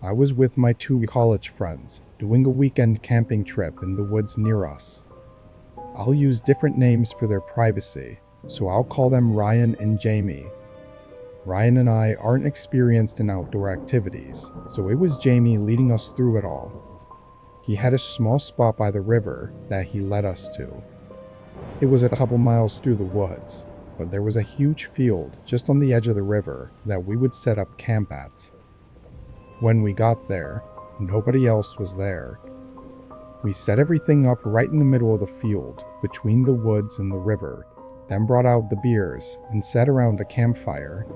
I was with my two college friends, doing a weekend camping trip in the woods near us. I'll use different names for their privacy, so I'll call them Ryan and Jamie. Ryan and I aren't experienced in outdoor activities, so it was Jamie leading us through it all. He had a small spot by the river that he led us to. It was a couple miles through the woods, but there was a huge field just on the edge of the river that we would set up camp at. When we got there, nobody else was there. We set everything up right in the middle of the field, between the woods and the river, then brought out the beers and sat around a campfire.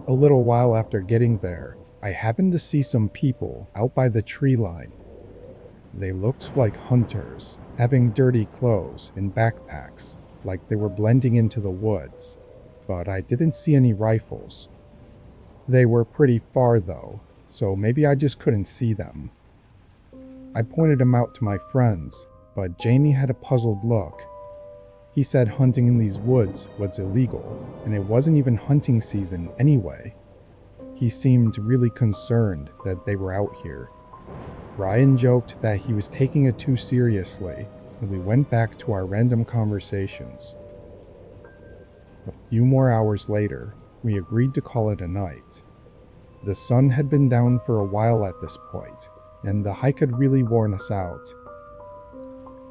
A little while after getting there, I happened to see some people out by the tree line. They looked like hunters, having dirty clothes and backpacks, like they were blending into the woods, but I didn't see any rifles. They were pretty far though, so maybe I just couldn't see them. I pointed them out to my friends, but Jamie had a puzzled look. He said hunting in these woods was illegal, and it wasn't even hunting season anyway. He seemed really concerned that they were out here. Ryan joked that he was taking it too seriously, and we went back to our random conversations. A few more hours later, we agreed to call it a night. The sun had been down for a while at this point, and the hike had really worn us out.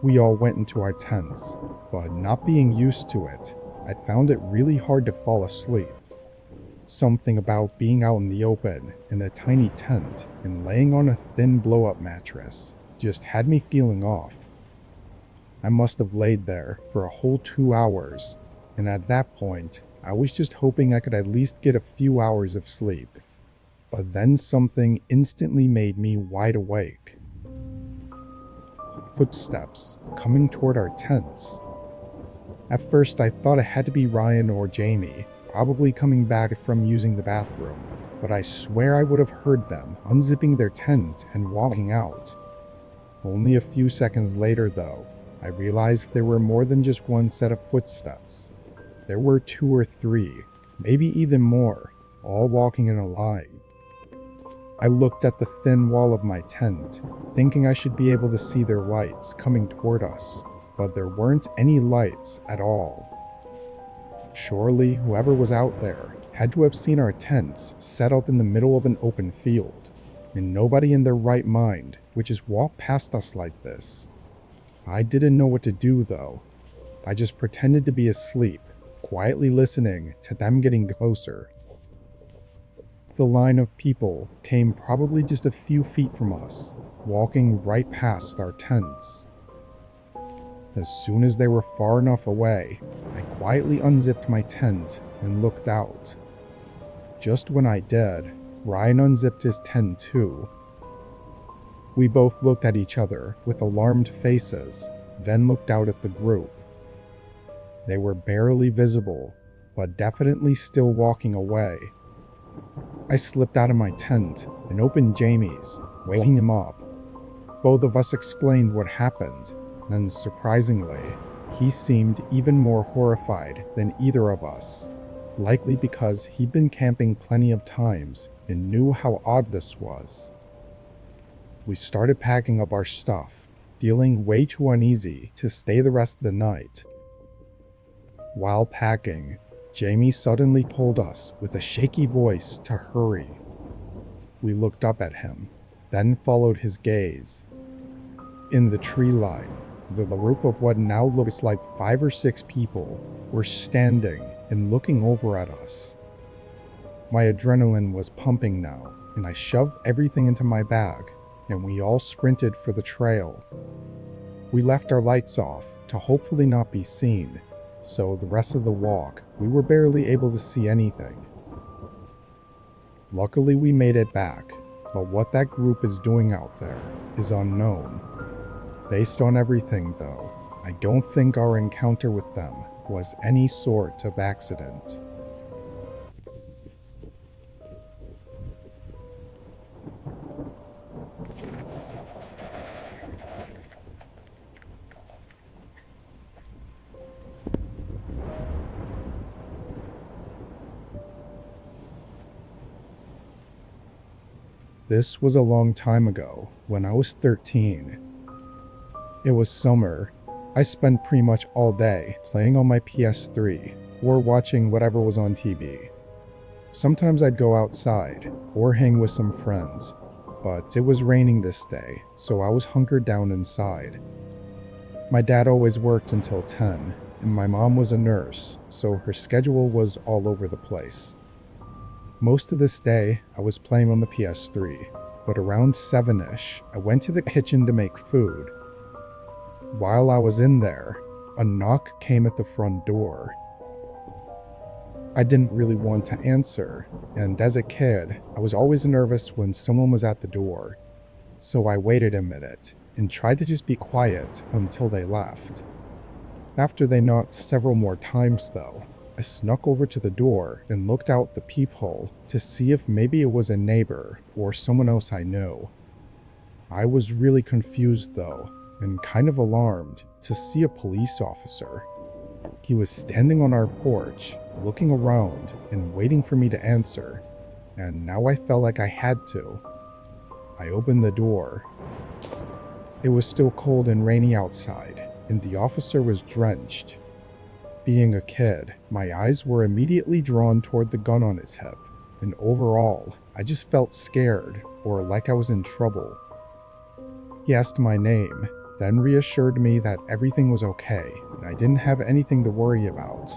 We all went into our tents, but not being used to it, I found it really hard to fall asleep. Something about being out in the open in a tiny tent and laying on a thin blow-up mattress just had me feeling off. I must have laid there for a whole 2 hours, and at that point, I was just hoping I could at least get a few hours of sleep. But then something instantly made me wide awake. Footsteps coming toward our tents. At first I thought it had to be Ryan or Jamie, probably coming back from using the bathroom, but I swear I would have heard them unzipping their tent and walking out. Only a few seconds later though, I realized there were more than just one set of footsteps. There were 2 or 3, maybe even more, all walking in a line. I looked at the thin wall of my tent, thinking I should be able to see their lights coming toward us, but there weren't any lights at all. Surely whoever was out there had to have seen our tents set up in the middle of an open field, and nobody in their right mind would just walk past us like this. I didn't know what to do though. I just pretended to be asleep, quietly listening to them getting closer. The line of people came probably just a few feet from us, walking right past our tents. As soon as they were far enough away, I quietly unzipped my tent and looked out. Just when I did, Ryan unzipped his tent too. We both looked at each other with alarmed faces, then looked out at the group. They were barely visible, but definitely still walking away. I slipped out of my tent and opened Jamie's, waking him up. Both of us explained what happened, and surprisingly, he seemed even more horrified than either of us, likely because he'd been camping plenty of times and knew how odd this was. We started packing up our stuff, feeling way too uneasy to stay the rest of the night. While packing, Jamie suddenly told us with a shaky voice to hurry. We looked up at him, then followed his gaze. In the tree line, the group of what now looks like 5 or 6 people were standing and looking over at us. My adrenaline was pumping now, and I shoved everything into my bag, and we all sprinted for the trail. We left our lights off to hopefully not be seen, so the rest of the walk we were barely able to see anything. Luckily we made it back, but what that group is doing out there is unknown. Based on everything though, I don't think our encounter with them was any sort of accident. This was a long time ago, when I was 13. It was summer. I spent pretty much all day playing on my PS3 or watching whatever was on TV. Sometimes I'd go outside or hang with some friends, but it was raining this day, so I was hunkered down inside. My dad always worked until 10, and my mom was a nurse, so her schedule was all over the place. Most of this day, I was playing on the PS3, but around 7ish, I went to the kitchen to make food. While I was in there, a knock came at the front door. I didn't really want to answer, and as a kid, I was always nervous when someone was at the door, so I waited a minute and tried to just be quiet until they left. After they knocked several more times though, I snuck over to the door and looked out the peephole to see if maybe it was a neighbor or someone else I knew. I was really confused though, and kind of alarmed to see a police officer. He was standing on our porch, looking around and waiting for me to answer, and now I felt like I had to. I opened the door. It was still cold and rainy outside, and the officer was drenched. Being a kid, my eyes were immediately drawn toward the gun on his hip, and overall, I just felt scared, or like I was in trouble. He asked my name, then reassured me that everything was okay, and I didn't have anything to worry about.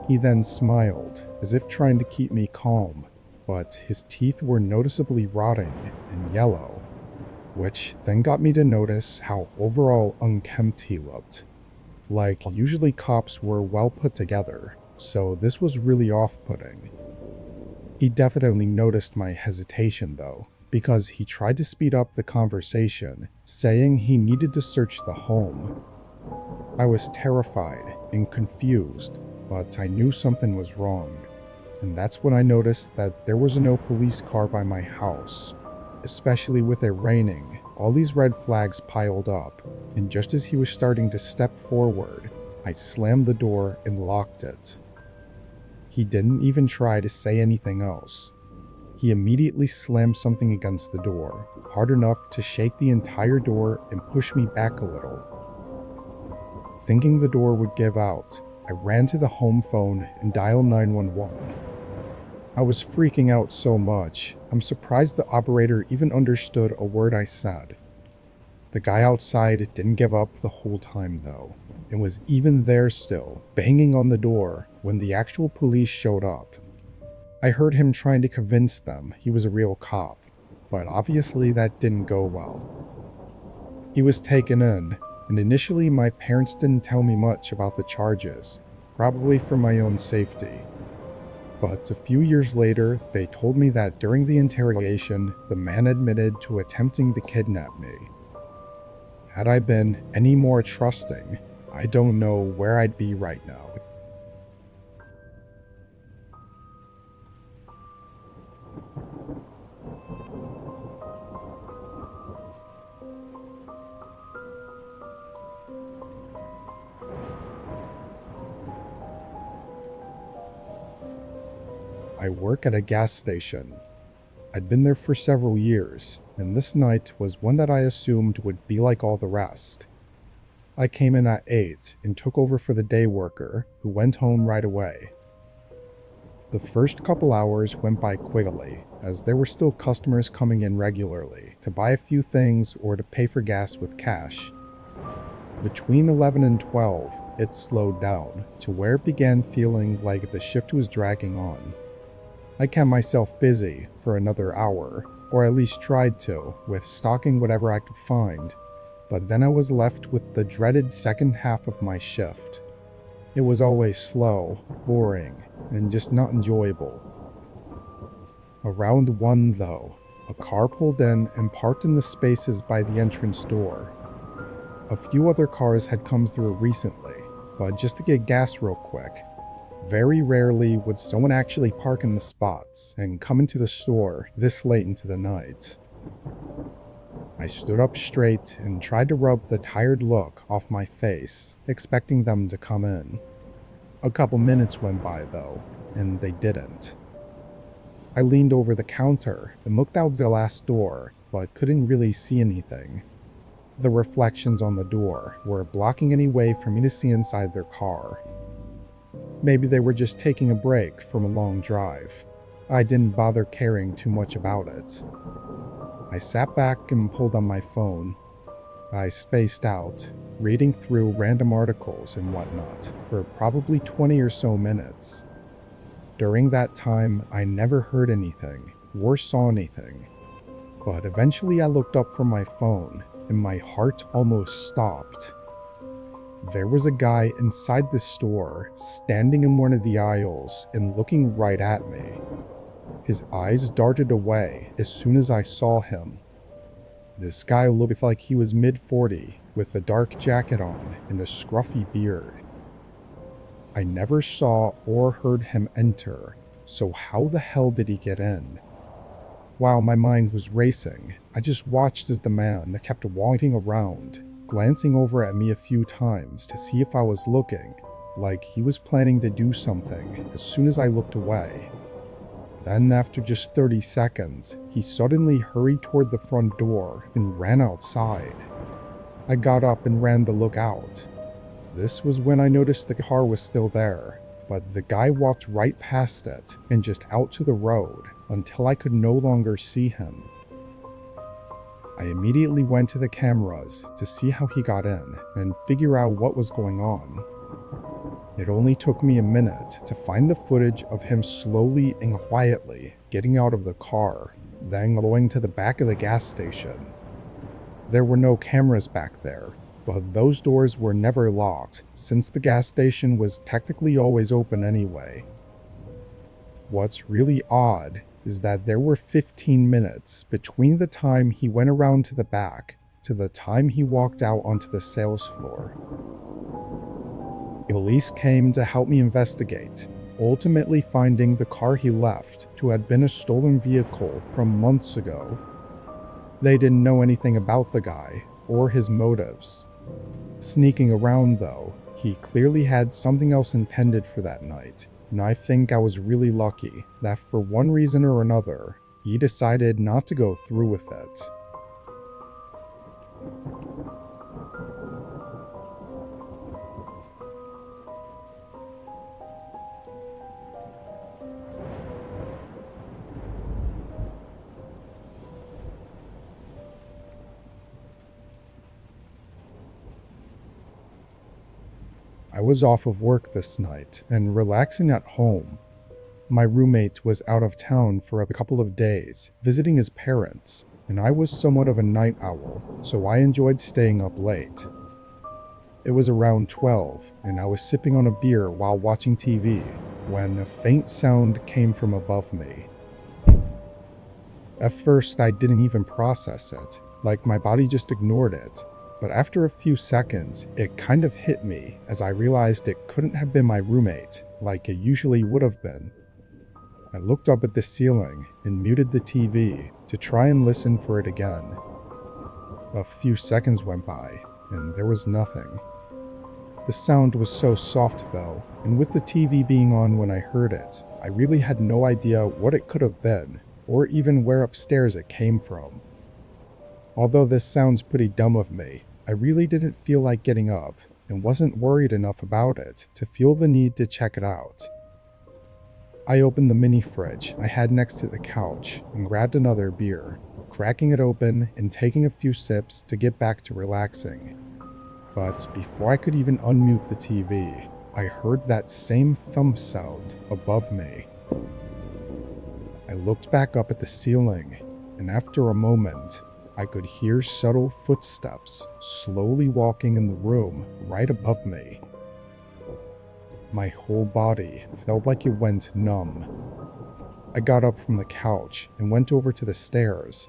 He then smiled, as if trying to keep me calm, but his teeth were noticeably rotting and yellow, which then got me to notice how overall unkempt he looked. Like, usually cops were well put together, so this was really off-putting. He definitely noticed my hesitation though, because he tried to speed up the conversation, saying he needed to search the home. I was terrified and confused, but I knew something was wrong, and that's when I noticed that there was no police car by my house. Especially with it raining, all these red flags piled up, and just as he was starting to step forward, I slammed the door and locked it. He didn't even try to say anything else. He immediately slammed something against the door, hard enough to shake the entire door and push me back a little. Thinking the door would give out, I ran to the home phone and dialed 911. I was freaking out so much, I'm surprised the operator even understood a word I said. The guy outside didn't give up the whole time though, and was even there still, banging on the door when the actual police showed up. I heard him trying to convince them he was a real cop, but obviously that didn't go well. He was taken in, and initially my parents didn't tell me much about the charges, probably for my own safety. But a few years later, they told me that during the interrogation, the man admitted to attempting to kidnap me. Had I been any more trusting, I don't know where I'd be right now. I work at a gas station. I'd been there for several years, and this night was one that I assumed would be like all the rest. I came in at 8 and took over for the day worker, who went home right away. The first couple hours went by quickly, as there were still customers coming in regularly to buy a few things or to pay for gas with cash. Between 11 and 12, it slowed down to where it began feeling like the shift was dragging on. I kept myself busy for another hour, or at least tried to, with stocking whatever I could find, but then I was left with the dreaded second half of my shift. It was always slow, boring, and just not enjoyable. Around 1 though, a car pulled in and parked in the spaces by the entrance door. A few other cars had come through recently, but just to get gas real quick. Very rarely would someone actually park in the spots and come into the store this late into the night. I stood up straight and tried to rub the tired look off my face, expecting them to come in. A couple minutes went by though, and they didn't. I leaned over the counter and looked out the glass door, but couldn't really see anything. The reflections on the door were blocking any way for me to see inside their car. Maybe they were just taking a break from a long drive. I didn't bother caring too much about it. I sat back and pulled on my phone. I spaced out, reading through random articles and whatnot for probably 20 or so minutes. During that time, I never heard anything or saw anything. But eventually I looked up from my phone and my heart almost stopped. There was a guy inside the store, standing in one of the aisles and looking right at me. His eyes darted away as soon as I saw him. This guy looked like he was mid-40, with a dark jacket on and a scruffy beard. I never saw or heard him enter, so how the hell did he get in? While my mind was racing, I just watched as the man kept walking around, glancing over at me a few times to see if I was looking, like he was planning to do something as soon as I looked away. Then, after just 30 seconds, he suddenly hurried toward the front door and ran outside. I got up and ran to look out. This was when I noticed the car was still there, but the guy walked right past it and just out to the road until I could no longer see him. I immediately went to the cameras to see how he got in and figure out what was going on. It only took me a minute to find the footage of him slowly and quietly getting out of the car, then going to the back of the gas station. There were no cameras back there, but those doors were never locked since the gas station was technically always open anyway. What's really odd is that there were 15 minutes between the time he went around to the back to the time he walked out onto the sales floor. Police came to help me investigate, ultimately finding the car he left to have been a stolen vehicle from months ago. They didn't know anything about the guy or his motives. Sneaking around though, he clearly had something else intended for that night, and I think I was really lucky that for one reason or another, he decided not to go through with it. I was off of work this night and relaxing at home. My roommate was out of town for a couple of days, visiting his parents, and I was somewhat of a night owl, so I enjoyed staying up late. It was around 12, and I was sipping on a beer while watching TV, when a faint sound came from above me. At first, I didn't even process it, like my body just ignored it. But after a few seconds, it kind of hit me as I realized it couldn't have been my roommate, like it usually would have been. I looked up at the ceiling and muted the TV to try and listen for it again. A few seconds went by, and there was nothing. The sound was so soft though, and with the TV being on when I heard it, I really had no idea what it could have been, or even where upstairs it came from. Although this sounds pretty dumb of me, I really didn't feel like getting up and wasn't worried enough about it to feel the need to check it out. I opened the mini fridge I had next to the couch and grabbed another beer, cracking it open and taking a few sips to get back to relaxing. But before I could even unmute the TV, I heard that same thump sound above me. I looked back up at the ceiling, and after a moment, I could hear subtle footsteps slowly walking in the room right above me. My whole body felt like it went numb. I got up from the couch and went over to the stairs.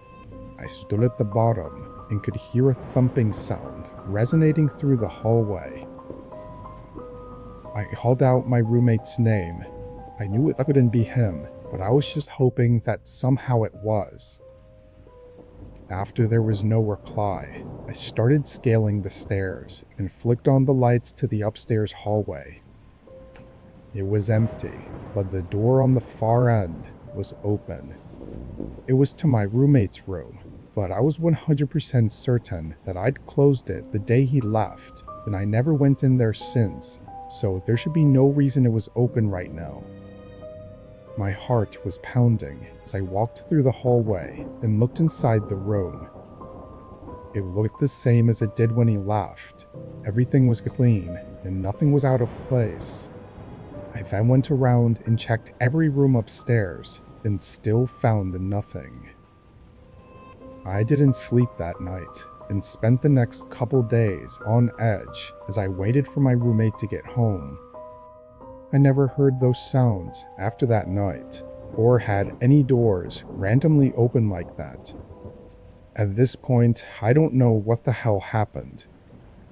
I stood at the bottom and could hear a thumping sound resonating through the hallway. I called out my roommate's name. I knew it couldn't be him, but I was just hoping that somehow it was. After there was no reply, I started scaling the stairs and flicked on the lights to the upstairs hallway. It was empty, but the door on the far end was open. It was to my roommate's room, but I was 100% certain that I'd closed it the day he left, and I never went in there since, so there should be no reason it was open right now. My heart was pounding as I walked through the hallway and looked inside the room. It looked the same as it did when he left. Everything was clean and nothing was out of place. I then went around and checked every room upstairs and still found nothing. I didn't sleep that night and spent the next couple days on edge as I waited for my roommate to get home. I never heard those sounds after that night or had any doors randomly open like that. At this point, I don't know what the hell happened.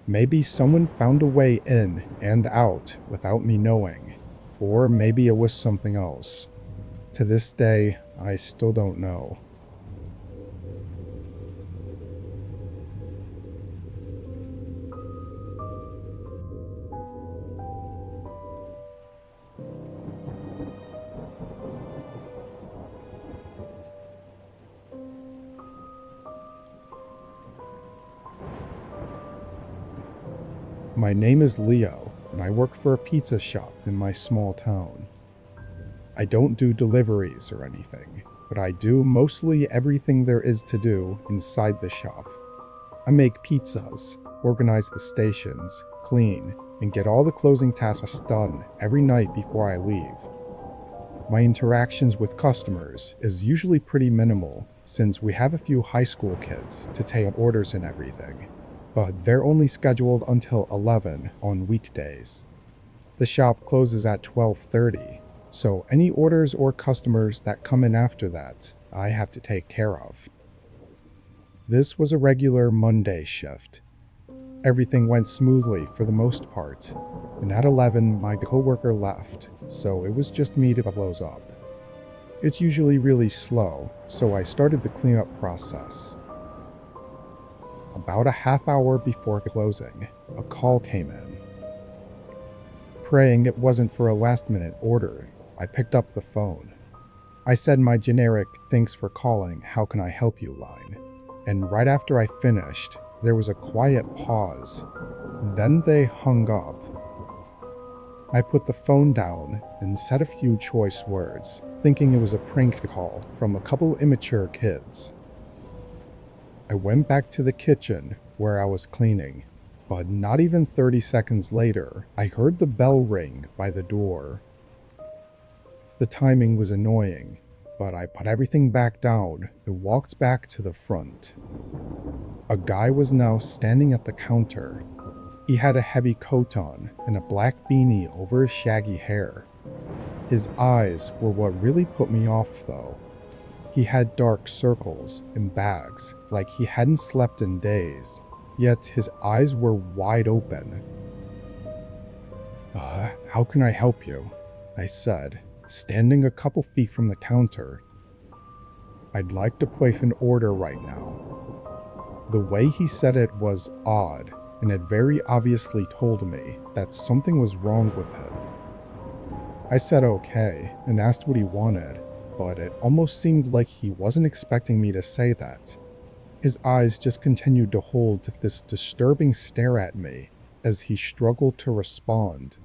Maybe someone found a way in and out without me knowing, or maybe it was something else. To this day, I still don't know. My name is Leo, and I work for a pizza shop in my small town. I don't do deliveries or anything, but I do mostly everything there is to do inside the shop. I make pizzas, organize the stations, clean, and get all the closing tasks done every night before I leave. My interactions with customers is usually pretty minimal since we have a few high school kids to take orders and everything, but they're only scheduled until 11 on weekdays. The shop closes at 12:30, so any orders or customers that come in after that, I have to take care of. This was a regular Monday shift. Everything went smoothly for the most part, and at 11 my coworker left, so it was just me to close up. It's usually really slow, so I started the cleanup process. About a half hour before closing, a call came in. Praying it wasn't for a last-minute order, I picked up the phone. I said my generic "thanks for calling, how can I help you" line, and right after I finished, there was a quiet pause. Then they hung up. I put the phone down and said a few choice words, thinking it was a prank call from a couple immature kids. I went back to the kitchen where I was cleaning, but not even 30 seconds later, I heard the bell ring by the door. The timing was annoying, but I put everything back down and walked back to the front. A guy was now standing at the counter. He had a heavy coat on and a black beanie over his shaggy hair. His eyes were what really put me off though. He had dark circles and bags like he hadn't slept in days, yet his eyes were wide open. How can I help you?" I said, standing a couple feet from the counter. "I'd like to place an order right now." The way he said it was odd, and it very obviously told me that something was wrong with him. I said okay, and asked what he wanted, but it almost seemed like he wasn't expecting me to say that. His eyes just continued to hold this disturbing stare at me as he struggled to respond.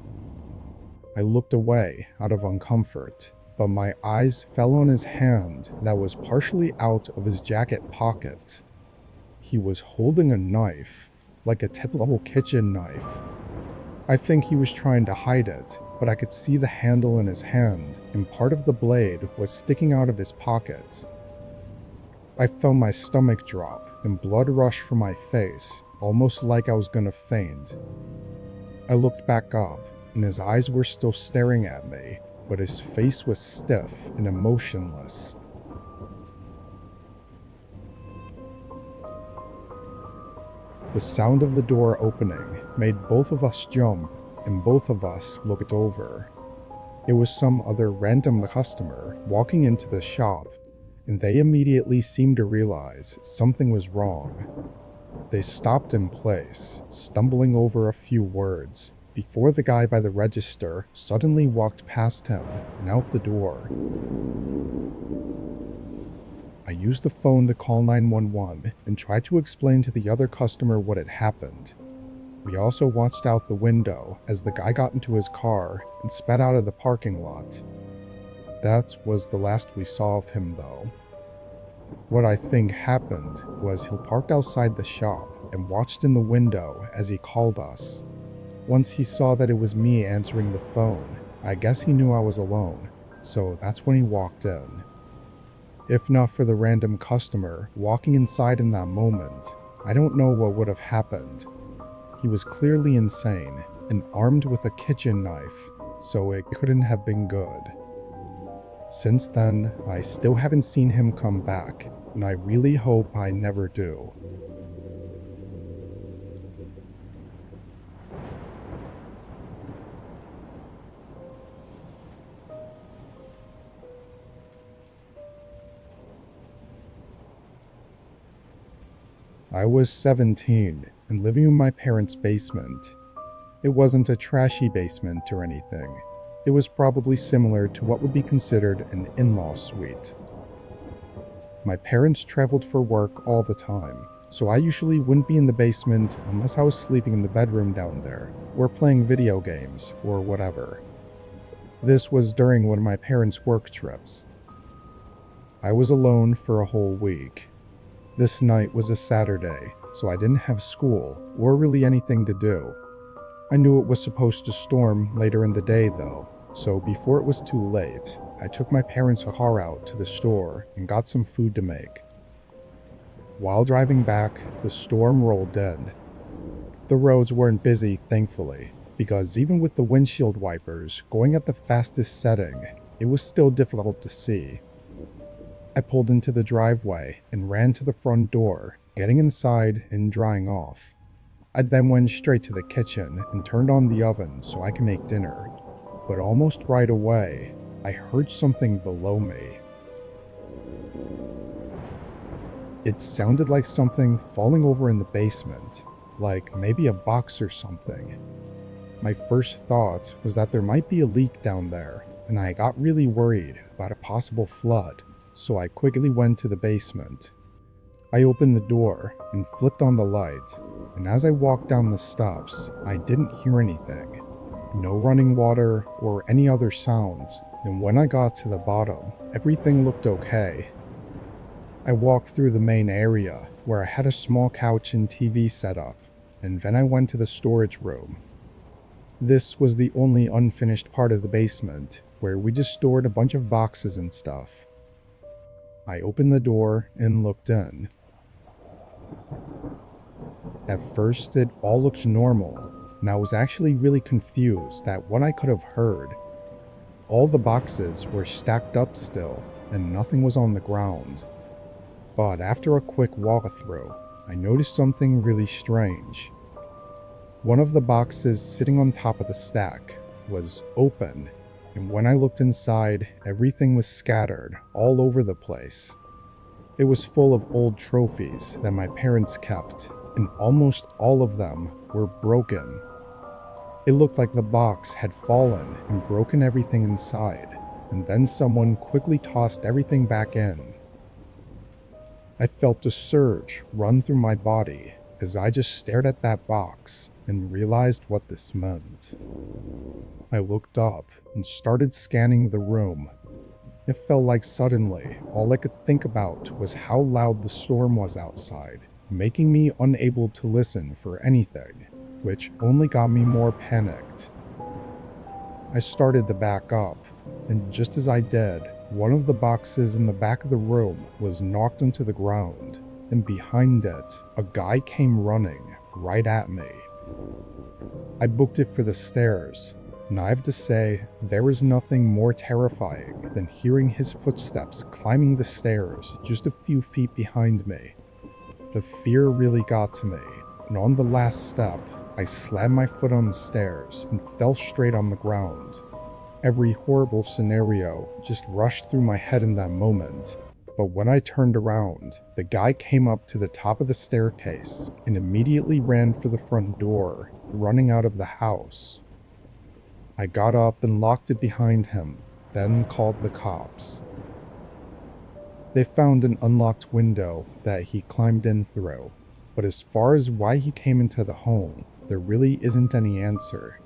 I looked away out of uncomfort, but my eyes fell on his hand that was partially out of his jacket pocket. He was holding a knife, like a typical kitchen knife. I think he was trying to hide it, but I could see the handle in his hand, and part of the blade was sticking out of his pocket. I felt my stomach drop and blood rush from my face, almost like I was gonna faint. I looked back up, and his eyes were still staring at me, but his face was stiff and emotionless. The sound of the door opening made both of us jump, and both of us looked over. It was some other random customer walking into the shop, and they immediately seemed to realize something was wrong. They stopped in place, stumbling over a few words, before the guy by the register suddenly walked past him and out the door. I used the phone to call 911 and tried to explain to the other customer what had happened. We also watched out the window as the guy got into his car and sped out of the parking lot. That was the last we saw of him though. What I think happened was he parked outside the shop and watched in the window as he called us. Once he saw that it was me answering the phone, I guess he knew I was alone, so that's when he walked in. If not for the random customer walking inside in that moment, I don't know what would have happened. He was clearly insane and armed with a kitchen knife, so it couldn't have been good. Since then, I still haven't seen him come back, and I really hope I never do. I was 17 and living in my parents' basement. It wasn't a trashy basement or anything. It was probably similar to what would be considered an in-law suite. My parents traveled for work all the time, so I usually wouldn't be in the basement unless I was sleeping in the bedroom down there, or playing video games, or whatever. This was during one of my parents' work trips. I was alone for a whole week. This night was a Saturday, so I didn't have school, or really anything to do. I knew it was supposed to storm later in the day though, so before it was too late, I took my parents' car out to the store and got some food to make. While driving back, the storm rolled in. The roads weren't busy, thankfully, because even with the windshield wipers going at the fastest setting, it was still difficult to see. I pulled into the driveway and ran to the front door, getting inside and drying off. I then went straight to the kitchen and turned on the oven so I could make dinner. But almost right away, I heard something below me. It sounded like something falling over in the basement, like maybe a box or something. My first thought was that there might be a leak down there, and I got really worried about a possible flood. So I quickly went to the basement. I opened the door and flipped on the light, and as I walked down the steps, I didn't hear anything. No running water or any other sounds, and when I got to the bottom, everything looked okay. I walked through the main area, where I had a small couch and TV set up, and then I went to the storage room. This was the only unfinished part of the basement, where we just stored a bunch of boxes and stuff. I opened the door and looked in. At first, it all looked normal, and I was actually really confused at what I could have heard. All the boxes were stacked up still, and nothing was on the ground. But after a quick walkthrough, I noticed something really strange. One of the boxes sitting on top of the stack was open, and when I looked inside, everything was scattered all over the place. It was full of old trophies that my parents kept, and almost all of them were broken. It looked like the box had fallen and broken everything inside, and then someone quickly tossed everything back in. I felt a surge run through my body as I just stared at that box and realized what this meant. I looked up and started scanning the room. It felt like suddenly all I could think about was how loud the storm was outside, making me unable to listen for anything, which only got me more panicked. I started to back up, and just as I did, one of the boxes in the back of the room was knocked into the ground, and behind it, a guy came running right at me. I booked it for the stairs, and I have to say, there is nothing more terrifying than hearing his footsteps climbing the stairs just a few feet behind me. The fear really got to me, and on the last step, I slammed my foot on the stairs and fell straight on the ground. Every horrible scenario just rushed through my head in that moment, but when I turned around, the guy came up to the top of the staircase and immediately ran for the front door, running out of the house. I got up and locked it behind him, then called the cops. They found an unlocked window that he climbed in through, but as far as why he came into the home, there really isn't any answer.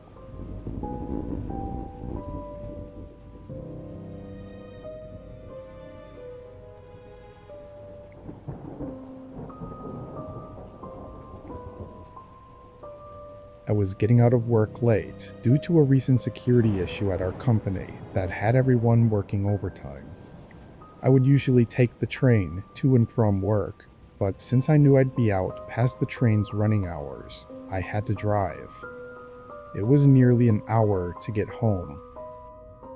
I was getting out of work late due to a recent security issue at our company that had everyone working overtime. I would usually take the train to and from work, but since I knew I'd be out past the train's running hours, I had to drive. It was nearly an hour to get home.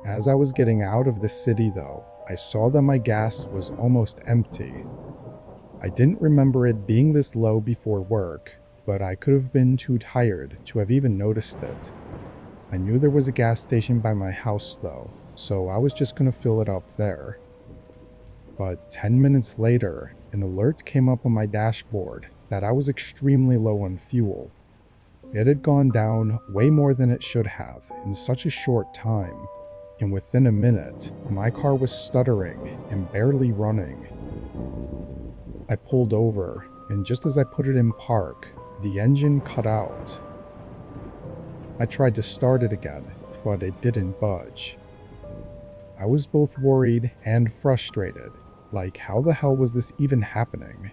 As I was getting out of the city though, I saw that my gas was almost empty. I didn't remember it being this low before work, but I could have been too tired to have even noticed it. I knew there was a gas station by my house though, so I was just gonna fill it up there. But 10 minutes later, an alert came up on my dashboard that I was extremely low on fuel. It had gone down way more than it should have in such a short time, and within a minute, my car was stuttering and barely running. I pulled over, and just as I put it in park, the engine cut out. I tried to start it again, but it didn't budge. I was both worried and frustrated, like how the hell was this even happening?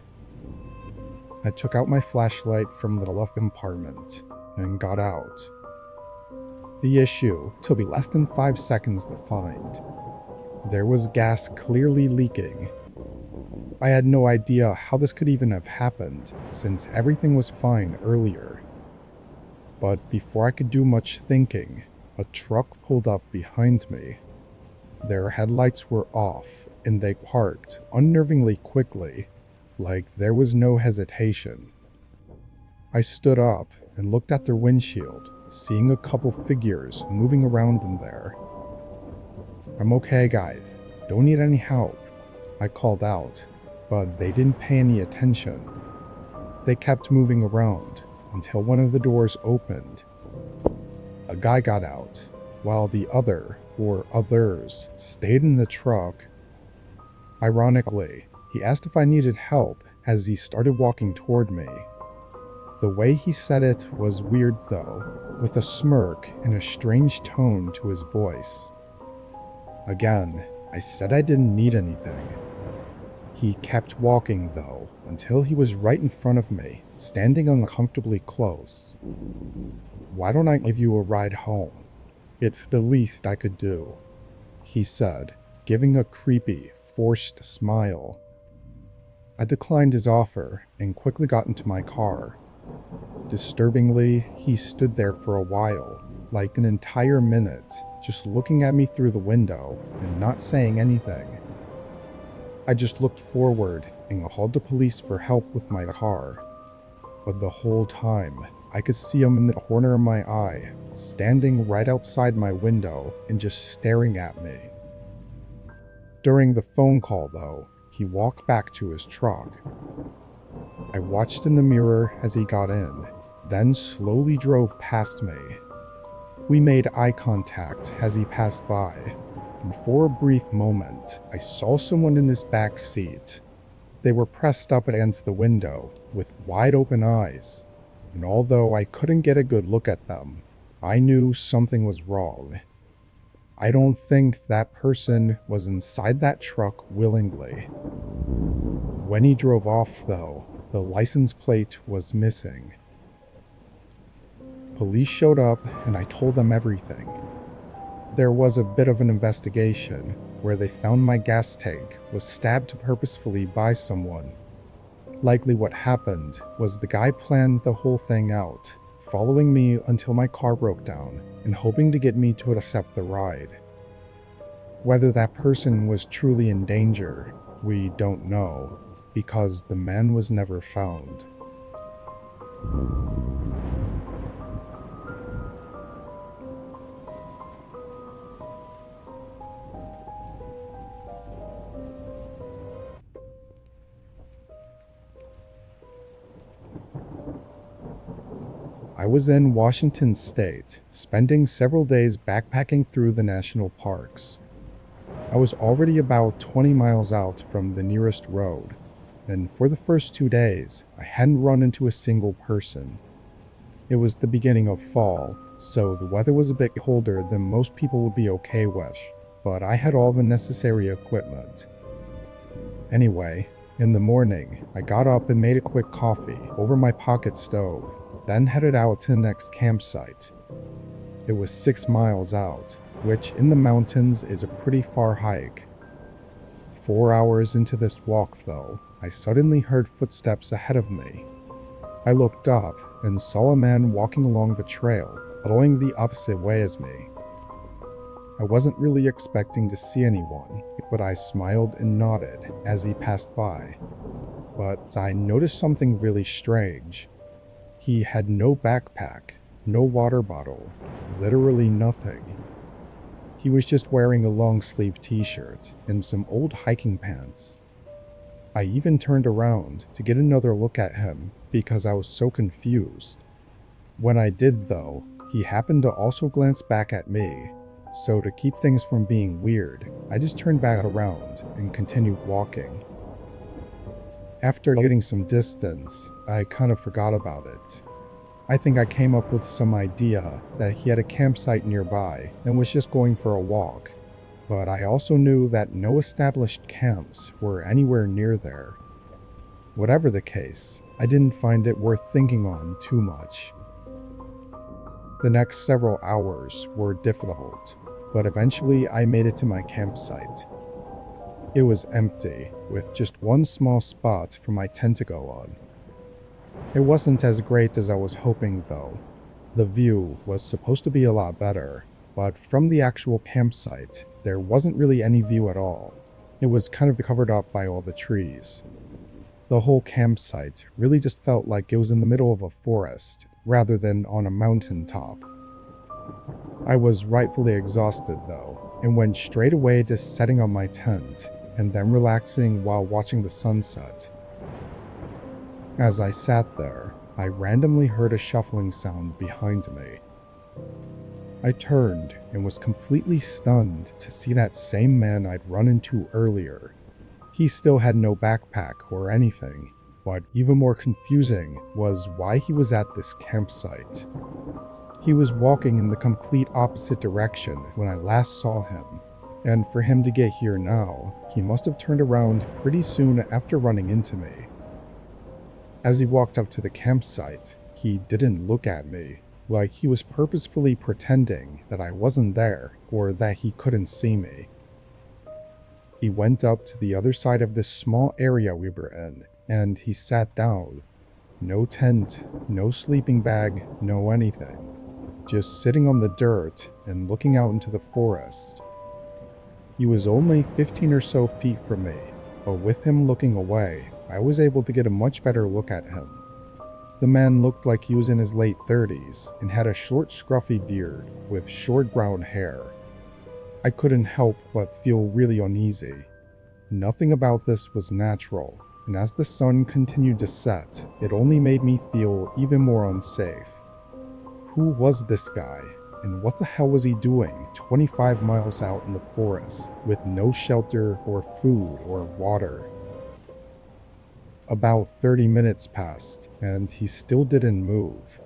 I took out my flashlight from the left compartment and got out. The issue took me less than 5 seconds to find. There was gas clearly leaking. I had no idea how this could even have happened, since everything was fine earlier. But before I could do much thinking, a truck pulled up behind me. Their headlights were off, and they parked unnervingly quickly, like there was no hesitation. I stood up and looked at their windshield, seeing a couple figures moving around in there. "I'm okay, guys. Don't need any help," I called out, but they didn't pay any attention. They kept moving around until one of the doors opened. A guy got out, while the other, or others, stayed in the truck. Ironically, he asked if I needed help as he started walking toward me. The way he said it was weird though, with a smirk and a strange tone to his voice. Again, I said I didn't need anything. He kept walking though, until he was right in front of me, standing uncomfortably close. "Why don't I give you a ride home? It's the least I could do," he said, giving a creepy, forced smile. I declined his offer and quickly got into my car. Disturbingly, he stood there for a while, like an entire minute, just looking at me through the window and not saying anything. I just looked forward and called the police for help with my car. But the whole time, I could see him in the corner of my eye, standing right outside my window and just staring at me. During the phone call though, he walked back to his truck. I watched in the mirror as he got in, then slowly drove past me. We made eye contact as he passed by, and for a brief moment, I saw someone in his back seat. They were pressed up against the window, with wide open eyes, and although I couldn't get a good look at them, I knew something was wrong. I don't think that person was inside that truck willingly. When he drove off though, the license plate was missing. Police showed up and I told them everything. There was a bit of an investigation where they found my gas tank was stabbed purposefully by someone. Likely what happened was the guy planned the whole thing out, following me until my car broke down and hoping to get me to accept the ride. Whether that person was truly in danger, we don't know, because the man was never found. I was in Washington State, spending several days backpacking through the national parks. I was already about 20 miles out from the nearest road, and for the first 2 days, I hadn't run into a single person. It was the beginning of fall, so the weather was a bit colder than most people would be okay with, but I had all the necessary equipment. Anyway, in the morning, I got up and made a quick coffee over my pocket stove, then headed out to the next campsite. It was 6 miles out, which in the mountains is a pretty far hike. 4 hours into this walk, though, I suddenly heard footsteps ahead of me. I looked up and saw a man walking along the trail, following the opposite way as me. I wasn't really expecting to see anyone, but I smiled and nodded as he passed by. But I noticed something really strange. He had no backpack, no water bottle, literally nothing. He was just wearing a long-sleeve t-shirt and some old hiking pants. I even turned around to get another look at him because I was so confused. When I did, though, he happened to also glance back at me, so to keep things from being weird, I just turned back around and continued walking. After getting some distance, I kind of forgot about it. I think I came up with some idea that he had a campsite nearby and was just going for a walk, but I also knew that no established camps were anywhere near there. Whatever the case, I didn't find it worth thinking on too much. The next several hours were difficult, but eventually I made it to my campsite. It was empty, with just one small spot for my tent to go on. It wasn't as great as I was hoping, though. The view was supposed to be a lot better, but from the actual campsite, there wasn't really any view at all. It was kind of covered up by all the trees. The whole campsite really just felt like it was in the middle of a forest, rather than on a mountain top. I was rightfully exhausted, though, and went straight away to setting up my tent, and then relaxing while watching the sunset. As I sat there, I randomly heard a shuffling sound behind me. I turned and was completely stunned to see that same man I'd run into earlier. He still had no backpack or anything, but even more confusing was why he was at this campsite. He was walking in the complete opposite direction when I last saw him, and for him to get here now, he must have turned around pretty soon after running into me. As he walked up to the campsite, he didn't look at me, like he was purposefully pretending that I wasn't there or that he couldn't see me. He went up to the other side of this small area we were in, and he sat down. No tent, no sleeping bag, no anything. Just sitting on the dirt and looking out into the forest. He was only 15 or so feet from me, but with him looking away, I was able to get a much better look at him. The man looked like he was in his late 30s and had a short scruffy beard with short brown hair. I couldn't help but feel really uneasy. Nothing about this was natural, and as the sun continued to set, it only made me feel even more unsafe. Who was this guy, and what the hell was he doing 25 miles out in the forest with no shelter or food or water? About 30 minutes passed, and he still didn't move.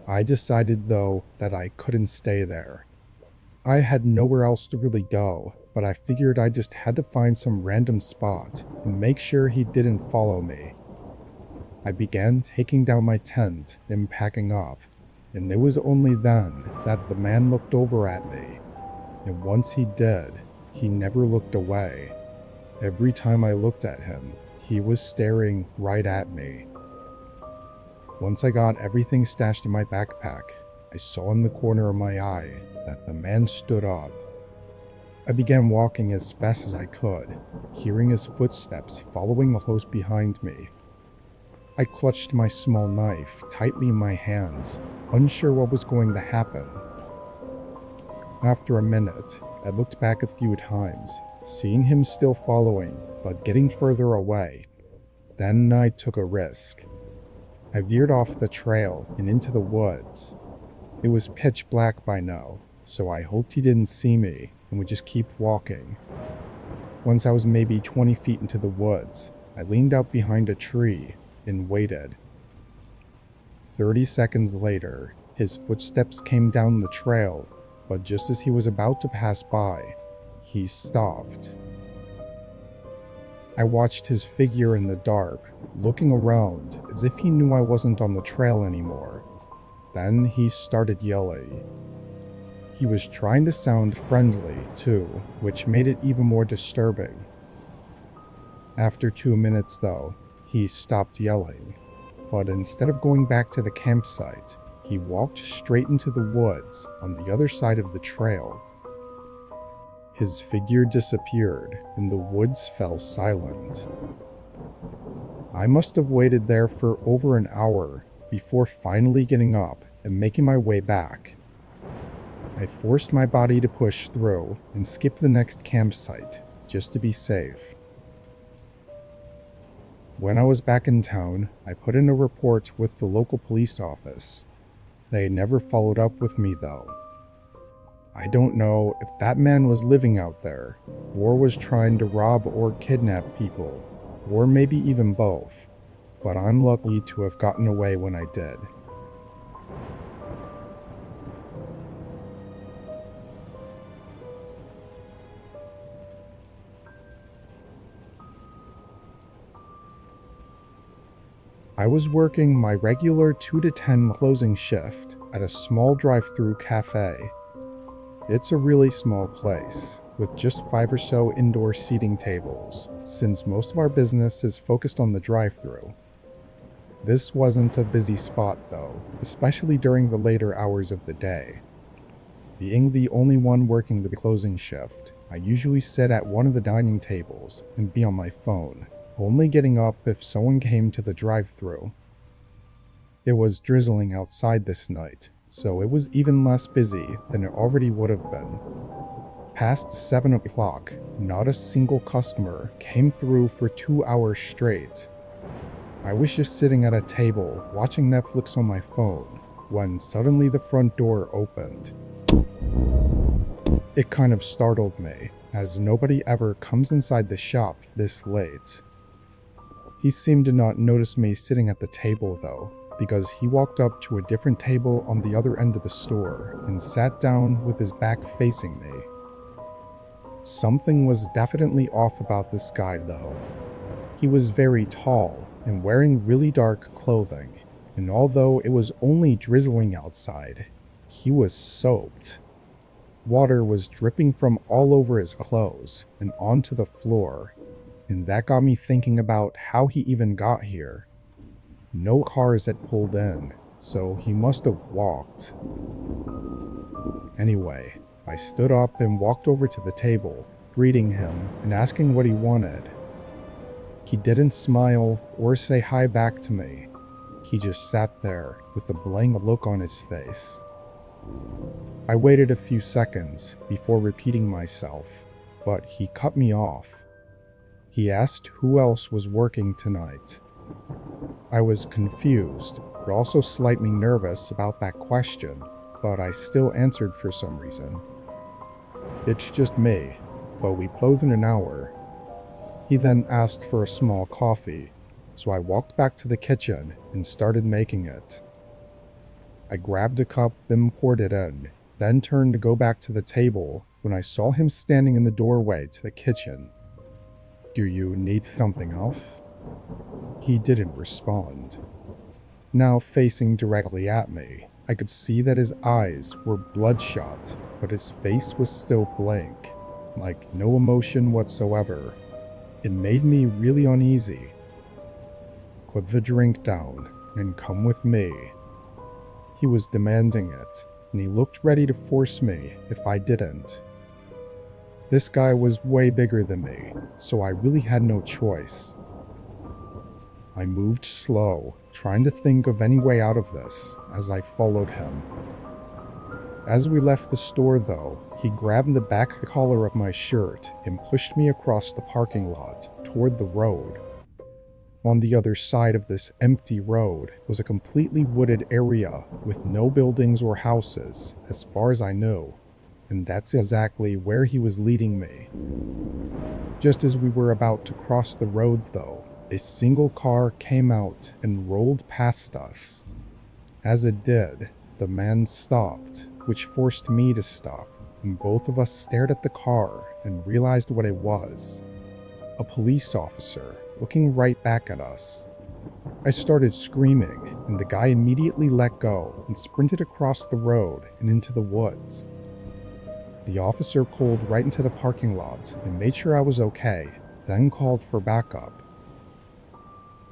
I decided, though, that I couldn't stay there. I had nowhere else to really go, but I figured I just had to find some random spot and make sure he didn't follow me. I began taking down my tent and packing up, and it was only then that the man looked over at me. And once he did, he never looked away. Every time I looked at him, he was staring right at me. Once I got everything stashed in my backpack, I saw in the corner of my eye that the man stood up. I began walking as fast as I could, hearing his footsteps following close behind me. I clutched my small knife tightly in my hands, unsure what was going to happen. After a minute, I looked back a few times, seeing him still following, but getting further away. Then I took a risk. I veered off the trail and into the woods. It was pitch black by now, so I hoped he didn't see me and would just keep walking. Once I was maybe 20 feet into the woods, I leaned out behind a tree and waited. 30 seconds later, his footsteps came down the trail, but just as he was about to pass by, he stopped. I watched his figure in the dark, looking around as if he knew I wasn't on the trail anymore. Then he started yelling. He was trying to sound friendly, too, which made it even more disturbing. After 2 minutes, though, he stopped yelling, but instead of going back to the campsite, he walked straight into the woods on the other side of the trail. His figure disappeared, and the woods fell silent. I must have waited there for over an hour before finally getting up and making my way back. I forced my body to push through and skip the next campsite, just to be safe. When I was back in town, I put in a report with the local police office. They never followed up with me, though. I don't know if that man was living out there, or was trying to rob or kidnap people, or maybe even both, but I'm lucky to have gotten away when I did. I was working my regular 2 to 10 closing shift at a small drive-through cafe. It's a really small place, with just 5 or so indoor seating tables, since most of our business is focused on the drive-through. This wasn't a busy spot though, especially during the later hours of the day. Being the only one working the closing shift, I usually sit at one of the dining tables and be on my phone, only getting up if someone came to the drive-through. It was drizzling outside this night, so it was even less busy than it already would have been. Past 7 o'clock, not a single customer came through for 2 hours straight. I was just sitting at a table watching Netflix on my phone when suddenly the front door opened. It kind of startled me, as nobody ever comes inside the shop this late. He seemed to not notice me sitting at the table though, because he walked up to a different table on the other end of the store and sat down with his back facing me. Something was definitely off about this guy though. He was very tall and wearing really dark clothing, and although it was only drizzling outside, he was soaked. Water was dripping from all over his clothes and onto the floor, and that got me thinking about how he even got here. No cars had pulled in, so he must have walked. Anyway, I stood up and walked over to the table, greeting him and asking what he wanted. He didn't smile or say hi back to me. He just sat there with a blank look on his face. I waited a few seconds before repeating myself, but he cut me off. He asked who else was working tonight. I was confused, but also slightly nervous about that question, but I still answered for some reason. It's just me, but we close in an hour. He then asked for a small coffee, so I walked back to the kitchen and started making it. I grabbed a cup, then poured it in, then turned to go back to the table when I saw him standing in the doorway to the kitchen. "Do you need something else?" He didn't respond. Now facing directly at me, I could see that his eyes were bloodshot, but his face was still blank, like no emotion whatsoever. It made me really uneasy. "Put the drink down and come with me." He was demanding it, and he looked ready to force me if I didn't. This guy was way bigger than me, so I really had no choice. I moved slow, trying to think of any way out of this as I followed him. As we left the store though, he grabbed the back collar of my shirt and pushed me across the parking lot toward the road. On the other side of this empty road was a completely wooded area with no buildings or houses, as far as I knew, and that's exactly where he was leading me. Just as we were about to cross the road, though, a single car came out and rolled past us. As it did, the man stopped, which forced me to stop, and both of us stared at the car and realized what it was. A police officer looking right back at us. I started screaming, and the guy immediately let go and sprinted across the road and into the woods. The officer pulled right into the parking lot and made sure I was okay, then called for backup.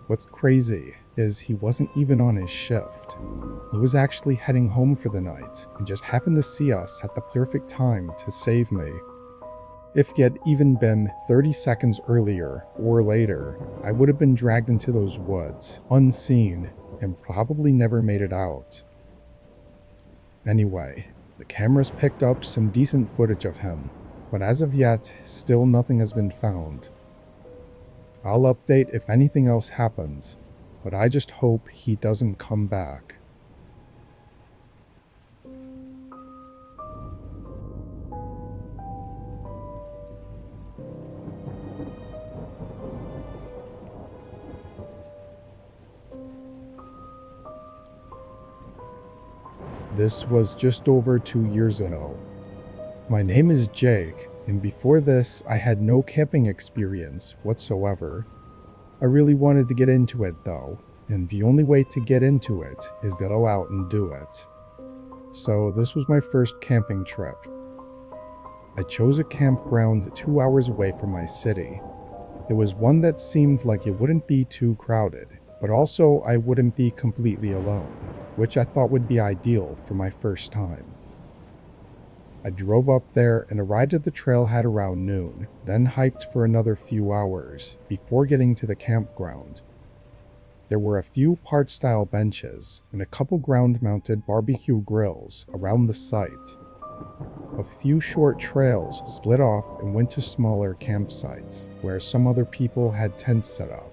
What's crazy is he wasn't even on his shift. He was actually heading home for the night and just happened to see us at the perfect time to save me. If he had even been 30 seconds earlier or later, I would have been dragged into those woods, unseen, and probably never made it out. Anyway, the cameras picked up some decent footage of him, but as of yet, still nothing has been found. I'll update if anything else happens, but I just hope he doesn't come back. This was just over 2 years ago. My name is Jake, and before this I had no camping experience whatsoever. I really wanted to get into it though, and the only way to get into it is to go out and do it. So this was my first camping trip. I chose a campground 2 hours away from my city. It was one that seemed like it wouldn't be too crowded, but also I wouldn't be completely alone, which I thought would be ideal for my first time. I drove up there and arrived at the trailhead around noon, then hiked for another few hours before getting to the campground. There were a few part-style benches and a couple ground-mounted barbecue grills around the site. A few short trails split off and went to smaller campsites, where some other people had tents set up.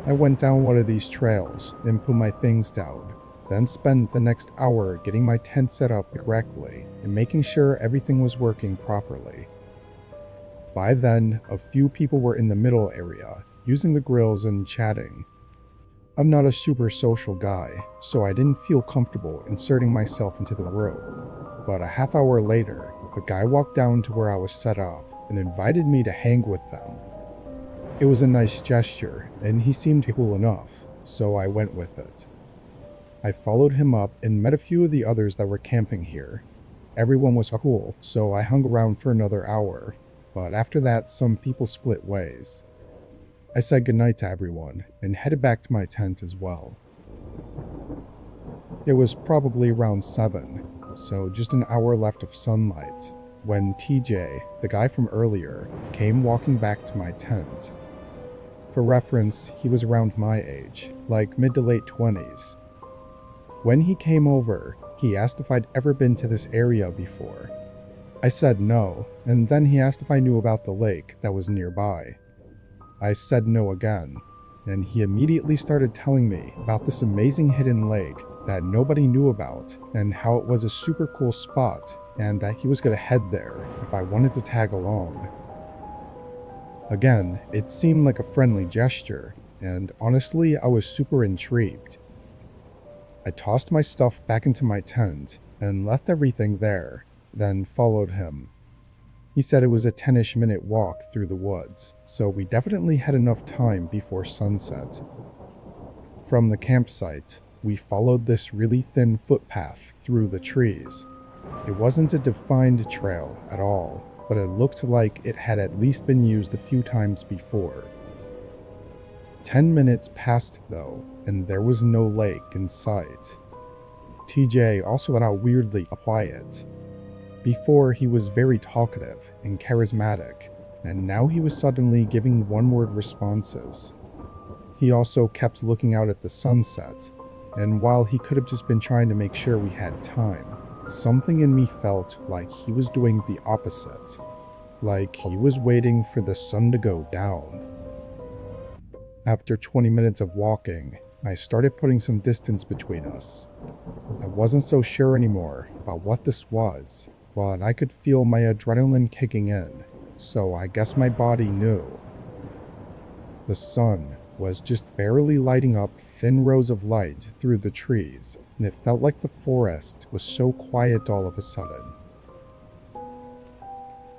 I went down one of these trails and put my things down, then spent the next hour getting my tent set up correctly and making sure everything was working properly. By then, a few people were in the middle area, using the grills and chatting. I'm not a super social guy, so I didn't feel comfortable inserting myself into the room. But a half hour later, a guy walked down to where I was set up and invited me to hang with them. It was a nice gesture, and he seemed cool enough, so I went with it. I followed him up and met a few of the others that were camping here. Everyone was cool, so I hung around for another hour, but after that some people split ways. I said goodnight to everyone and headed back to my tent as well. It was probably around 7, so just an hour left of sunlight, when TJ, the guy from earlier, came walking back to my tent. For reference, he was around my age, like mid to late 20s. When he came over, he asked if I'd ever been to this area before. I said no, and then he asked if I knew about the lake that was nearby. I said no again, and he immediately started telling me about this amazing hidden lake that nobody knew about, and how it was a super cool spot, and that he was going to head there if I wanted to tag along. Again, it seemed like a friendly gesture, and honestly, I was super intrigued. I tossed my stuff back into my tent and left everything there, then followed him. He said it was a 10-ish minute walk through the woods, so we definitely had enough time before sunset. From the campsite, we followed this really thin footpath through the trees. It wasn't a defined trail at all, but it looked like it had at least been used a few times before. 10 minutes passed though, and there was no lake in sight. TJ also got out weirdly quiet. Before, he was very talkative and charismatic, and now he was suddenly giving one-word responses. He also kept looking out at the sunset, and while he could have just been trying to make sure we had time, something in me felt like he was doing the opposite. Like he was waiting for the sun to go down. After 20 minutes of walking, I started putting some distance between us. I wasn't so sure anymore about what this was, but I could feel my adrenaline kicking in, so I guess my body knew. The sun was just barely lighting up thin rows of light through the trees, and it felt like the forest was so quiet all of a sudden.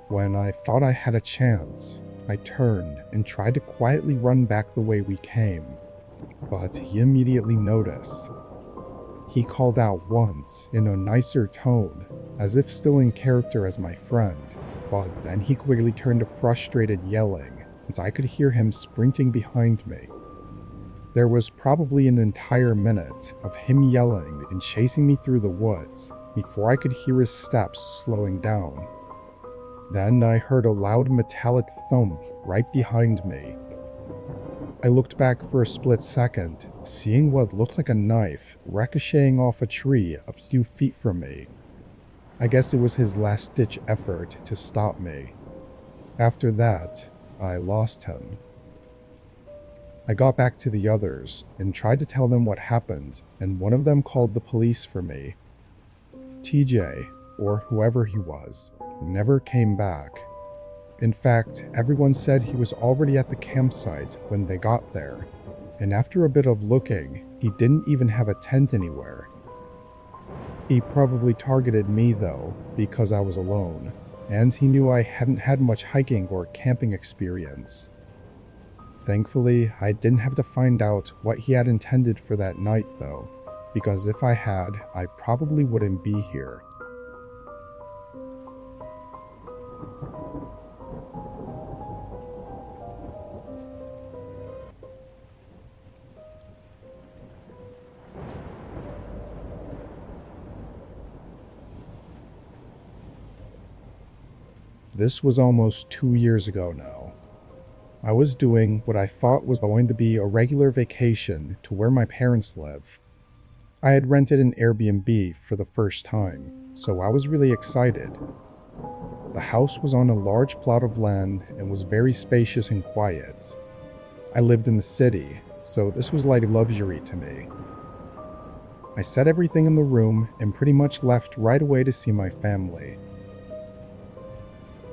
When I thought I had a chance, I turned and tried to quietly run back the way we came, but he immediately noticed. He called out once in a nicer tone, as if still in character as my friend, but then he quickly turned to frustrated yelling, as I could hear him sprinting behind me. There was probably an entire minute of him yelling and chasing me through the woods before I could hear his steps slowing down. Then I heard a loud metallic thump right behind me. I looked back for a split second, seeing what looked like a knife ricocheting off a tree a few feet from me. I guess it was his last-ditch effort to stop me. After that, I lost him. I got back to the others and tried to tell them what happened, and one of them called the police for me. TJ, or whoever he was, never came back. In fact, everyone said he was already at the campsite when they got there, and after a bit of looking, he didn't even have a tent anywhere. He probably targeted me though, because I was alone, and he knew I hadn't had much hiking or camping experience. Thankfully, I didn't have to find out what he had intended for that night though, because if I had, I probably wouldn't be here. This was almost 2 years ago now. I was doing what I thought was going to be a regular vacation to where my parents live. I had rented an Airbnb for the first time, so I was really excited. The house was on a large plot of land and was very spacious and quiet. I lived in the city, so this was like luxury to me. I set everything in the room and pretty much left right away to see my family.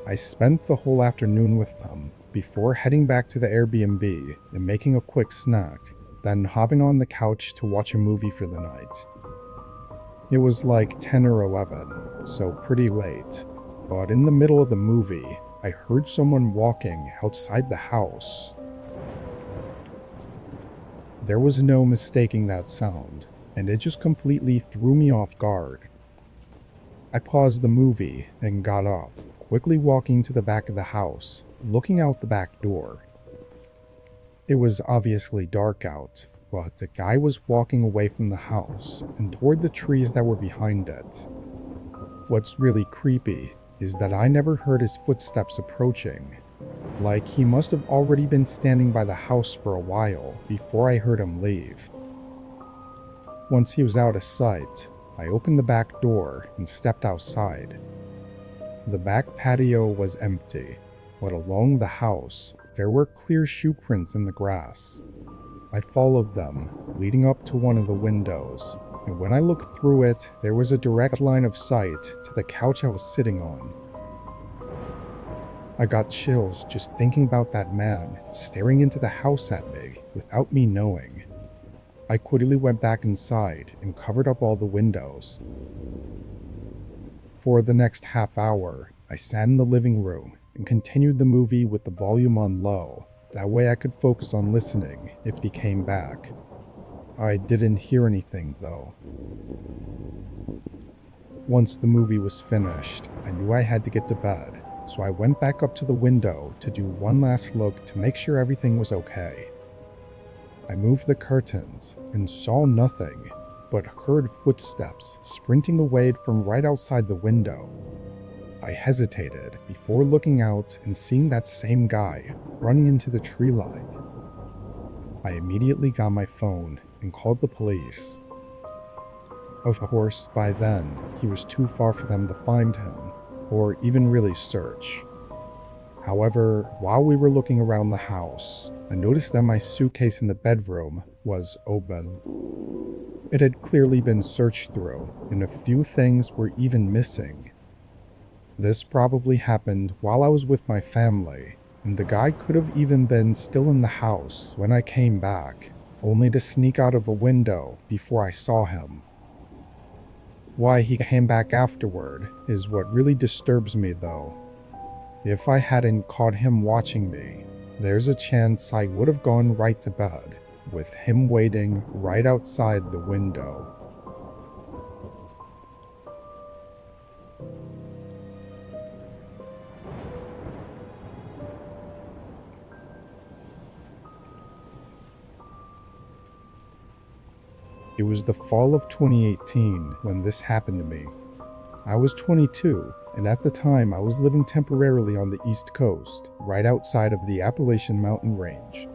I spent the whole afternoon with them before heading back to the Airbnb and making a quick snack, then hopping on the couch to watch a movie for the night. It was like 10 or 11, so pretty late, but in the middle of the movie, I heard someone walking outside the house. There was no mistaking that sound, and it just completely threw me off guard. I paused the movie and got up, quickly walking to the back of the house, looking out the back door. It was obviously dark out, but a guy was walking away from the house and toward the trees that were behind it. What's really creepy is that I never heard his footsteps approaching, like he must have already been standing by the house for a while before I heard him leave. Once he was out of sight, I opened the back door and stepped outside. The back patio was empty, but along the house, there were clear shoe prints in the grass. I followed them, leading up to one of the windows, and when I looked through it, there was a direct line of sight to the couch I was sitting on. I got chills just thinking about that man staring into the house at me without me knowing. I quickly went back inside and covered up all the windows. For the next half hour, I sat in the living room and continued the movie with the volume on low. That way I could focus on listening if he came back. I didn't hear anything though. Once the movie was finished, I knew I had to get to bed, so I went back up to the window to do one last look to make sure everything was okay. I moved the curtains and saw nothing, but heard footsteps sprinting away from right outside the window. I hesitated before looking out and seeing that same guy running into the tree line. I immediately got my phone and called the police. Of course, by then, he was too far for them to find him, or even really search. However, while we were looking around the house, I noticed that my suitcase in the bedroom was open. It had clearly been searched through, and a few things were even missing. This probably happened while I was with my family, and the guy could have even been still in the house when I came back, only to sneak out of a window before I saw him. Why he came back afterward is what really disturbs me though. If I hadn't caught him watching me, there's a chance I would have gone right to bed, with him waiting right outside the window. It was the fall of 2018 when this happened to me. I was 22, and at the time I was living temporarily on the East Coast, right outside of the Appalachian mountain range.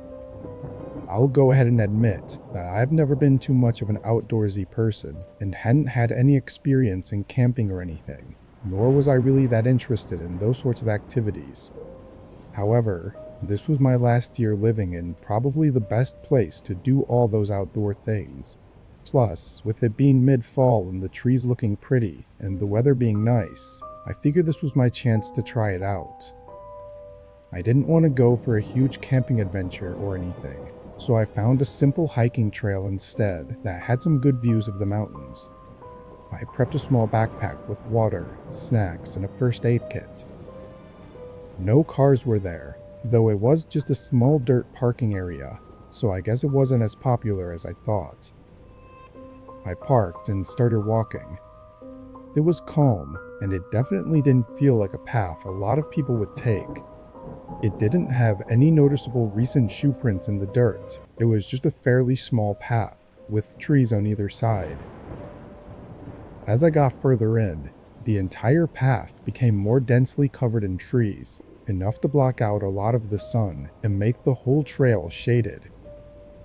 I'll go ahead and admit that I've never been too much of an outdoorsy person and hadn't had any experience in camping or anything, nor was I really that interested in those sorts of activities. However, this was my last year living in probably the best place to do all those outdoor things. Plus, with it being mid-fall and the trees looking pretty and the weather being nice, I figured this was my chance to try it out. I didn't want to go for a huge camping adventure or anything, so I found a simple hiking trail instead that had some good views of the mountains. I prepped a small backpack with water, snacks, and a first aid kit. No cars were there, though it was just a small dirt parking area, so I guess it wasn't as popular as I thought. I parked and started walking. It was calm, and it definitely didn't feel like a path a lot of people would take. It didn't have any noticeable recent shoe prints in the dirt. It was just a fairly small path, with trees on either side. As I got further in, the entire path became more densely covered in trees, enough to block out a lot of the sun and make the whole trail shaded.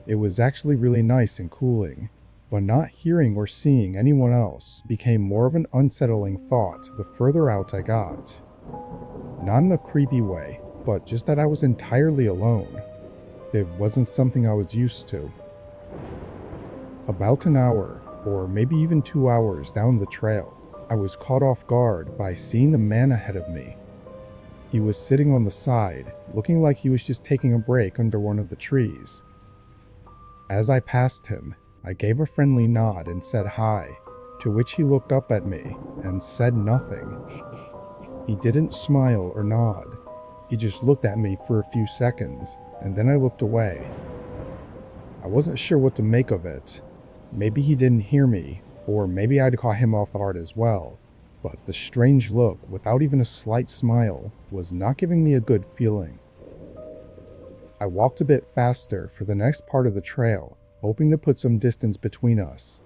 It was actually really nice and cooling, but not hearing or seeing anyone else became more of an unsettling thought the further out I got. Not in a creepy way, but just that I was entirely alone. It wasn't something I was used to. About an hour, or maybe even 2 hours down the trail, I was caught off guard by seeing the man ahead of me. He was sitting on the side, looking like he was just taking a break under one of the trees. As I passed him, I gave a friendly nod and said hi, to which he looked up at me and said nothing. He didn't smile or nod. He just looked at me for a few seconds, and then I looked away. I wasn't sure what to make of it. Maybe he didn't hear me, or maybe I'd caught him off guard as well, but the strange look, without even a slight smile, was not giving me a good feeling. I walked a bit faster for the next part of the trail, hoping to put some distance between us.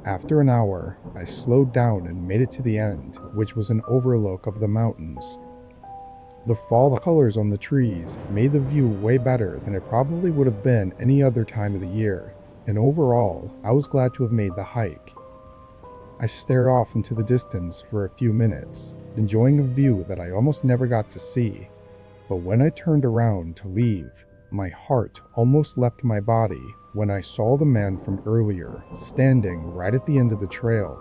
After an hour, I slowed down and made it to the end, which was an overlook of the mountains. The fall colors on the trees made the view way better than it probably would have been any other time of the year, and overall, I was glad to have made the hike. I stared off into the distance for a few minutes, enjoying a view that I almost never got to see, but when I turned around to leave, my heart almost left my body when I saw the man from earlier standing right at the end of the trail.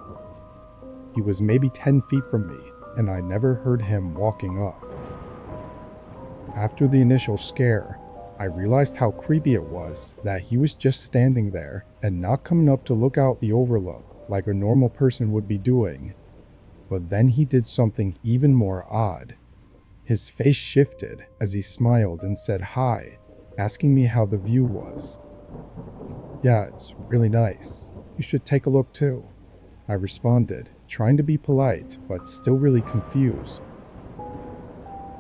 He was maybe 10 feet from me, and I never heard him walking up. After the initial scare, I realized how creepy it was that he was just standing there and not coming up to look out the overlook like a normal person would be doing. But then he did something even more odd. His face shifted as he smiled and said hi, asking me how the view was. "Yeah, it's really nice. You should take a look too," I responded, trying to be polite but still really confused.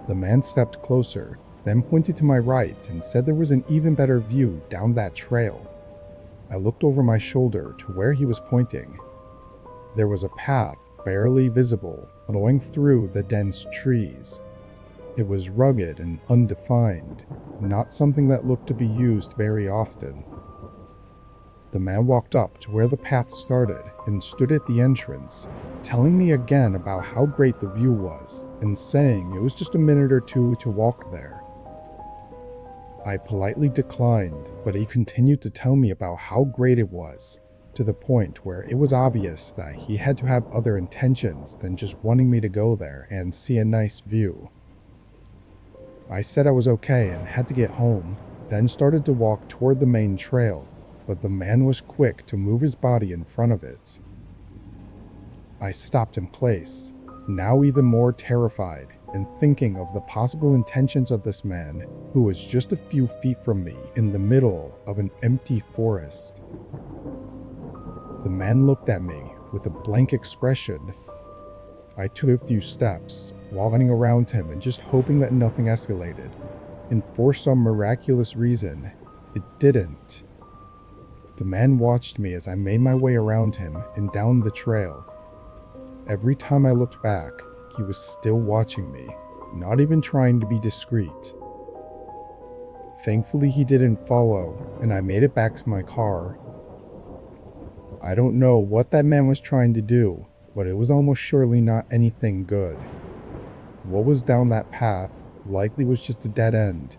The man stepped closer, then pointed to my right and said there was an even better view down that trail. I looked over my shoulder to where he was pointing. There was a path barely visible going through the dense trees. It was rugged and undefined, not something that looked to be used very often. The The man walked up to where the path started and stood at the entrance, telling me again about how great the view was and saying it was just a minute or two to walk there. I politely declined, but he continued to tell me about how great it was, to the point where it was obvious that he had to have other intentions than just wanting me to go there and see a nice view. I said I was okay and had to get home, then started to walk toward the main trail, but the man was quick to move his body in front of it. I stopped in place, now even more terrified and thinking of the possible intentions of this man who was just a few feet from me in the middle of an empty forest. The man looked at me with a blank expression. I took a few steps, walking around him and just hoping that nothing escalated, and for some miraculous reason, it didn't. The man watched me as I made my way around him and down the trail. Every time I looked back, he was still watching me, not even trying to be discreet. Thankfully, he didn't follow, and I made it back to my car. I don't know what that man was trying to do, but it was almost surely not anything good. What was down that path likely was just a dead end,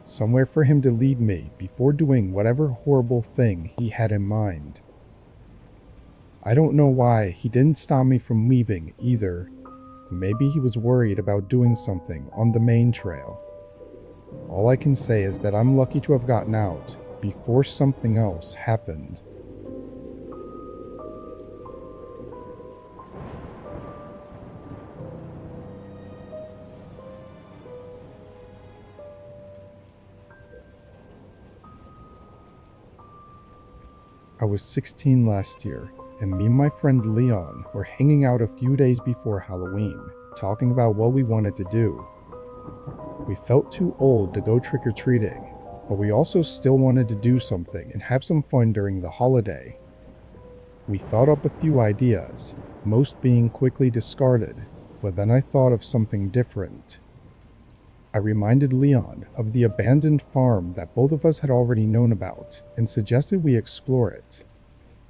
somewhere for him to lead me before doing whatever horrible thing he had in mind. I don't know why he didn't stop me from leaving either. Maybe he was worried about doing something on the main trail. All I can say is that I'm lucky to have gotten out before something else happened. I was 16 last year, and me and my friend Leon were hanging out a few days before Halloween, talking about what we wanted to do. We felt too old to go trick-or-treating, but we also still wanted to do something and have some fun during the holiday. We thought up a few ideas, most being quickly discarded, but then I thought of something different. I reminded Leon of the abandoned farm that both of us had already known about and suggested we explore it.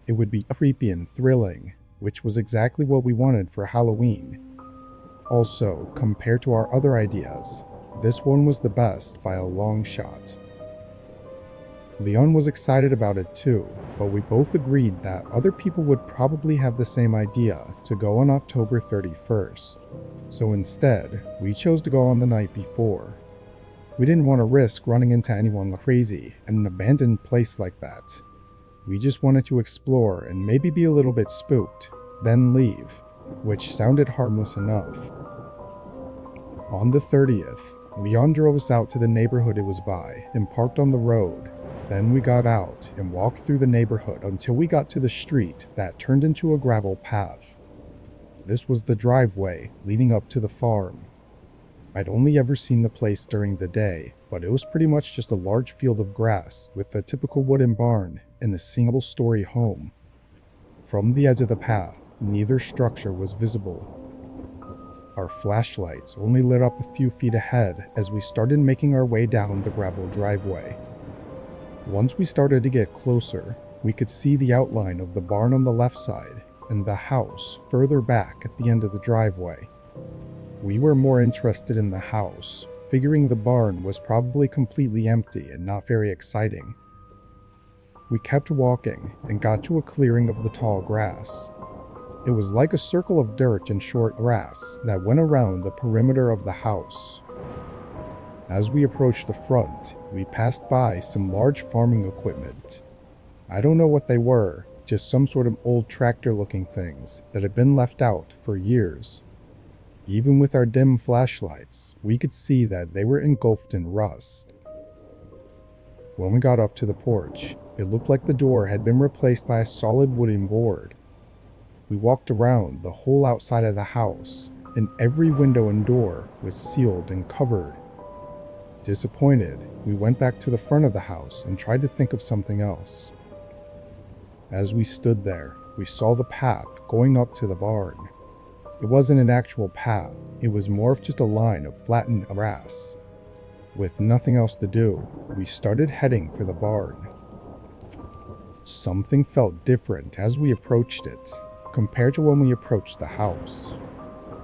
It would be creepy and thrilling, which was exactly what we wanted for Halloween. Also, compared to our other ideas, this one was the best by a long shot. Leon was excited about it too, but we both agreed that other people would probably have the same idea to go on October 31st. So instead, we chose to go on the night before. We didn't want to risk running into anyone crazy in an abandoned place like that. We just wanted to explore and maybe be a little bit spooked, then leave, which sounded harmless enough. On the 30th, Leon drove us out to the neighborhood it was by and parked on the road. Then we got out and walked through the neighborhood until we got to the street that turned into a gravel path. This was the driveway leading up to the farm. I'd only ever seen the place during the day, but it was pretty much just a large field of grass with a typical wooden barn and a single-story home. From the edge of the path, neither structure was visible. Our flashlights only lit up a few feet ahead as we started making our way down the gravel driveway. Once we started to get closer, we could see the outline of the barn on the left side and the house further back at the end of the driveway. We were more interested in the house, figuring the barn was probably completely empty and not very exciting. We kept walking and got to a clearing of the tall grass. It was like a circle of dirt and short grass that went around the perimeter of the house. As we approached the front, we passed by some large farming equipment. I don't know what they were, just some sort of old tractor-looking things that had been left out for years. Even with our dim flashlights, we could see that they were engulfed in rust. When we got up to the porch, it looked like the door had been replaced by a solid wooden board. We walked around the whole outside of the house, and every window and door was sealed and covered. Disappointed, we went back to the front of the house and tried to think of something else. As we stood there, we saw the path going up to the barn. It wasn't an actual path, it was more of just a line of flattened grass. With nothing else to do, we started heading for the barn. Something felt different as we approached it, compared to when we approached the house.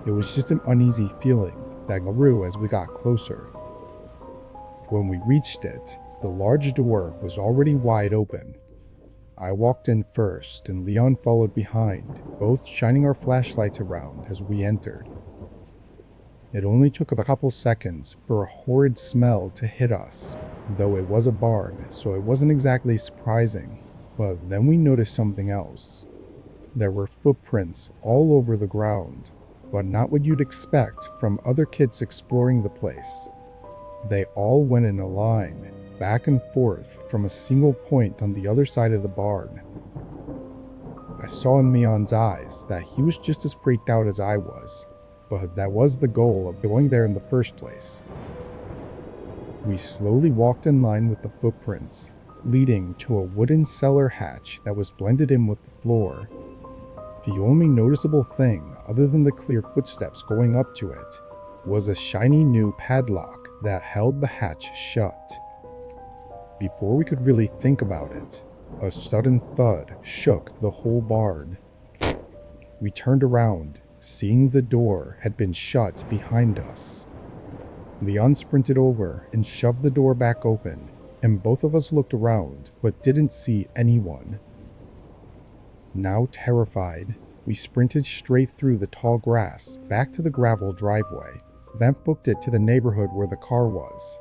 It was just an uneasy feeling that grew as we got closer. When we reached it, the large door was already wide open. I walked in first, and Leon followed behind, both shining our flashlights around as we entered. It only took a couple seconds for a horrid smell to hit us, though it was a barn, so it wasn't exactly surprising. But then we noticed something else. There were footprints all over the ground, but not what you'd expect from other kids exploring the place. They all went in a line, back and forth from a single point on the other side of the barn. I saw in Leon's eyes that he was just as freaked out as I was, but that was the goal of going there in the first place. We slowly walked in line with the footprints, leading to a wooden cellar hatch that was blended in with the floor. The only noticeable thing, other than the clear footsteps going up to it, was a shiny new padlock that held the hatch shut. Before we could really think about it, a sudden thud shook the whole barn. We turned around, seeing the door had been shut behind us. Leon sprinted over and shoved the door back open, and both of us looked around but didn't see anyone. Now terrified, we sprinted straight through the tall grass back to the gravel driveway, then booked it to the neighborhood where the car was.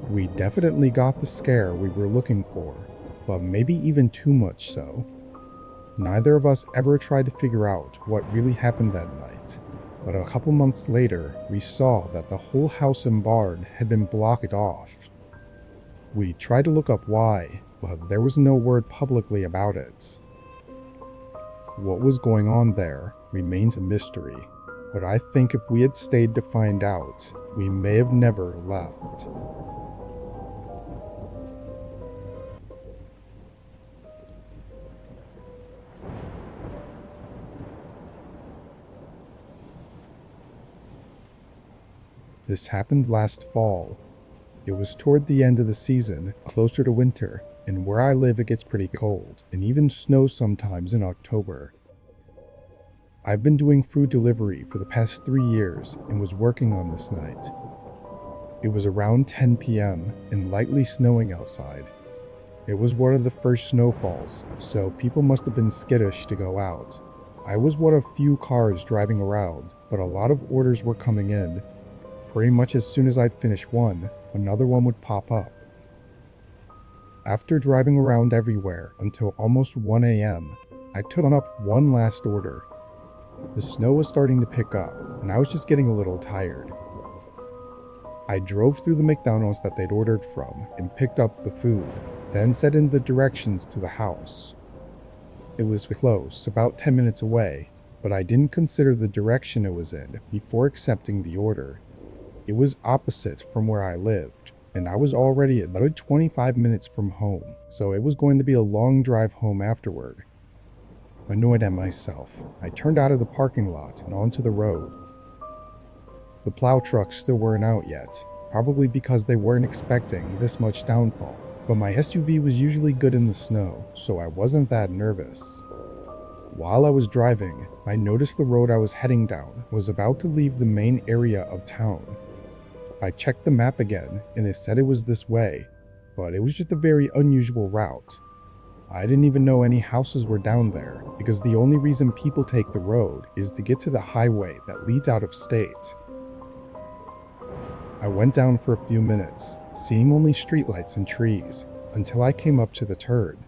We definitely got the scare we were looking for, but maybe even too much so. Neither of us ever tried to figure out what really happened that night, but a couple months later, we saw that the whole house and barn had been blocked off. We tried to look up why, but there was no word publicly about it. What was going on there remains a mystery, but I think if we had stayed to find out, we may have never left. This happened last fall. It was toward the end of the season, closer to winter, and where I live it gets pretty cold, and even snows sometimes in October. I've been doing food delivery for the past 3 years and was working on this night. It was around 10 p.m. and lightly snowing outside. It was one of the first snowfalls, so people must have been skittish to go out. I was one of few cars driving around, but a lot of orders were coming in. Pretty much as soon as I'd finish one, another one would pop up. After driving around everywhere until almost 1 a.m., I took up one last order. The snow was starting to pick up, and I was just getting a little tired. I drove through the McDonald's that they'd ordered from and picked up the food, then set in the directions to the house. It was close, about 10 minutes away, but I didn't consider the direction it was in before accepting the order. It was opposite from where I lived, and I was already about 25 minutes from home, so it was going to be a long drive home afterward. Annoyed at myself, I turned out of the parking lot and onto the road. The plow trucks still weren't out yet, probably because they weren't expecting this much downfall, but my SUV was usually good in the snow, so I wasn't that nervous. While I was driving, I noticed the road I was heading down was about to leave the main area of town. I checked the map again, and it said it was this way, but it was just a very unusual route. I didn't even know any houses were down there, because the only reason people take the road is to get to the highway that leads out of state. I went down for a few minutes, seeing only streetlights and trees, until I came up to the turn.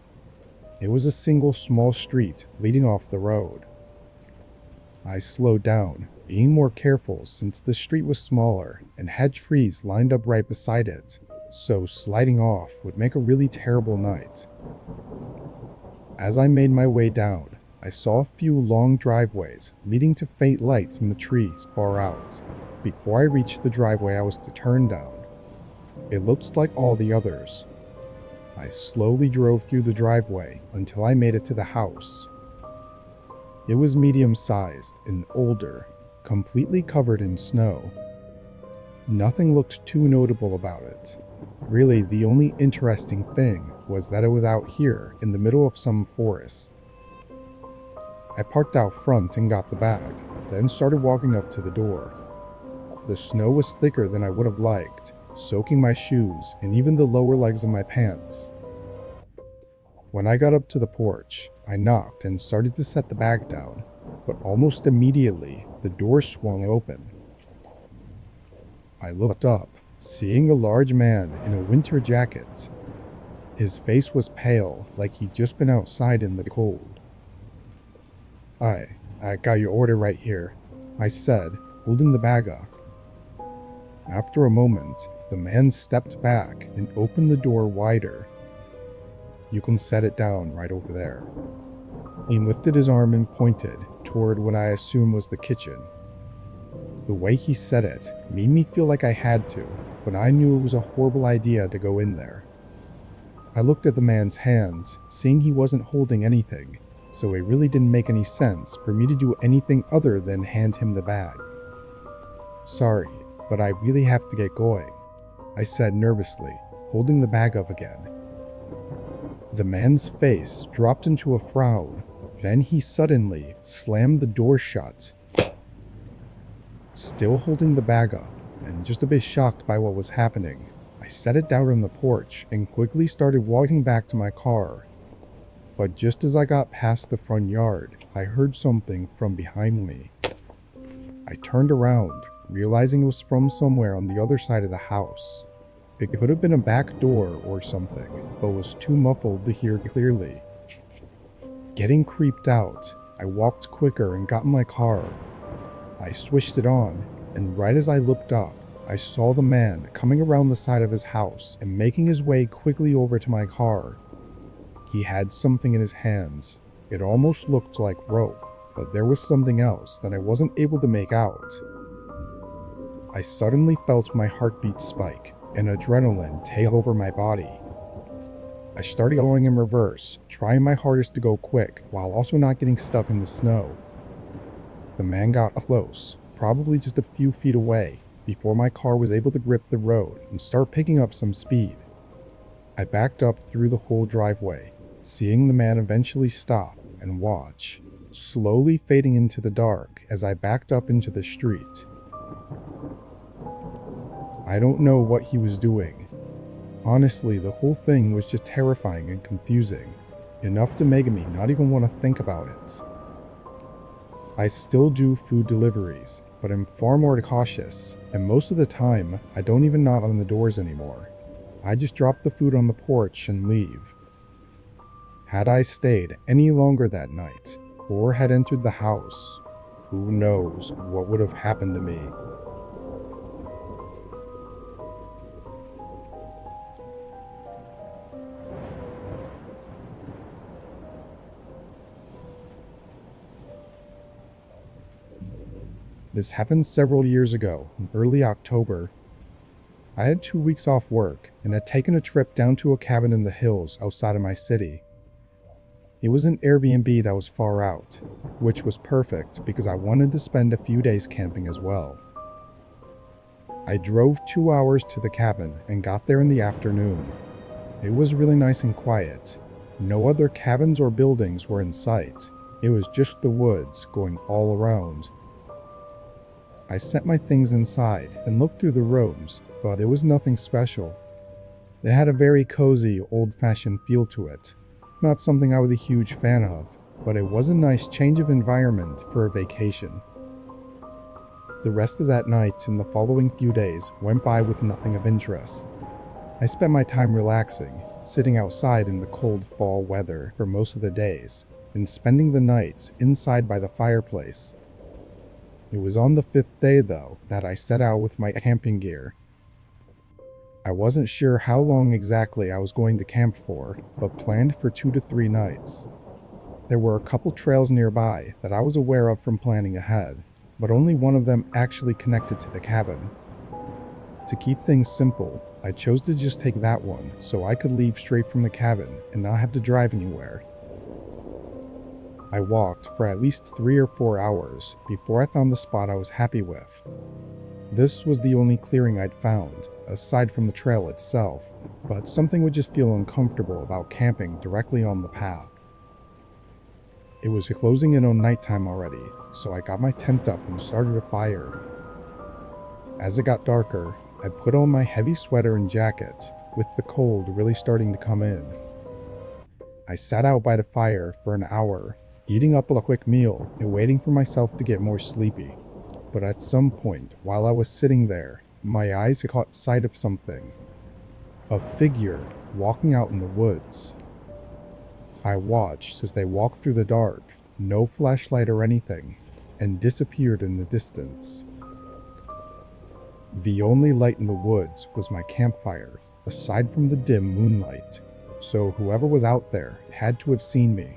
It was a single small street leading off the road. I slowed down, being more careful since the street was smaller and had trees lined up right beside it, so sliding off would make a really terrible night. As I made my way down, I saw a few long driveways leading to faint lights in the trees far out, before I reached the driveway I was to turn down. It looked like all the others. I slowly drove through the driveway until I made it to the house. It was medium-sized and older, completely covered in snow. Nothing looked too notable about it. Really, the only interesting thing was that it was out here in the middle of some forest. I parked out front and got the bag, then started walking up to the door. The snow was thicker than I would have liked, soaking my shoes and even the lower legs of my pants. When I got up to the porch, I knocked and started to set the bag down, but almost immediately the door swung open. I looked up, seeing a large man in a winter jacket. His face was pale, like he'd just been outside in the cold. I got your order right here," I said, holding the bag up. After a moment, the man stepped back and opened the door wider. "You can set it down right over there." He lifted his arm and pointed toward what I assumed was the kitchen. The way he said it made me feel like I had to, but I knew it was a horrible idea to go in there. I looked at the man's hands, seeing he wasn't holding anything, so it really didn't make any sense for me to do anything other than hand him the bag. "Sorry, but I really have to get going," I said nervously, holding the bag up again. The man's face dropped into a frown, then he suddenly slammed the door shut. Still holding the bag up, and just a bit shocked by what was happening, I set it down on the porch and quickly started walking back to my car. But just as I got past the front yard, I heard something from behind me. I turned around, realizing it was from somewhere on the other side of the house. It could have been a back door or something, but was too muffled to hear clearly. Getting creeped out, I walked quicker and got in my car. I switched it on, and right as I looked up, I saw the man coming around the side of his house and making his way quickly over to my car. He had something in his hands. It almost looked like rope, but there was something else that I wasn't able to make out. I suddenly felt my heartbeat spike and adrenaline take over my body. I started going in reverse, trying my hardest to go quick while also not getting stuck in the snow. The man got close, probably just a few feet away, before my car was able to grip the road and start picking up some speed. I backed up through the whole driveway, seeing the man eventually stop and watch, slowly fading into the dark as I backed up into the street. I don't know what he was doing. Honestly, the whole thing was just terrifying and confusing, enough to make me not even want to think about it. I still do food deliveries, but I'm far more cautious, and most of the time, I don't even knock on the doors anymore. I just drop the food on the porch and leave. Had I stayed any longer that night, or had entered the house, who knows what would have happened to me. This happened several years ago, in early October. I had 2 weeks off work and had taken a trip down to a cabin in the hills outside of my city. It was an Airbnb that was far out, which was perfect because I wanted to spend a few days camping as well. I drove 2 hours to the cabin and got there in the afternoon. It was really nice and quiet. No other cabins or buildings were in sight. It was just the woods going all around. I set my things inside and looked through the rooms, but it was nothing special. It had a very cozy, old-fashioned feel to it. Not something I was a huge fan of, but it was a nice change of environment for a vacation. The rest of that night and the following few days went by with nothing of interest. I spent my time relaxing, sitting outside in the cold fall weather for most of the days, and spending the nights inside by the fireplace. It was on the 5th day, though, that I set out with my camping gear. I wasn't sure how long exactly I was going to camp for, but planned for 2 to 3 nights. There were a couple trails nearby that I was aware of from planning ahead, but only one of them actually connected to the cabin. To keep things simple, I chose to just take that one so I could leave straight from the cabin and not have to drive anywhere. I walked for at least 3 or 4 hours before I found the spot I was happy with. This was the only clearing I'd found, aside from the trail itself, but something would just feel uncomfortable about camping directly on the path. It was closing in on nighttime already, so I got my tent up and started a fire. As it got darker, I put on my heavy sweater and jacket, with the cold really starting to come in. I sat out by the fire for an hour, eating up a quick meal and waiting for myself to get more sleepy. But at some point, while I was sitting there, my eyes caught sight of something. A figure walking out in the woods. I watched as they walked through the dark, no flashlight or anything, and disappeared in the distance. The only light in the woods was my campfire, aside from the dim moonlight, so whoever was out there had to have seen me.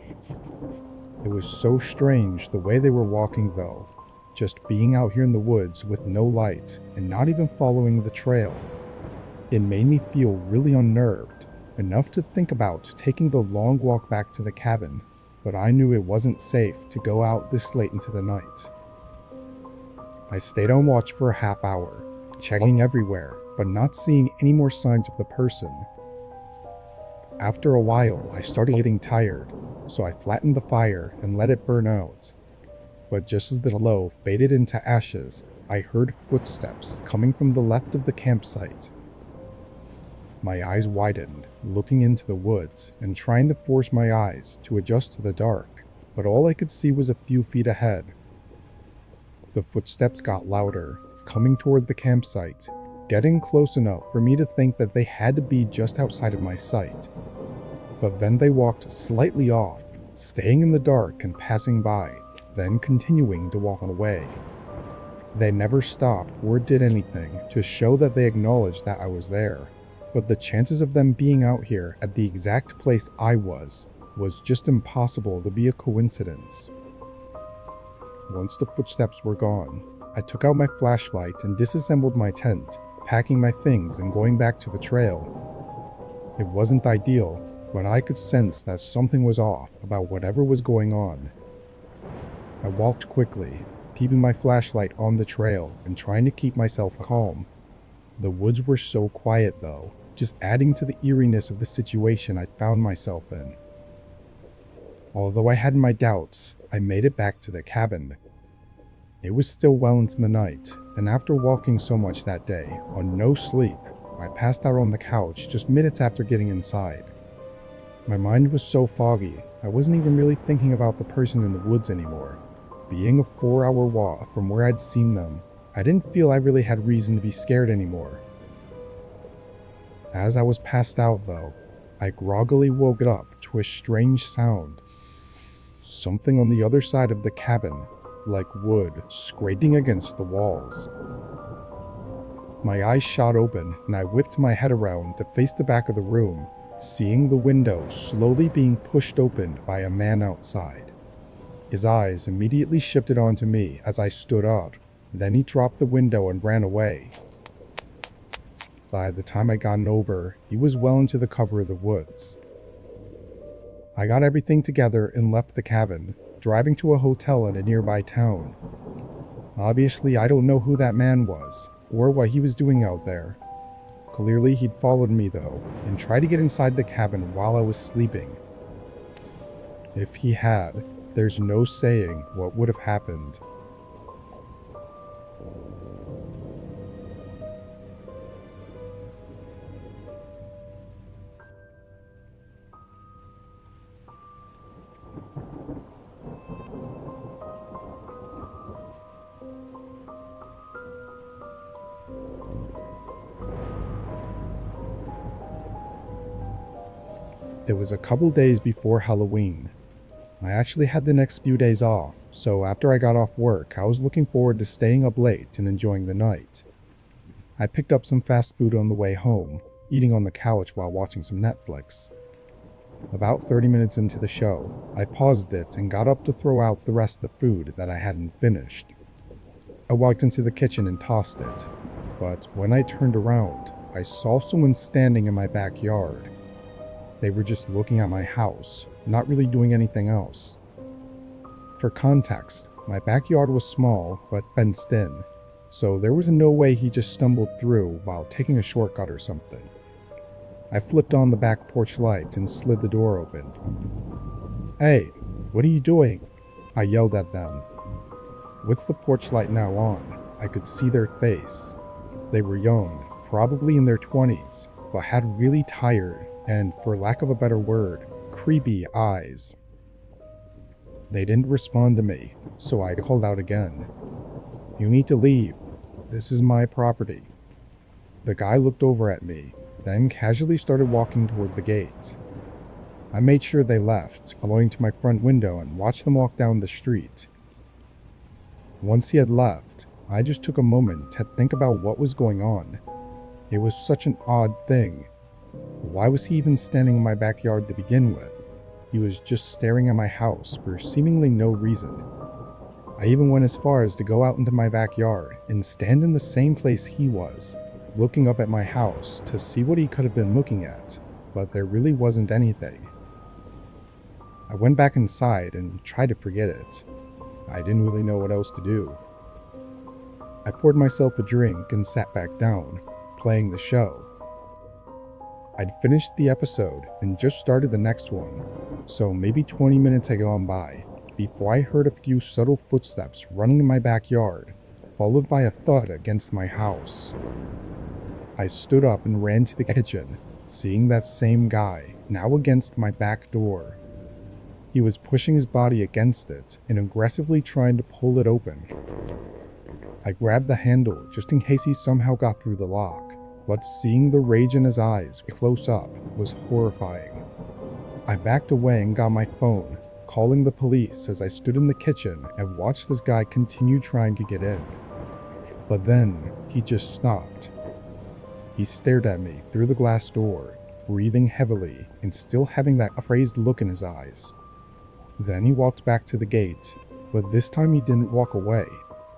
It was so strange the way they were walking though, just being out here in the woods with no light and not even following the trail. It made me feel really unnerved, enough to think about taking the long walk back to the cabin, but I knew it wasn't safe to go out this late into the night. I stayed on watch for a half hour, checking everywhere, but not seeing any more signs of the person. After a while, I started getting tired, so I flattened the fire and let it burn out. But just as the glow faded into ashes, I heard footsteps coming from the left of the campsite. My eyes widened, looking into the woods and trying to force my eyes to adjust to the dark, but all I could see was a few feet ahead. The footsteps got louder, coming toward the campsite, getting close enough for me to think that they had to be just outside of my sight. But then they walked slightly off, staying in the dark and passing by, then continuing to walk away. They never stopped or did anything to show that they acknowledged that I was there, but the chances of them being out here at the exact place I was just impossible to be a coincidence. Once the footsteps were gone, I took out my flashlight and disassembled my tent, packing my things and going back to the trail. It wasn't ideal, but I could sense that something was off about whatever was going on. I walked quickly, keeping my flashlight on the trail and trying to keep myself calm. The woods were so quiet though, just adding to the eeriness of the situation I'd found myself in. Although I had my doubts, I made it back to the cabin. It was still well into the night, and after walking so much that day, on no sleep, I passed out on the couch just minutes after getting inside. My mind was so foggy, I wasn't even really thinking about the person in the woods anymore. Being a 4-hour walk from where I'd seen them, I didn't feel I really had reason to be scared anymore. As I was passed out though, I groggily woke up to a strange sound. Something on the other side of the cabin, like wood scraping against the walls. My eyes shot open and I whipped my head around to face the back of the room, seeing the window slowly being pushed open by a man outside. His eyes immediately shifted onto me as I stood up, then he dropped the window and ran away. By the time I got over, he was well into the cover of the woods. I got everything together and left the cabin, driving to a hotel in a nearby town. Obviously, I don't know who that man was, or what he was doing out there. Clearly, he'd followed me though, and tried to get inside the cabin while I was sleeping. If he had, there's no saying what would have happened. It was a couple days before Halloween. I actually had the next few days off, so after I got off work, I was looking forward to staying up late and enjoying the night. I picked up some fast food on the way home, eating on the couch while watching some Netflix. About 30 minutes into the show, I paused it and got up to throw out the rest of the food that I hadn't finished. I walked into the kitchen and tossed it, but when I turned around, I saw someone standing in my backyard. They were just looking at my house, not really doing anything else. For context, my backyard was small but fenced in, so there was no way he just stumbled through while taking a shortcut or something. I flipped on the back porch light and slid the door open. "Hey, what are you doing?" I yelled at them. With the porch light now on, I could see their face. They were young, probably in their 20s, but had really tired and, for lack of a better word, creepy eyes. They didn't respond to me, so I called out again. "You need to leave. This is my property." The guy looked over at me, then casually started walking toward the gate. I made sure they left, going to my front window and watched them walk down the street. Once he had left, I just took a moment to think about what was going on. It was such an odd thing. Why was he even standing in my backyard to begin with? He was just staring at my house for seemingly no reason. I even went as far as to go out into my backyard and stand in the same place he was, looking up at my house to see what he could have been looking at, but there really wasn't anything. I went back inside and tried to forget it. I didn't really know what else to do. I poured myself a drink and sat back down, playing the show. I'd finished the episode and just started the next one, so maybe 20 minutes had gone by before I heard a few subtle footsteps running in my backyard, followed by a thud against my house. I stood up and ran to the kitchen, seeing that same guy, now against my back door. He was pushing his body against it and aggressively trying to pull it open. I grabbed the handle just in case he somehow got through the lock, but seeing the rage in his eyes close up was horrifying. I backed away and got my phone, calling the police as I stood in the kitchen and watched this guy continue trying to get in. But then he just stopped. He stared at me through the glass door, breathing heavily and still having that crazed look in his eyes. Then he walked back to the gate, but this time he didn't walk away.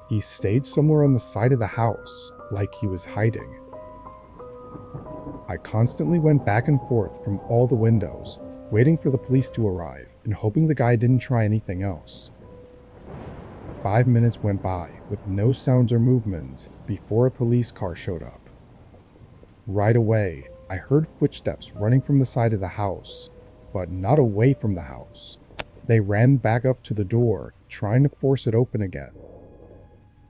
He stayed somewhere on the side of the house, like he was hiding. I constantly went back and forth from all the windows, waiting for the police to arrive and hoping the guy didn't try anything else. 5 minutes went by with no sounds or movement before a police car showed up. Right away, I heard footsteps running from the side of the house, but not away from the house. They ran back up to the door, trying to force it open again.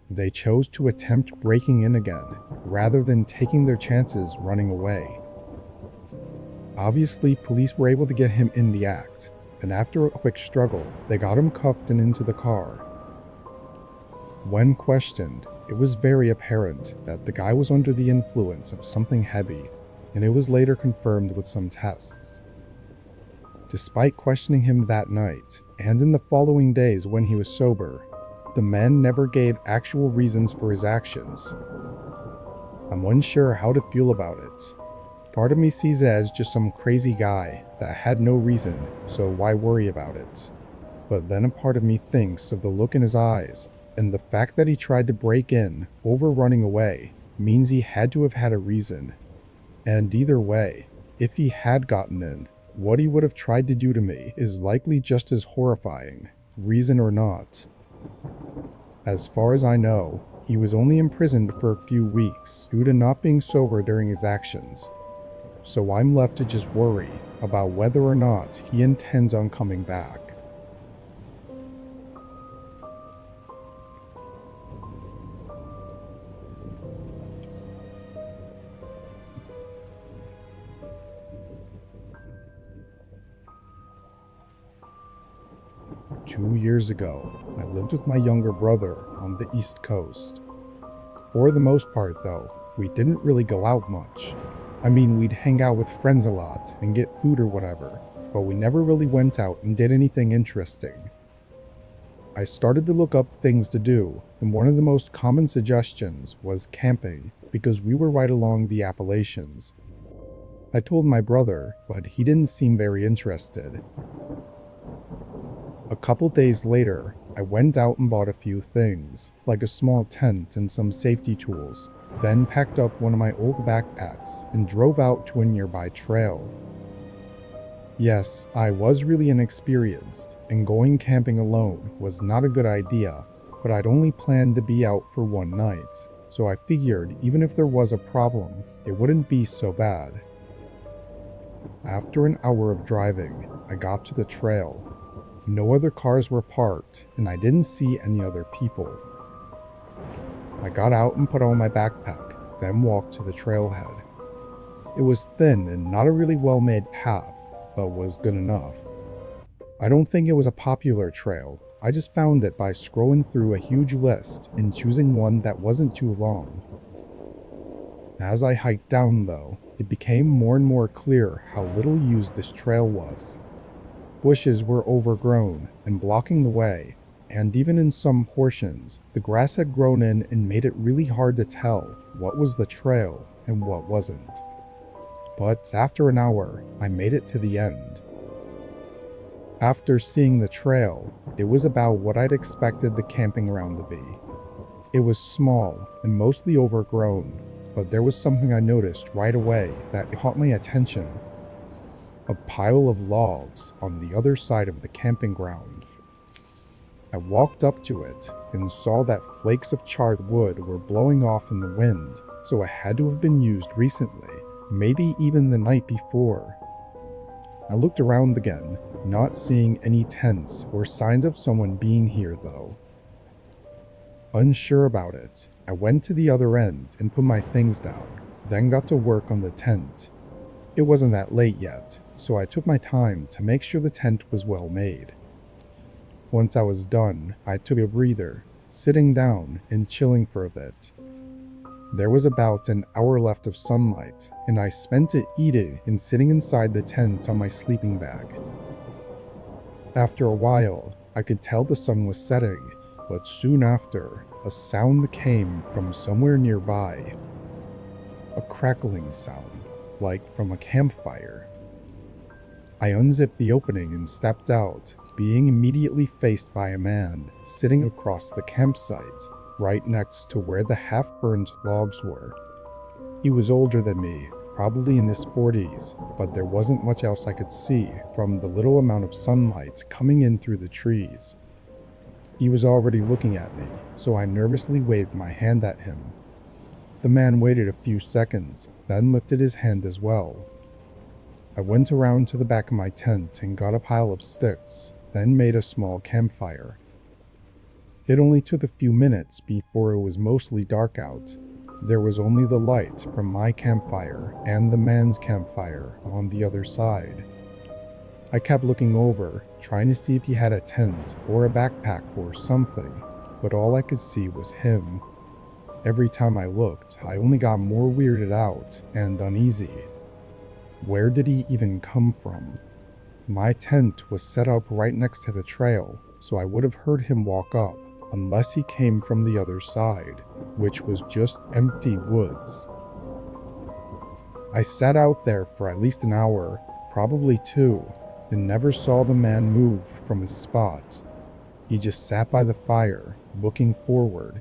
They chose to attempt breaking in again, rather than taking their chances running away. Obviously, police were able to get him in the act, and after a quick struggle, they got him cuffed and into the car. When questioned, it was very apparent that the guy was under the influence of something heavy, and it was later confirmed with some tests. Despite questioning him that night, and in the following days when he was sober, the man never gave actual reasons for his actions. I'm unsure how to feel about it. Part of me sees it as just some crazy guy that had no reason, so why worry about it? But then a part of me thinks of the look in his eyes, and the fact that he tried to break in over running away means he had to have had a reason. And either way, if he had gotten in, what he would have tried to do to me is likely just as horrifying, reason or not. As far as I know, he was only imprisoned for a few weeks due to not being sober during his actions. So I'm left to just worry about whether or not he intends on coming back. Two years ago, I lived with my younger brother on the East Coast. For the most part though, we didn't really go out much. I mean, we'd hang out with friends a lot and get food or whatever, but we never really went out and did anything interesting. I started to look up things to do, and one of the most common suggestions was camping, because we were right along the Appalachians. I told my brother, but he didn't seem very interested. A couple days later, I went out and bought a few things, like a small tent and some safety tools, then packed up one of my old backpacks and drove out to a nearby trail. Yes, I was really inexperienced, and going camping alone was not a good idea, but I'd only planned to be out for one night. so I figured even if there was a problem, it wouldn't be so bad. After an hour of driving, I got to the trail. No other cars were parked, and I didn't see any other people. I got out and put on my backpack, then walked to the trailhead. It was thin and not a really well-made path, but was good enough. I don't think it was a popular trail. I just found it by scrolling through a huge list and choosing one that wasn't too long. As I hiked down, though, it became more and more clear how little used this trail was. Bushes were overgrown and blocking the way, and even in some portions, the grass had grown in and made it really hard to tell what was the trail and what wasn't. But after an hour, I made it to the end. After seeing the trail, it was about what I'd expected the camping ground to be. It was small and mostly overgrown, but there was something I noticed right away that caught my attention. A pile of logs on the other side of the camping ground. I walked up to it and saw that flakes of charred wood were blowing off in the wind, so it had to have been used recently, maybe even the night before. I looked around again, not seeing any tents or signs of someone being here though. Unsure about it, I went to the other end and put my things down, then got to work on the tent. It wasn't that late yet, so I took my time to make sure the tent was well made. Once I was done, I took a breather, sitting down and chilling for a bit. There was about an hour left of sunlight, and I spent it eating and sitting inside the tent on my sleeping bag. After a while, I could tell the sun was setting, but soon after, a sound came from somewhere nearby. A crackling sound, like from a campfire. I unzipped the opening and stepped out, being immediately faced by a man sitting across the campsite, right next to where the half-burned logs were. He was older than me, probably in his 40s, but there wasn't much else I could see from the little amount of sunlight coming in through the trees. He was already looking at me, so I nervously waved my hand at him. The man waited a few seconds, then lifted his hand as well. I went around to the back of my tent and got a pile of sticks, then made a small campfire. It only took a few minutes before it was mostly dark out. There was only the light from my campfire and the man's campfire on the other side. I kept looking over, trying to see if he had a tent or a backpack or something, but all I could see was him. Every time I looked, I only got more weirded out and uneasy. Where did he even come from? My tent was set up right next to the trail, so I would have heard him walk up, unless he came from the other side, which was just empty woods. I sat out there for at least an hour, probably two, and never saw the man move from his spot. He just sat by the fire, looking forward.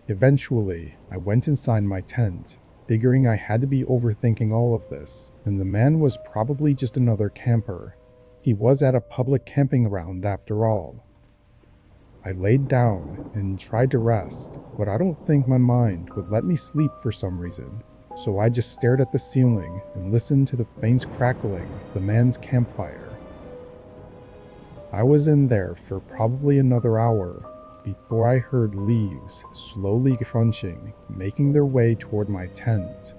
Eventually, I went inside my tent, figuring I had to be overthinking all of this, and the man was probably just another camper. He was at a public camping ground after all. I laid down and tried to rest, but I don't think my mind would let me sleep for some reason, so I just stared at the ceiling and listened to the faint crackling of the man's campfire. I was in there for probably another hour before I heard leaves slowly crunching, making their way toward my tent.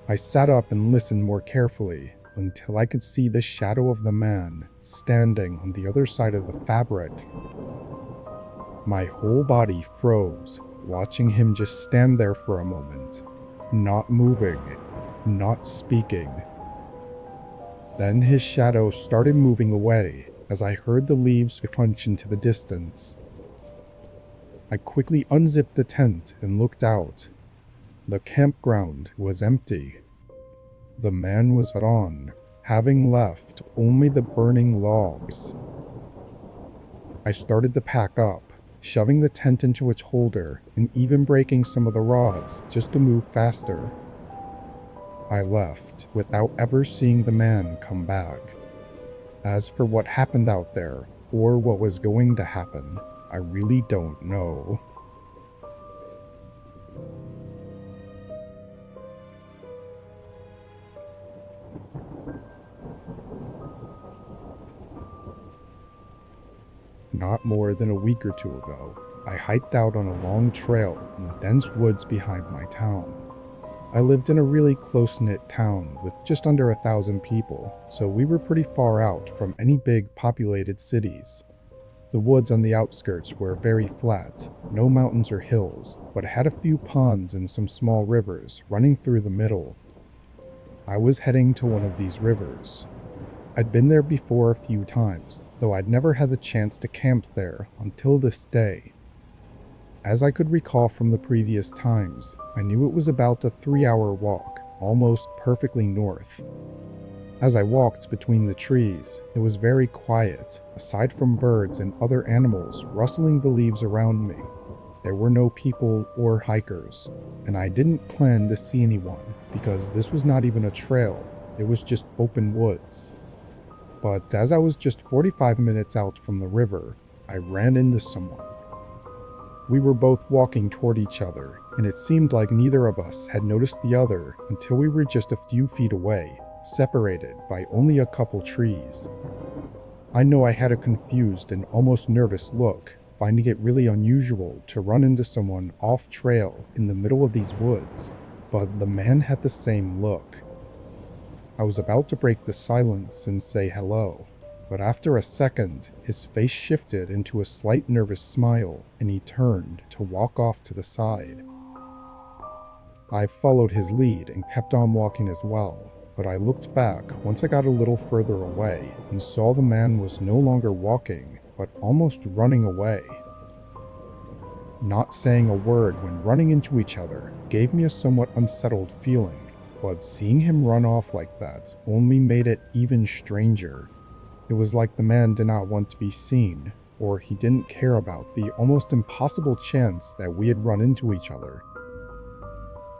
I sat up and listened more carefully until I could see the shadow of the man standing on the other side of the fabric. My whole body froze, watching him just stand there for a moment, not moving, not speaking. Then his shadow started moving away as I heard the leaves crunch into the distance. I quickly unzipped the tent and looked out. The campground was empty. The man was gone, having left only the burning logs. I started to pack up, shoving the tent into its holder and even breaking some of the rods just to move faster. I left without ever seeing the man come back. As for what happened out there, or what was going to happen, I really don't know. not more than a week or two ago, I hiked out on a long trail in the dense woods behind my town. I lived in a really close-knit town with just under 1,000 people, so we were pretty far out from any big populated cities. The woods on the outskirts were very flat, no mountains or hills, but had a few ponds and some small rivers running through the middle. I was heading to one of these rivers. I'd been there before a few times, though I'd never had the chance to camp there until this day. As I could recall from the previous times, I knew it was about a 3-hour walk, almost perfectly north. As I walked between the trees, it was very quiet, aside from birds and other animals rustling the leaves around me. There were no people or hikers, and I didn't plan to see anyone because this was not even a trail, it was just open woods. But as I was just 45 minutes out from the river, I ran into someone. We were both walking toward each other, and it seemed like neither of us had noticed the other until we were just a few feet away, separated by only a couple trees. I know I had a confused and almost nervous look, finding it really unusual to run into someone off trail in the middle of these woods, but the man had the same look. I was about to break the silence and say hello, but after a second, his face shifted into a slight nervous smile and he turned to walk off to the side. I followed his lead and kept on walking as well, but I looked back once I got a little further away and saw the man was no longer walking, but almost running away. Not saying a word when running into each other gave me a somewhat unsettled feeling, but seeing him run off like that only made it even stranger. It was like the man did not want to be seen, or he didn't care about the almost impossible chance that we had run into each other.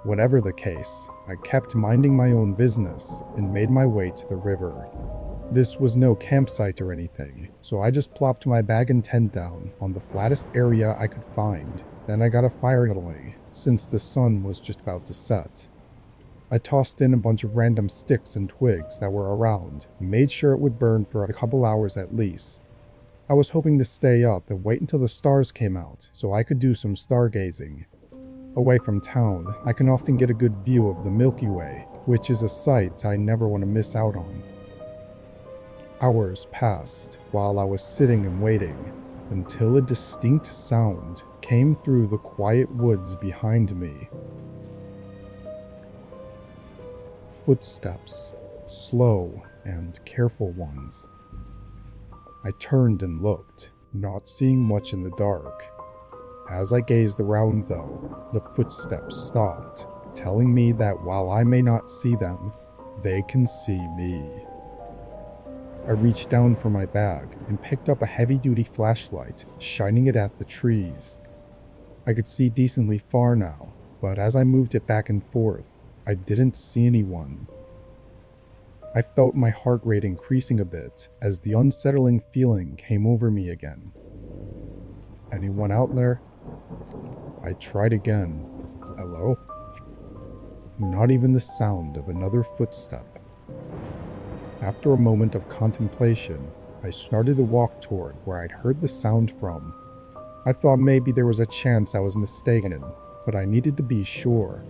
Whatever the case, I kept minding my own business and made my way to the river. This was no campsite or anything, so I just plopped my bag and tent down on the flattest area I could find. Then I got a fire going, since the sun was just about to set. I tossed in a bunch of random sticks and twigs that were around, and made sure it would burn for a couple hours at least. I was hoping to stay up and wait until the stars came out so I could do some stargazing. Away from town, I can often get a good view of the Milky Way, which is a sight I never want to miss out on. Hours passed while I was sitting and waiting, until a distinct sound came through the quiet woods behind me. Footsteps, slow and careful ones. I turned and looked, not seeing much in the dark. As I gazed around though, the footsteps stopped, telling me that while I may not see them, they can see me. I reached down for my bag and picked up a heavy-duty flashlight, shining it at the trees. I could see decently far now, but as I moved it back and forth, I didn't see anyone. I felt my heart rate increasing a bit as the unsettling feeling came over me again. Anyone out there? I tried again. Hello? Not even the sound of another footstep. After a moment of contemplation, I started to walk toward where I'd heard the sound from. I thought maybe there was a chance I was mistaken, but I needed to be sure.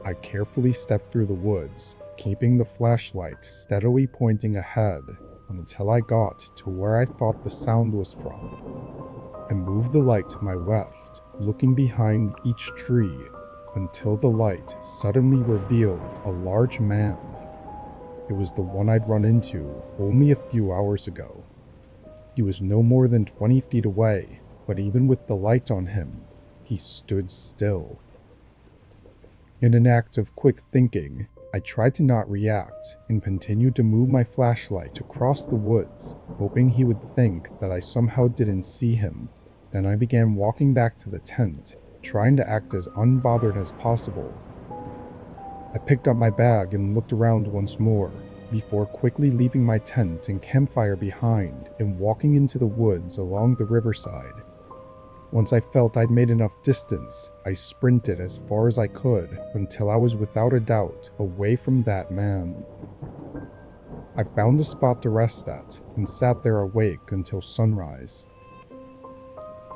I carefully stepped through the woods, keeping the flashlight steadily pointing ahead until I got to where I thought the sound was from. I moved the light to my left, looking behind each tree, until the light suddenly revealed a large man. It was the one I'd run into only a few hours ago. He was no more than 20 feet away, but even with the light on him, he stood still. In an act of quick thinking, I tried to not react and continued to move my flashlight across the woods, hoping he would think that I somehow didn't see him. Then I began walking back to the tent, trying to act as unbothered as possible. I picked up my bag and looked around once more, before quickly leaving my tent and campfire behind and walking into the woods along the riverside. Once I felt I'd made enough distance, I sprinted as far as I could until I was without a doubt away from that man. I found a spot to rest at and sat there awake until sunrise.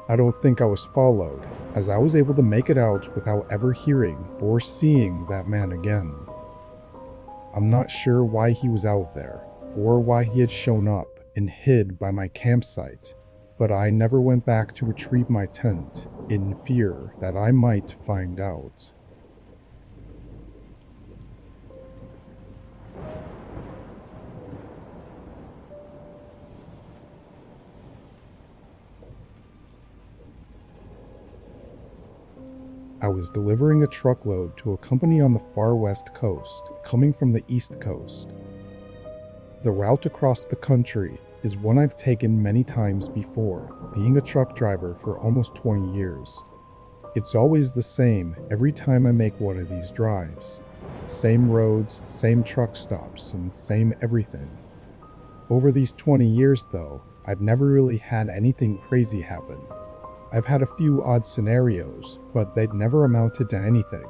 I don't think I was followed, as I was able to make it out without ever hearing or seeing that man again. I'm not sure why he was out there, or why he had shown up and hid by my campsite, but I never went back to retrieve my tent, in fear that I might find out. I was delivering a truckload to a company on the far west coast, coming from the east coast. The route across the country is one I've taken many times before, being a truck driver for almost 20 years. It's always the same every time I make one of these drives. Same roads, same truck stops, and same everything. Over these 20 years though, I've never really had anything crazy happen. I've had a few odd scenarios, but they'd never amounted to anything.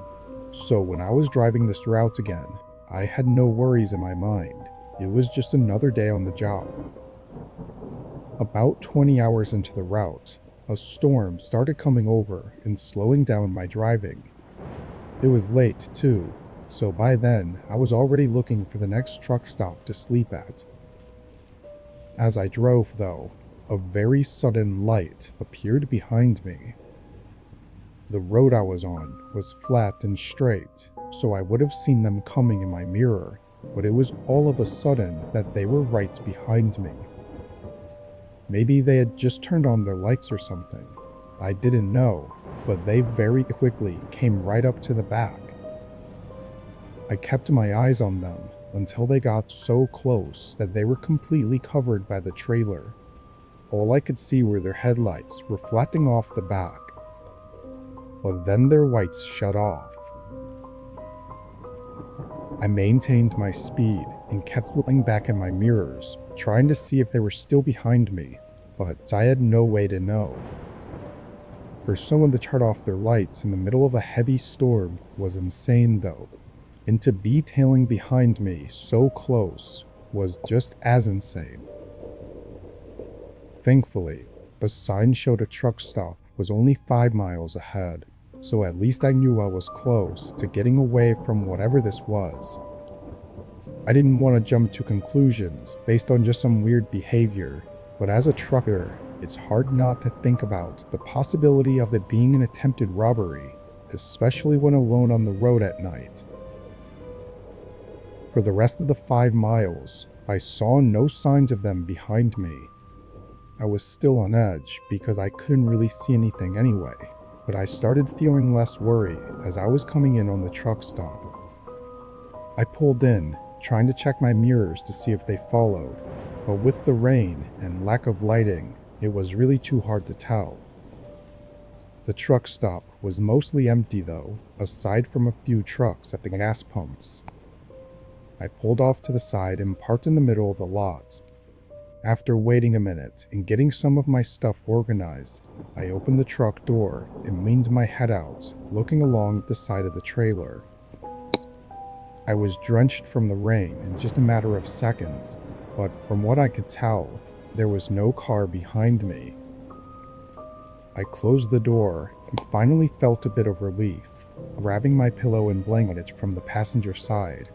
So when I was driving this route again, I had no worries in my mind. It was just another day on the job. About 20 hours into the route, a storm started coming over and slowing down my driving. It was late too, so by then I was already looking for the next truck stop to sleep at. As I drove though, a very sudden light appeared behind me. The road I was on was flat and straight, so I would have seen them coming in my mirror, but it was all of a sudden that they were right behind me. Maybe they had just turned on their lights or something. I didn't know, but they very quickly came right up to the back. I kept my eyes on them until they got so close that they were completely covered by the trailer. All I could see were their headlights reflecting off the back. But then their lights shut off. I maintained my speed and kept looking back at my mirrors, trying to see if they were still behind me, but I had no way to know. For someone to turn off their lights in the middle of a heavy storm was insane though, and to be tailing behind me so close was just as insane. Thankfully, the sign showed a truck stop was only 5 miles ahead, so at least I knew I was close to getting away from whatever this was. I didn't want to jump to conclusions based on just some weird behavior, but as a trucker, it's hard not to think about the possibility of it being an attempted robbery, especially when alone on the road at night. For the rest of the 5 miles, I saw no signs of them behind me. I was still on edge because I couldn't really see anything anyway, but I started feeling less worried as I was coming in on the truck stop. I pulled in, trying to check my mirrors to see if they followed, but with the rain and lack of lighting, it was really too hard to tell. The truck stop was mostly empty though, aside from a few trucks at the gas pumps. I pulled off to the side and parked in the middle of the lot. After waiting a minute and getting some of my stuff organized, I opened the truck door and leaned my head out, looking along the side of the trailer. I was drenched from the rain in just a matter of seconds, but from what I could tell, there was no car behind me. I closed the door and finally felt a bit of relief, grabbing my pillow and blanket from the passenger side.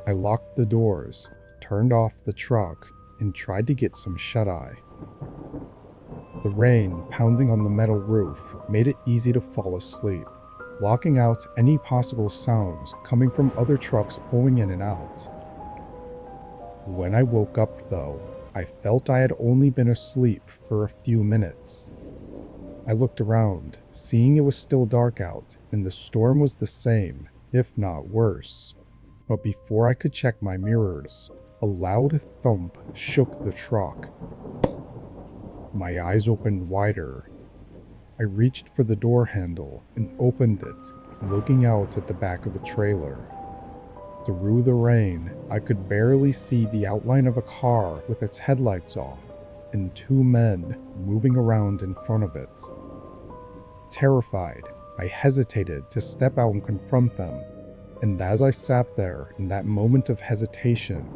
I locked the doors, turned off the truck, and tried to get some shut-eye. The rain pounding on the metal roof made it easy to fall asleep, blocking out any possible sounds coming from other trucks pulling in and out. When I woke up though, I felt I had only been asleep for a few minutes. I looked around, seeing it was still dark out and the storm was the same, if not worse. But before I could check my mirrors, a loud thump shook the truck. My eyes opened wider. I reached for the door handle and opened it, looking out at the back of the trailer. Through the rain, I could barely see the outline of a car with its headlights off, and 2 men moving around in front of it. Terrified, I hesitated to step out and confront them, And as I sat there in that moment of hesitation,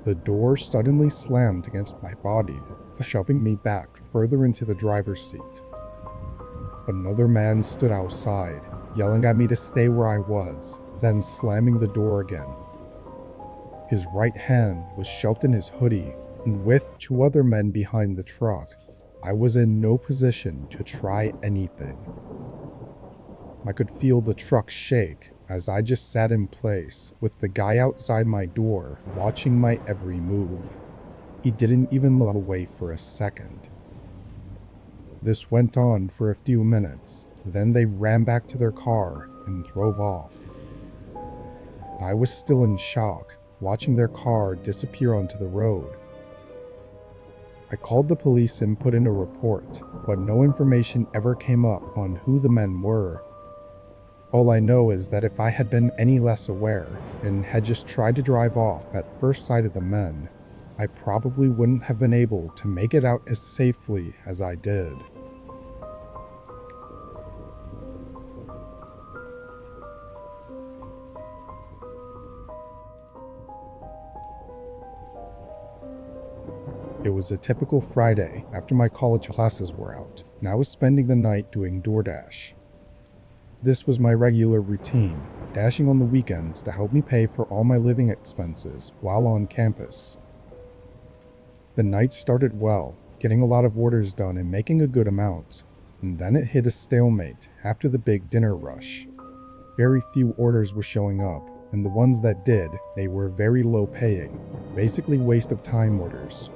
the door suddenly slammed against my body, shoving me back further into the driver's seat. Another man stood outside, yelling at me to stay where I was, then slamming the door again. His right hand was shoved in his hoodie, and with 2 other men behind the truck, I was in no position to try anything. I could feel the truck shake as I just sat in place, with the guy outside my door watching my every move. He didn't even look away for a second. This went on for a few minutes, then they ran back to their car and drove off. I was still in shock, watching their car disappear onto the road. I called the police and put in a report, but no information ever came up on who the men were. All I know is that if I had been any less aware, and had just tried to drive off at first sight of the men, I probably wouldn't have been able to make it out as safely as I did. It was a typical Friday after my college classes were out, and I was spending the night doing DoorDash. This was my regular routine, dashing on the weekends to help me pay for all my living expenses while on campus. The night started well, getting a lot of orders done and making a good amount, and then it hit a stalemate after the big dinner rush. Very few orders were showing up, and the ones that did, they were very low paying, basically waste of time orders.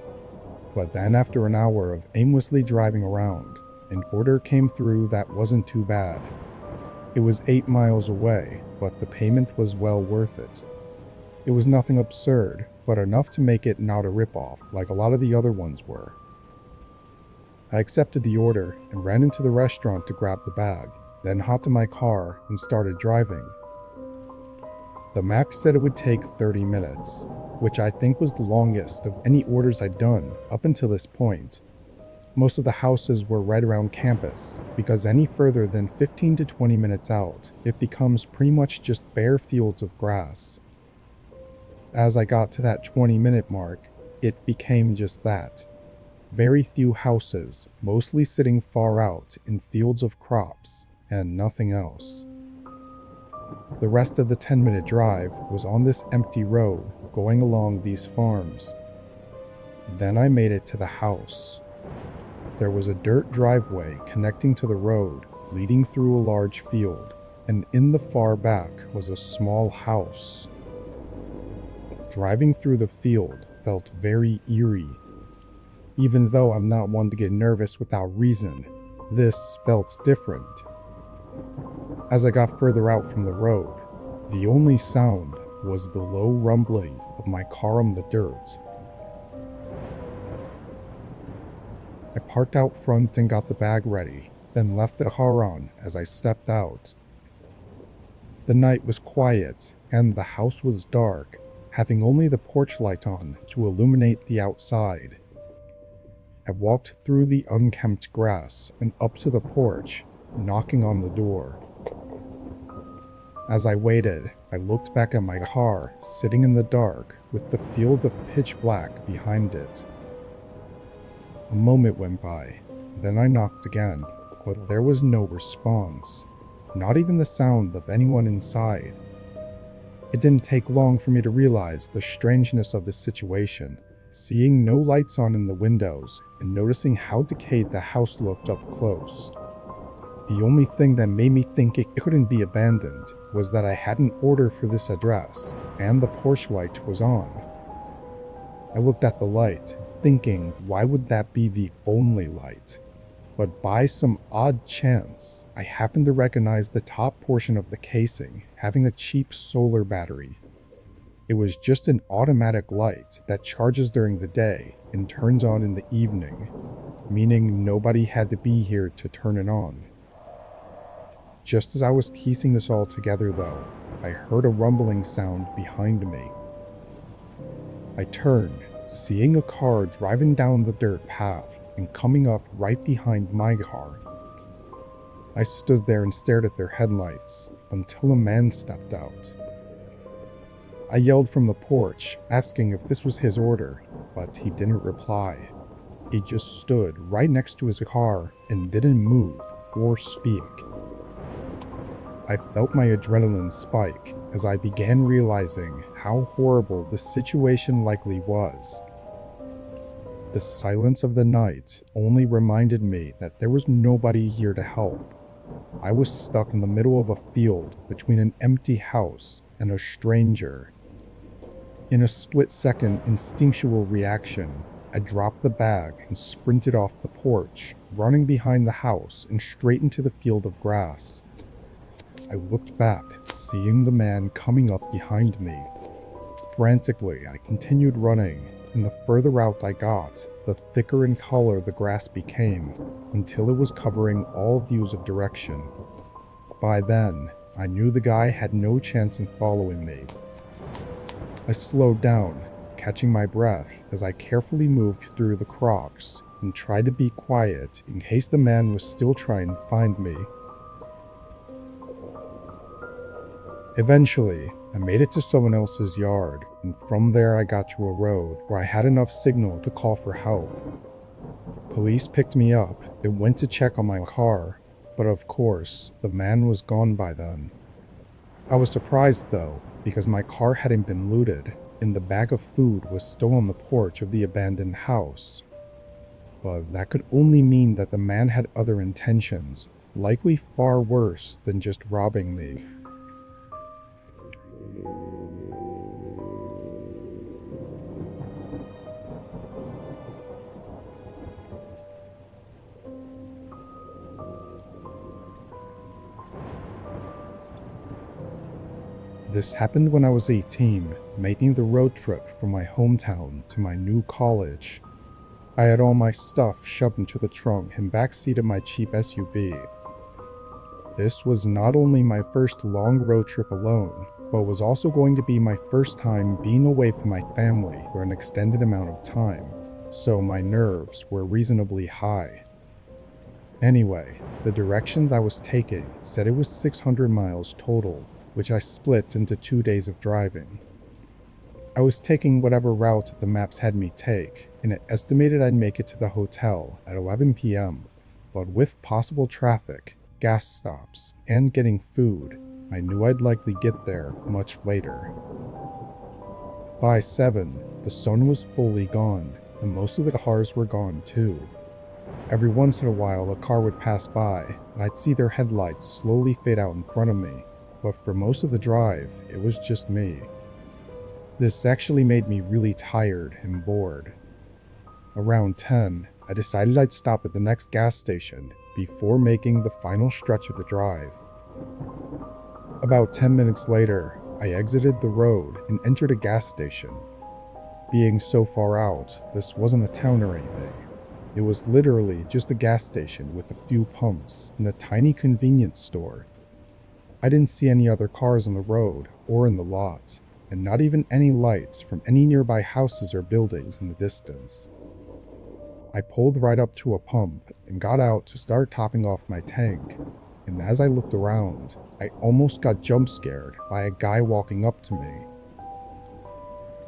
But then after an hour of aimlessly driving around, an order came through that wasn't too bad. It was 8 miles away, but the payment was well worth it. It was nothing absurd, but enough to make it not a ripoff like a lot of the other ones were. I accepted the order and ran into the restaurant to grab the bag, then hopped in my car and started driving. The map said it would take 30 minutes, which I think was the longest of any orders I'd done up until this point. Most of the houses were right around campus, because any further than 15 to 20 minutes out, it becomes pretty much just bare fields of grass. As I got to that 20-minute mark, it became just that. Very few houses, mostly sitting far out in fields of crops, and nothing else. The rest of the 10-minute drive was on this empty road going along these farms. Then I made it to the house. There was a dirt driveway connecting to the road, leading through a large field, and in the far back was a small house. Driving through the field felt very eerie. Even though I'm not one to get nervous without reason, this felt different. As I got further out from the road, the only sound was the low rumbling of my car on the dirt. I parked out front and got the bag ready, then left the car on as I stepped out. The night was quiet, and the house was dark, having only the porch light on to illuminate the outside. I walked through the unkempt grass and up to the porch, knocking on the door. As I waited, I looked back at my car, sitting in the dark, with the field of pitch black behind it. A moment went by, then I knocked again, but there was no response, not even the sound of anyone inside. It didn't take long for me to realize the strangeness of this situation, seeing no lights on in the windows and noticing how decayed the house looked up close. The only thing that made me think it couldn't be abandoned was that I had an order for this address, and the porch light was on. I looked at the light, thinking, why would that be the only light? But by some odd chance, I happened to recognize the top portion of the casing having a cheap solar battery. It was just an automatic light that charges during the day and turns on in the evening, meaning nobody had to be here to turn it on. Just as I was piecing this all together though, I heard a rumbling sound behind me. I turned, seeing a car driving down the dirt path and coming up right behind my car. I stood there and stared at their headlights until a man stepped out. I yelled from the porch, asking if this was his order, but he didn't reply. He just stood right next to his car and didn't move or speak. I felt my adrenaline spike as I began realizing how horrible the situation likely was. The silence of the night only reminded me that there was nobody here to help. I was stuck in the middle of a field between an empty house and a stranger. In a split-second instinctual reaction, I dropped the bag and sprinted off the porch, running behind the house and straight into the field of grass. I looked back, seeing the man coming up behind me. Frantically, I continued running, and the further out I got, the thicker in color the grass became, until it was covering all views of direction. By then, I knew the guy had no chance in following me. I slowed down, catching my breath as I carefully moved through the crocs and tried to be quiet in case the man was still trying to find me. Eventually, I made it to someone else's yard, and from there I got to a road where I had enough signal to call for help. Police picked me up and went to check on my car, but of course, the man was gone by then. I was surprised though, because my car hadn't been looted, and the bag of food was still on the porch of the abandoned house. But that could only mean that the man had other intentions, likely far worse than just robbing me. This happened when I was 18, making the road trip from my hometown to my new college. I had all my stuff shoved into the trunk and backseat of my cheap SUV. This was not only my first long road trip alone, but was also going to be my first time being away from my family for an extended amount of time, so my nerves were reasonably high. Anyway, the directions I was taking said it was 600 miles total, which I split into 2 days of driving. I was taking whatever route the maps had me take, and it estimated I'd make it to the hotel at 11 p.m., but with possible traffic, gas stops, and getting food, I knew I'd likely get there much later. By 7, the sun was fully gone, and most of the cars were gone too. Every once in a while a car would pass by, and I'd see their headlights slowly fade out in front of me, but for most of the drive, it was just me. This actually made me really tired and bored. Around 10, I decided I'd stop at the next gas station before making the final stretch of the drive. About 10 minutes later, I exited the road and entered a gas station. Being so far out, this wasn't a town or anything. It was literally just a gas station with a few pumps and a tiny convenience store. I didn't see any other cars on the road or in the lot, and not even any lights from any nearby houses or buildings in the distance. I pulled right up to a pump and got out to start topping off my tank, and as I looked around, I almost got jump scared by a guy walking up to me.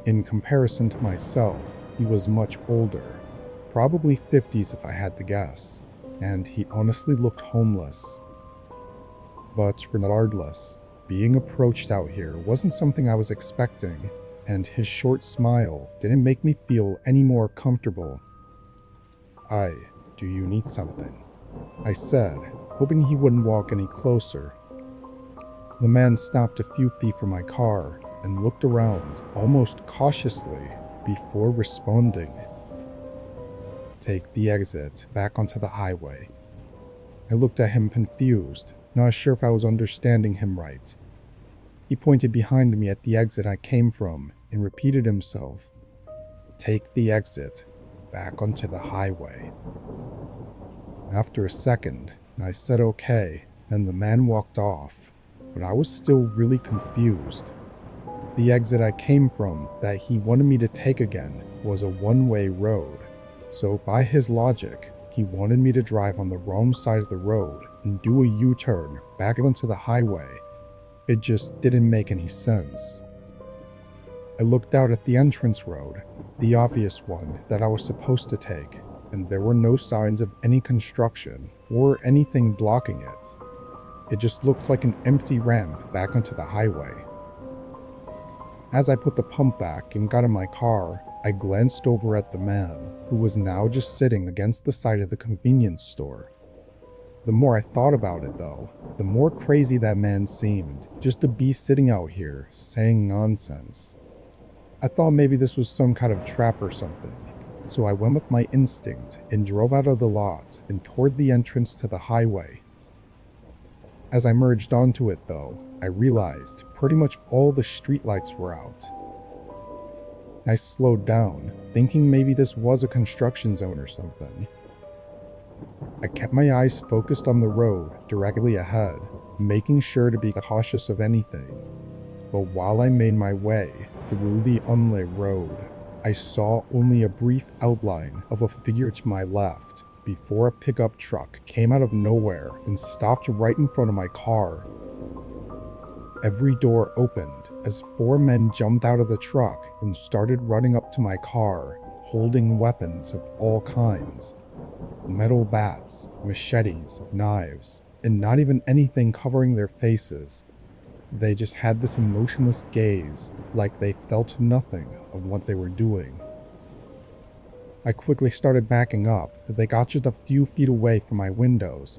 In comparison to myself, he was much older, probably 50s if I had to guess, and he honestly looked homeless. But regardless, being approached out here wasn't something I was expecting, and his short smile didn't make me feel any more comfortable. "Hi, do you need something?" I said, hoping he wouldn't walk any closer. The man stopped a few feet from my car and looked around almost cautiously before responding. "Take the exit back onto the highway." I looked at him confused, not sure if I was understanding him right. He pointed behind me at the exit I came from and repeated himself. "Take the exit back onto the highway." After a second, I said okay, and the man walked off, but I was still really confused. The exit I came from that he wanted me to take again was a one-way road, so by his logic, he wanted me to drive on the wrong side of the road and do a U-turn back onto the highway. It just didn't make any sense. I looked out at the entrance road, the obvious one that I was supposed to take, and there were no signs of any construction or anything blocking it. It just looked like an empty ramp back onto the highway. As I put the pump back and got in my car, I glanced over at the man, who was now just sitting against the side of the convenience store. The more I thought about it though, the more crazy that man seemed, just to be sitting out here, saying nonsense. I thought maybe this was some kind of trap or something, so I went with my instinct and drove out of the lot and toward the entrance to the highway. As I merged onto it though, I realized pretty much all the streetlights were out. I slowed down, thinking maybe this was a construction zone or something. I kept my eyes focused on the road directly ahead, making sure to be cautious of anything. But while I made my way through the unlit road, I saw only a brief outline of a figure to my left before a pickup truck came out of nowhere and stopped right in front of my car. Every door opened as 4 men jumped out of the truck and started running up to my car, holding weapons of all kinds. Metal bats, machetes, knives, and not even anything covering their faces. They just had this emotionless gaze, like they felt nothing of what they were doing. I quickly started backing up as they got just a few feet away from my windows.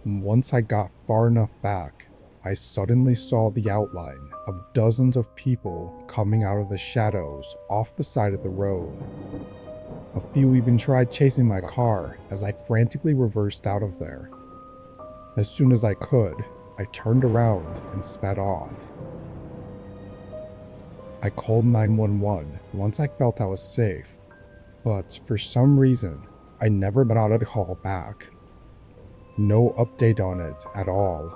And once I got far enough back, I suddenly saw the outline of dozens of people coming out of the shadows off the side of the road. A few even tried chasing my car as I frantically reversed out of there. As soon as I could, I turned around and sped off. I called 911 once I felt I was safe, but for some reason, I never bothered to call back. No update on it at all,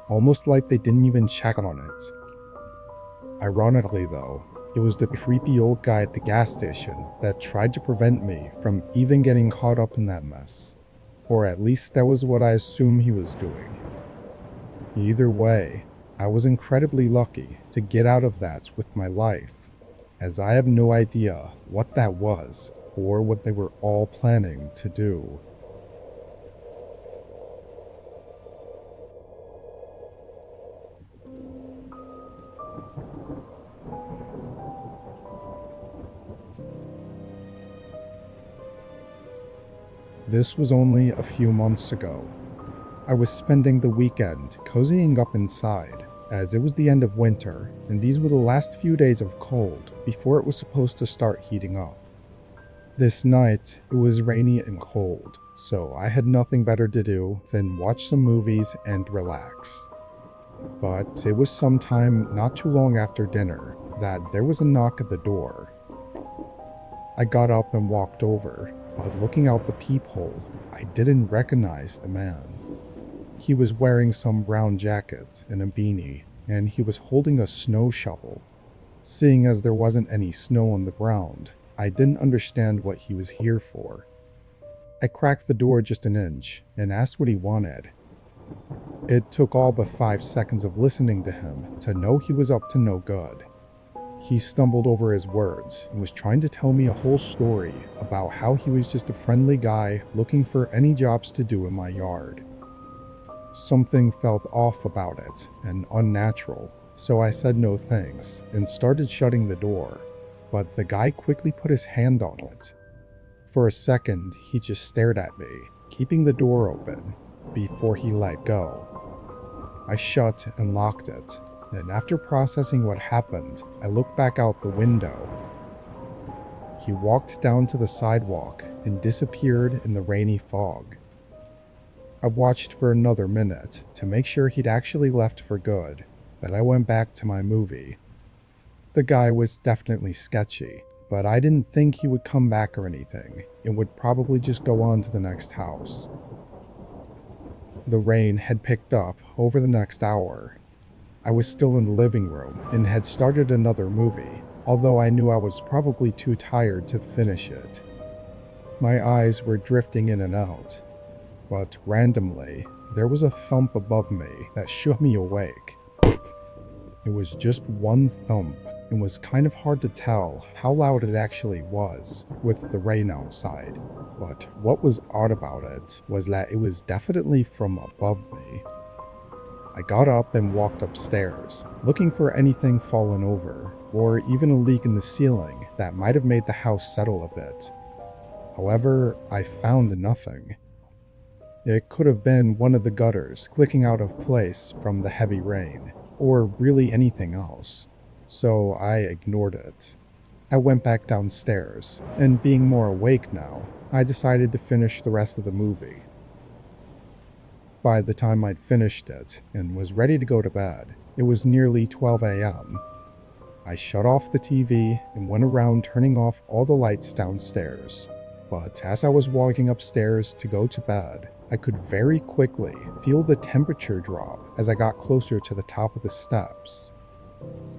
almost like they didn't even check on it. Ironically though, it was the creepy old guy at the gas station that tried to prevent me from even getting caught up in that mess. Or at least that was what I assumed he was doing. Either way, I was incredibly lucky to get out of that with my life, as I have no idea what that was or what they were all planning to do. This was only a few months ago. I was spending the weekend cozying up inside, as it was the end of winter, and these were the last few days of cold before it was supposed to start heating up. This night, it was rainy and cold, so I had nothing better to do than watch some movies and relax. But it was sometime not too long after dinner that there was a knock at the door. I got up and walked over, but looking out the peephole, I didn't recognize the man. He was wearing some brown jacket and a beanie, and he was holding a snow shovel. Seeing as there wasn't any snow on the ground, I didn't understand what he was here for. I cracked the door just an inch and asked what he wanted. It took all but 5 seconds of listening to him to know he was up to no good. He stumbled over his words and was trying to tell me a whole story about how he was just a friendly guy looking for any jobs to do in my yard. Something felt off about it and unnatural, so I said no thanks and started shutting the door, but the guy quickly put his hand on it. For a second, he just stared at me, keeping the door open, before he let go. I shut and locked it, and after processing what happened, I looked back out the window. He walked down to the sidewalk and disappeared in the rainy fog. I watched for another minute to make sure he'd actually left for good, then I went back to my movie. The guy was definitely sketchy, but I didn't think he would come back or anything, and would probably just go on to the next house. The rain had picked up over the next hour. I was still in the living room and had started another movie, although I knew I was probably too tired to finish it. My eyes were drifting in and out, but randomly, there was a thump above me that shook me awake. It was just one thump, It was kind of hard to tell how loud it actually was with the rain outside, but what was odd about it was that it was definitely from above me. I got up and walked upstairs, looking for anything fallen over, or even a leak in the ceiling that might have made the house settle a bit. However, I found nothing. It could have been one of the gutters clicking out of place from the heavy rain, or really anything else, so I ignored it. I went back downstairs, and being more awake now, I decided to finish the rest of the movie. By the time I'd finished it and was ready to go to bed, it was nearly 12 a.m. I shut off the TV and went around turning off all the lights downstairs. But as I was walking upstairs to go to bed, I could very quickly feel the temperature drop as I got closer to the top of the steps.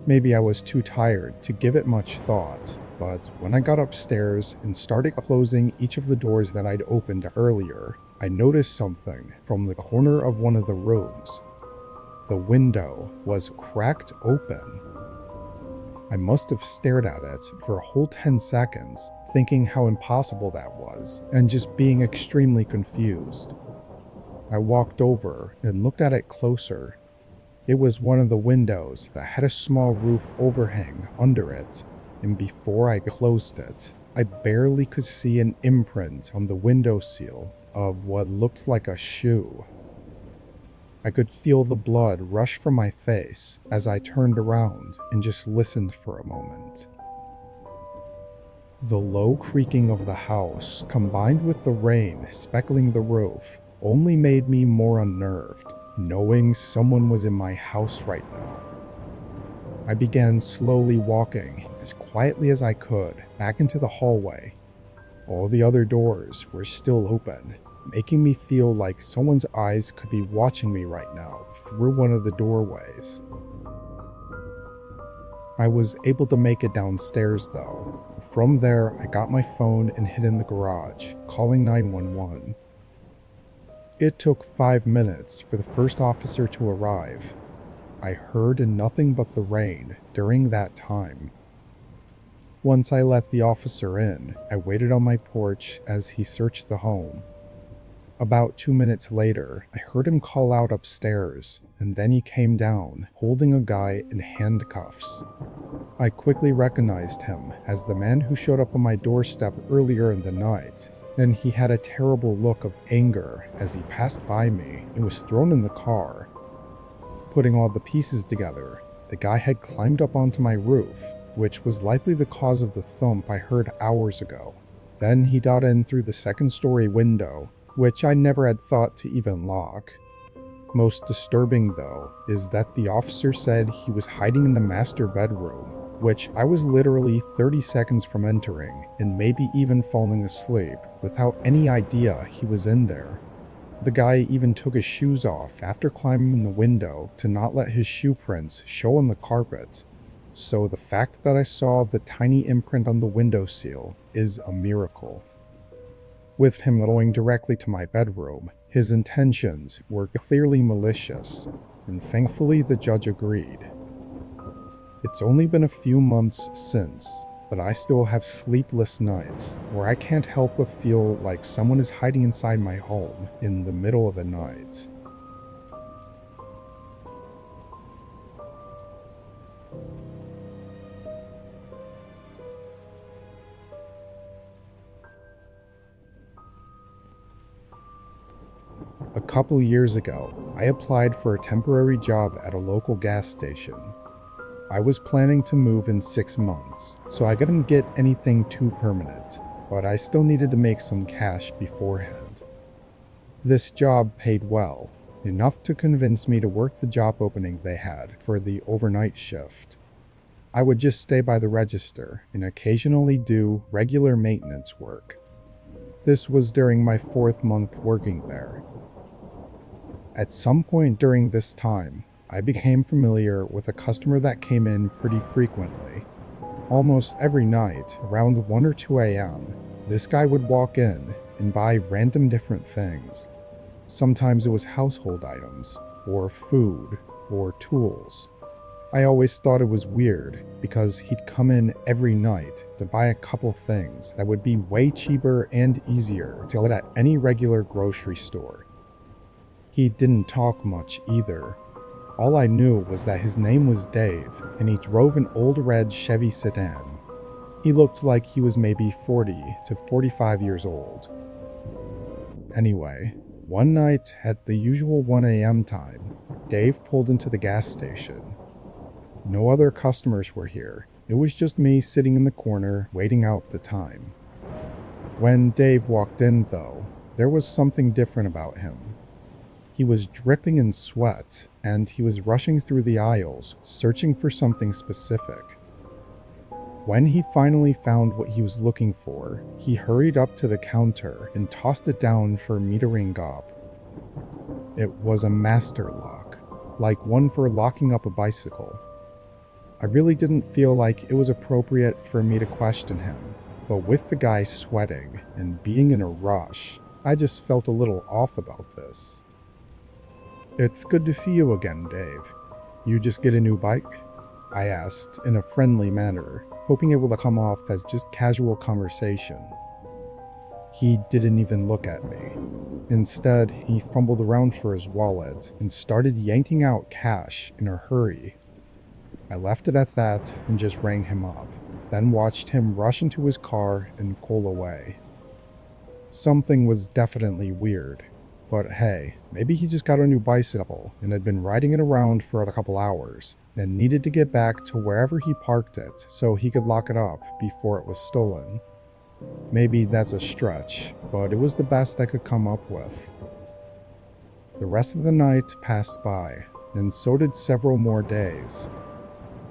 Maybe I was too tired to give it much thought, but when I got upstairs and started closing each of the doors that I'd opened earlier, I noticed something from the corner of one of the rooms. The window was cracked open. I must have stared at it for a whole 10 seconds, thinking how impossible that was, and just being extremely confused. I walked over and looked at it closer. It was one of the windows that had a small roof overhang under it, and before I closed it, I barely could see an imprint on the windowsill of what looked like a shoe. I could feel the blood rush from my face as I turned around and just listened for a moment. The low creaking of the house, combined with the rain speckling the roof, only made me more unnerved, knowing someone was in my house right now. I began slowly walking as quietly as I could back into the hallway. All the other doors were still open, making me feel like someone's eyes could be watching me right now through one of the doorways. I was able to make it downstairs though. From there, I got my phone and hid in the garage, calling 911. It took 5 minutes for the first officer to arrive. I heard nothing but the rain during that time. Once I let the officer in, I waited on my porch as he searched the home. About 2 minutes later, I heard him call out upstairs, and then he came down, holding a guy in handcuffs. I quickly recognized him as the man who showed up on my doorstep earlier in the night, and he had a terrible look of anger as he passed by me and was thrown in the car. Putting all the pieces together, the guy had climbed up onto my roof, which was likely the cause of the thump I heard hours ago. Then he got in through the second-story window, which I never had thought to even lock. Most disturbing, though, is that the officer said he was hiding in the master bedroom, which I was literally 30 seconds from entering, and maybe even falling asleep, without any idea he was in there. The guy even took his shoes off after climbing the window to not let his shoe prints show on the carpet. So the fact that I saw the tiny imprint on the windowsill is a miracle. With him going directly to my bedroom, his intentions were clearly malicious, and thankfully the judge agreed. It's only been a few months since, but I still have sleepless nights where I can't help but feel like someone is hiding inside my home in the middle of the night. A couple years ago, I applied for a temporary job at a local gas station. I was planning to move in 6 months, so I couldn't get anything too permanent, but I still needed to make some cash beforehand. This job paid well, enough to convince me to work the job opening they had for the overnight shift. I would just stay by the register and occasionally do regular maintenance work. This was during my 4th month working there. At some point during this time, I became familiar with a customer that came in pretty frequently. Almost every night, around 1 or 2 a.m., this guy would walk in and buy random different things. Sometimes it was household items, or food, or tools. I always thought it was weird because he'd come in every night to buy a couple things that would be way cheaper and easier to get at any regular grocery store. He didn't talk much either. All I knew was that his name was Dave, and he drove an old red Chevy sedan. He looked like he was maybe 40 to 45 years old. Anyway, one night at the usual 1 a.m. time, Dave pulled into the gas station. No other customers were here. It was just me sitting in the corner waiting out the time. When Dave walked in, though, there was something different about him. He was dripping in sweat, and he was rushing through the aisles, searching for something specific. When he finally found what he was looking for, he hurried up to the counter and tossed it down for me to ring up. It was a master lock, like one for locking up a bicycle. I really didn't feel like it was appropriate for me to question him, but with the guy sweating and being in a rush, I just felt a little off about this. "It's good to see you again, Dave. You just get a new bike?" I asked in a friendly manner, hoping it would come off as just casual conversation. He didn't even look at me. Instead, he fumbled around for his wallet and started yanking out cash in a hurry. I left it at that and just rang him up, then watched him rush into his car and pull away. Something was definitely weird. But hey, maybe he just got a new bicycle and had been riding it around for a couple hours and needed to get back to wherever he parked it so he could lock it up before it was stolen. Maybe that's a stretch, but it was the best I could come up with. The rest of the night passed by, and so did several more days.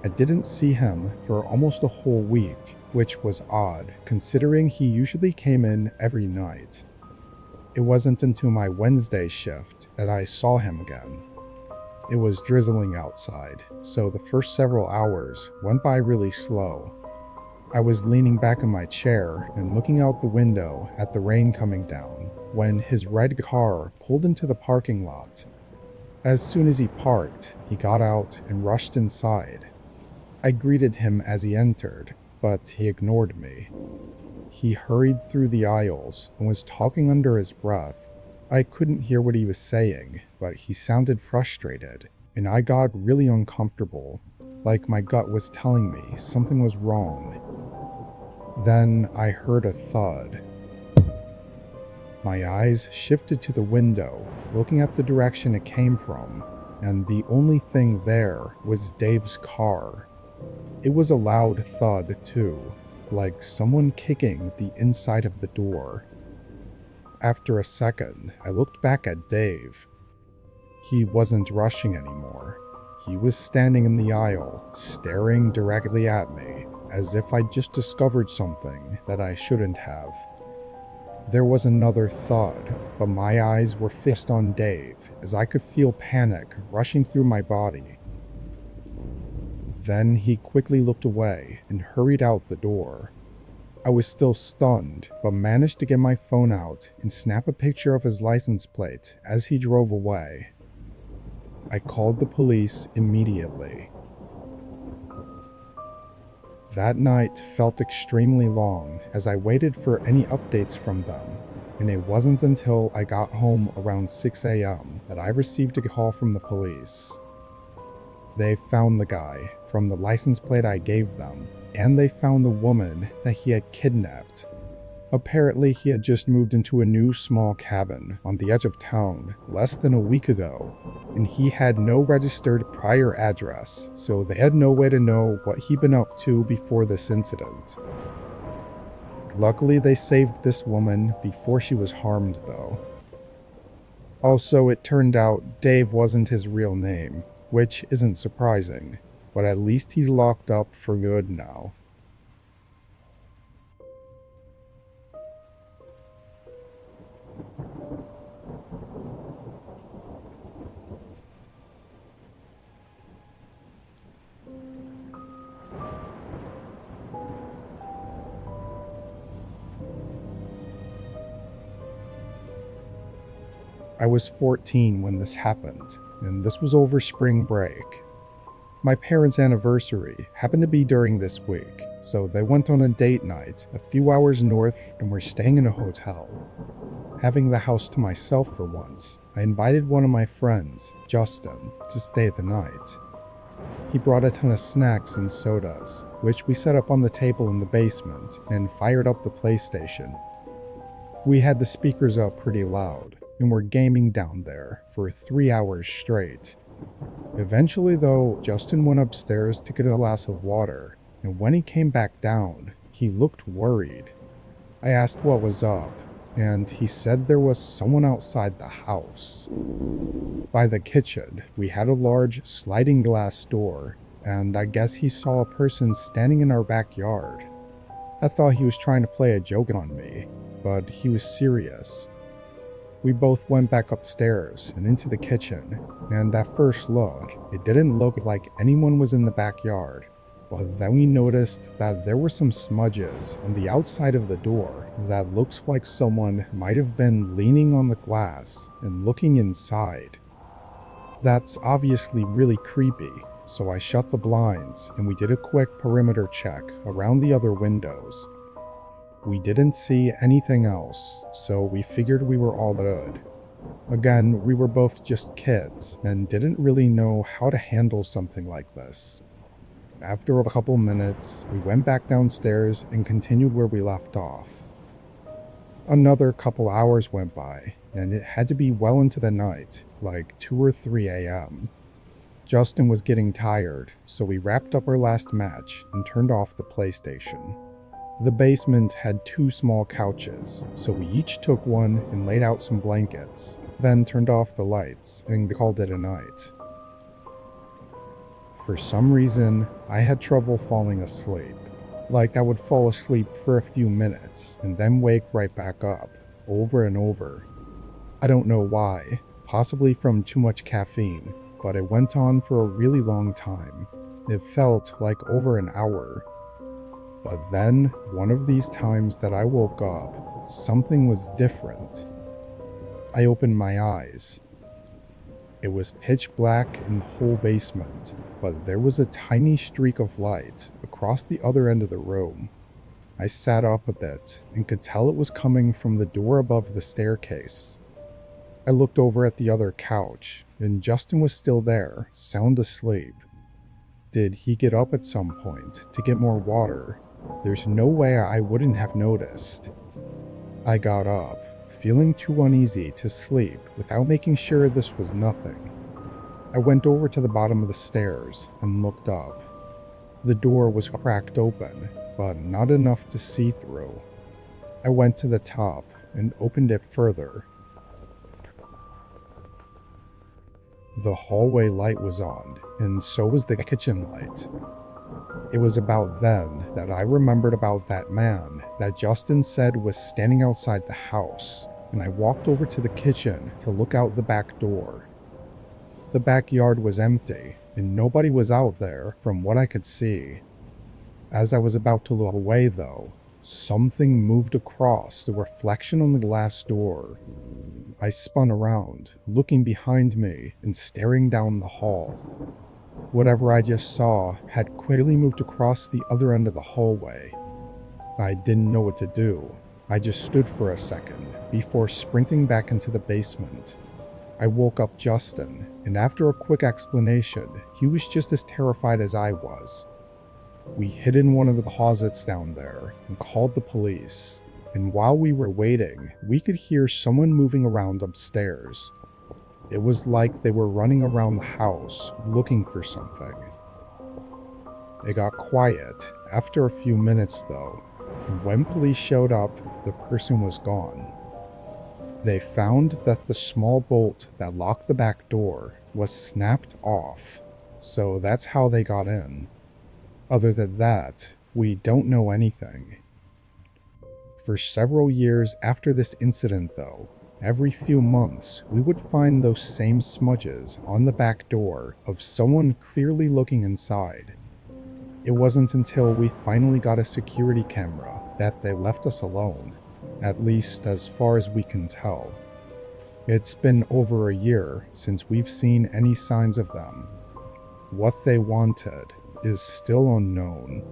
I didn't see him for almost a whole week, which was odd considering he usually came in every night. It wasn't until my Wednesday shift that I saw him again. It was drizzling outside, so the first several hours went by really slow. I was leaning back in my chair and looking out the window at the rain coming down when his red car pulled into the parking lot. As soon as he parked, he got out and rushed inside. I greeted him as he entered, but he ignored me. He hurried through the aisles and was talking under his breath. I couldn't hear what he was saying, but he sounded frustrated, and I got really uncomfortable, like my gut was telling me something was wrong. Then I heard a thud. My eyes shifted to the window, looking at the direction it came from, and the only thing there was Dave's car. It was a loud thud, too, like someone kicking the inside of the door. After a second, I looked back at Dave. He wasn't rushing anymore. He was standing in the aisle, staring directly at me, as if I'd just discovered something that I shouldn't have. There was another thud, but my eyes were fixed on Dave as I could feel panic rushing through my body. Then he quickly looked away and hurried out the door. I was still stunned, but managed to get my phone out and snap a picture of his license plate as he drove away. I called the police immediately. That night felt extremely long as I waited for any updates from them, and it wasn't until I got home around 6 a.m. that I received a call from the police. They found the guy from the license plate I gave them, and they found the woman that he had kidnapped. Apparently, he had just moved into a new small cabin on the edge of town less than a week ago, and he had no registered prior address, so they had no way to know what he'd been up to before this incident. Luckily, they saved this woman before she was harmed, though. Also, it turned out Dave wasn't his real name, which isn't surprising, but at least he's locked up for good now. I was 14 when this happened, and this was over spring break. My parents' anniversary happened to be during this week, so they went on a date night a few hours north and were staying in a hotel. Having the house to myself for once, I invited one of my friends, Justin, to stay the night. He brought a ton of snacks and sodas, which we set up on the table in the basement and fired up the PlayStation. We had the speakers up pretty loud and were gaming down there for 3 hours straight. Eventually though, Justin went upstairs to get a glass of water, and when he came back down, he looked worried. I asked what was up, and he said there was someone outside the house. By the kitchen, we had a large sliding glass door, and I guess he saw a person standing in our backyard. I thought he was trying to play a joke on me, but he was serious. We both went back upstairs and into the kitchen, and at first look, it didn't look like anyone was in the backyard. But then we noticed that there were some smudges on the outside of the door that looked like someone might have been leaning on the glass and looking inside. That's obviously really creepy, so I shut the blinds and we did a quick perimeter check around the other windows. We didn't see anything else, so we figured we were all good. Again, we were both just kids and didn't really know how to handle something like this. After a couple minutes, we went back downstairs and continued where we left off. Another couple hours went by, and it had to be well into the night, like 2 or 3 a.m. Justin was getting tired, so we wrapped up our last match and turned off the PlayStation. The basement had 2 small couches, so we each took one and laid out some blankets, then turned off the lights and called it a night. For some reason, I had trouble falling asleep. Like I would fall asleep for a few minutes and then wake right back up, over and over. I don't know why, possibly from too much caffeine, but it went on for a really long time. It felt like over an hour. But then, one of these times that I woke up, something was different. I opened my eyes. It was pitch black in the whole basement, but there was a tiny streak of light across the other end of the room. I sat up a bit and could tell it was coming from the door above the staircase. I looked over at the other couch, and Justin was still there, sound asleep. Did he get up at some point to get more water? There's no way I wouldn't have noticed. I got up, feeling too uneasy to sleep without making sure this was nothing. I went over to the bottom of the stairs and looked up. The door was cracked open, but not enough to see through. I went to the top and opened it further. The hallway light was on, and so was the kitchen light. It was about then that I remembered about that man that Justin said was standing outside the house, and I walked over to the kitchen to look out the back door. The backyard was empty, and nobody was out there from what I could see. As I was about to look away though, something moved across the reflection on the glass door. I spun around, looking behind me and staring down the hall. Whatever I just saw had quickly moved across the other end of the hallway. I didn't know what to do. I just stood for a second before sprinting back into the basement. I woke up Justin, and after a quick explanation, he was just as terrified as I was. We hid in one of the closets down there and called the police, and while we were waiting, we could hear someone moving around upstairs. It was like they were running around the house looking for something. It got quiet after a few minutes though, and when police showed up, the person was gone. They found that the small bolt that locked the back door was snapped off, so that's how they got in. Other than that, we don't know anything. For several years after this incident though, every few months we would find those same smudges on the back door of someone clearly looking inside. It wasn't until we finally got a security camera that they left us alone, at least as far as we can tell. It's been over a year since we've seen any signs of them. What they wanted is still unknown.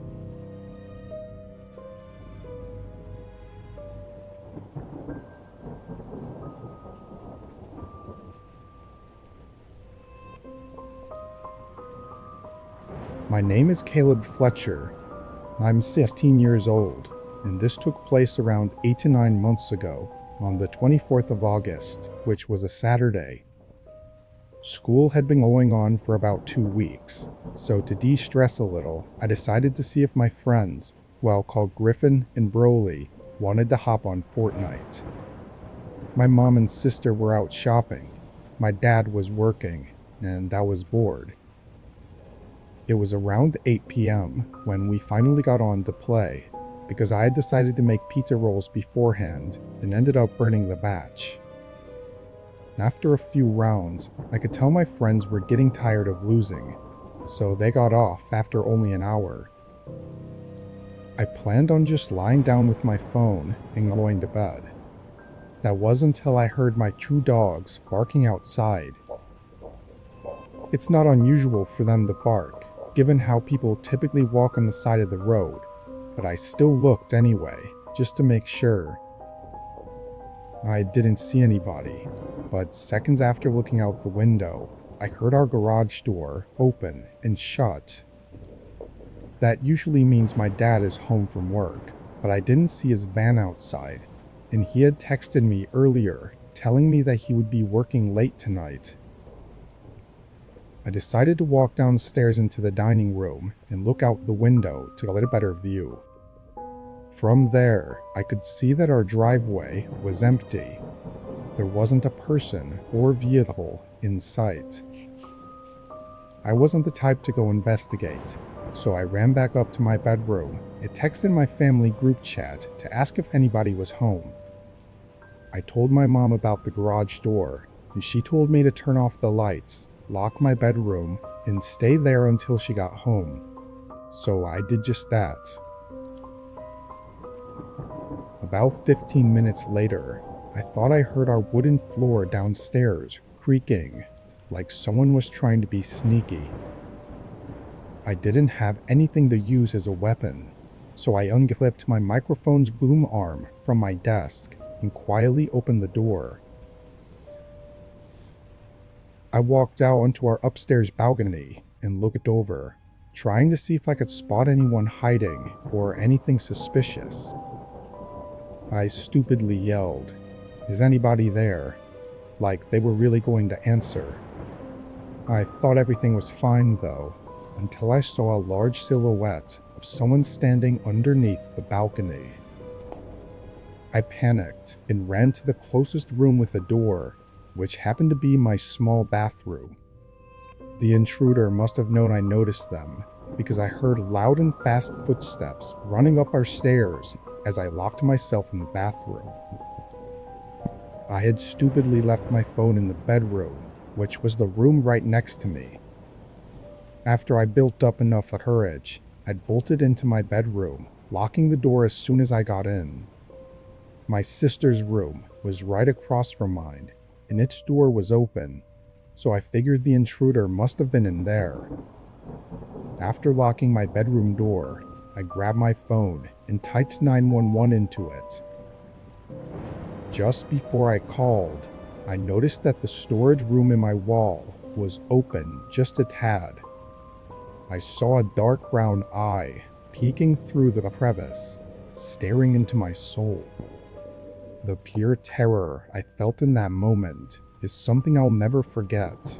My name is Caleb Fletcher. I'm 16 years old, and this took place around 8 to 9 months ago, on the 24th of August, which was a Saturday. School had been going on for about 2 weeks, so to de-stress a little, I decided to see if my friends, well called Griffin and Broly, wanted to hop on Fortnite. My mom and sister were out shopping, my dad was working, and I was bored. It was around 8 p.m. when we finally got on to play, because I had decided to make pizza rolls beforehand and ended up burning the batch. After a few rounds, I could tell my friends were getting tired of losing, so they got off after only an hour. I planned on just lying down with my phone and going to bed. That was until I heard my 2 dogs barking outside. It's not unusual for them to bark, given how people typically walk on the side of the road, but I still looked anyway, just to make sure. I didn't see anybody, but seconds after looking out the window, I heard our garage door open and shut. That usually means my dad is home from work, but I didn't see his van outside, and he had texted me earlier telling me that he would be working late tonight. I decided to walk downstairs into the dining room and look out the window to get a better view. From there, I could see that our driveway was empty. There wasn't a person or vehicle in sight. I wasn't the type to go investigate, so I ran back up to my bedroom and texted my family group chat to ask if anybody was home. I told my mom about the garage door, and she told me to turn off the lights, lock my bedroom, and stay there until she got home. So I did just that. About 15 minutes later, I thought I heard our wooden floor downstairs creaking, like someone was trying to be sneaky. I didn't have anything to use as a weapon, so I unclipped my microphone's boom arm from my desk and quietly opened the door. I walked out onto our upstairs balcony and looked over, trying to see if I could spot anyone hiding or anything suspicious. I stupidly yelled, "Is anybody there?" like they were really going to answer. I thought everything was fine though, until I saw a large silhouette of someone standing underneath the balcony. I panicked and ran to the closest room with a door, which happened to be my small bathroom. The intruder must have known I noticed them, because I heard loud and fast footsteps running up our stairs as I locked myself in the bathroom. I had stupidly left my phone in the bedroom, which was the room right next to me. After I built up enough courage, I'd bolted into my bedroom, locking the door as soon as I got in. My sister's room was right across from mine, and its door was open, so I figured the intruder must have been in there. After locking my bedroom door, I grabbed my phone and typed 911 into it. Just before I called, I noticed that the storage room in my wall was open just a tad. I saw a dark brown eye peeking through the crevice, staring into my soul. The pure terror I felt in that moment is something I'll never forget.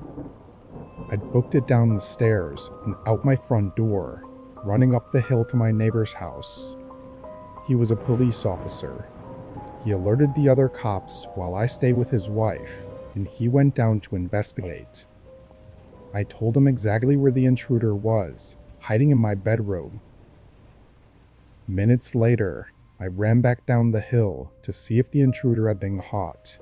I'd booked it down the stairs and out my front door, running up the hill to my neighbor's house. He was a police officer. He alerted the other cops while I stayed with his wife, and he went down to investigate. I told him exactly where the intruder was, hiding in my bedroom. Minutes later, I ran back down the hill to see if the intruder had been caught.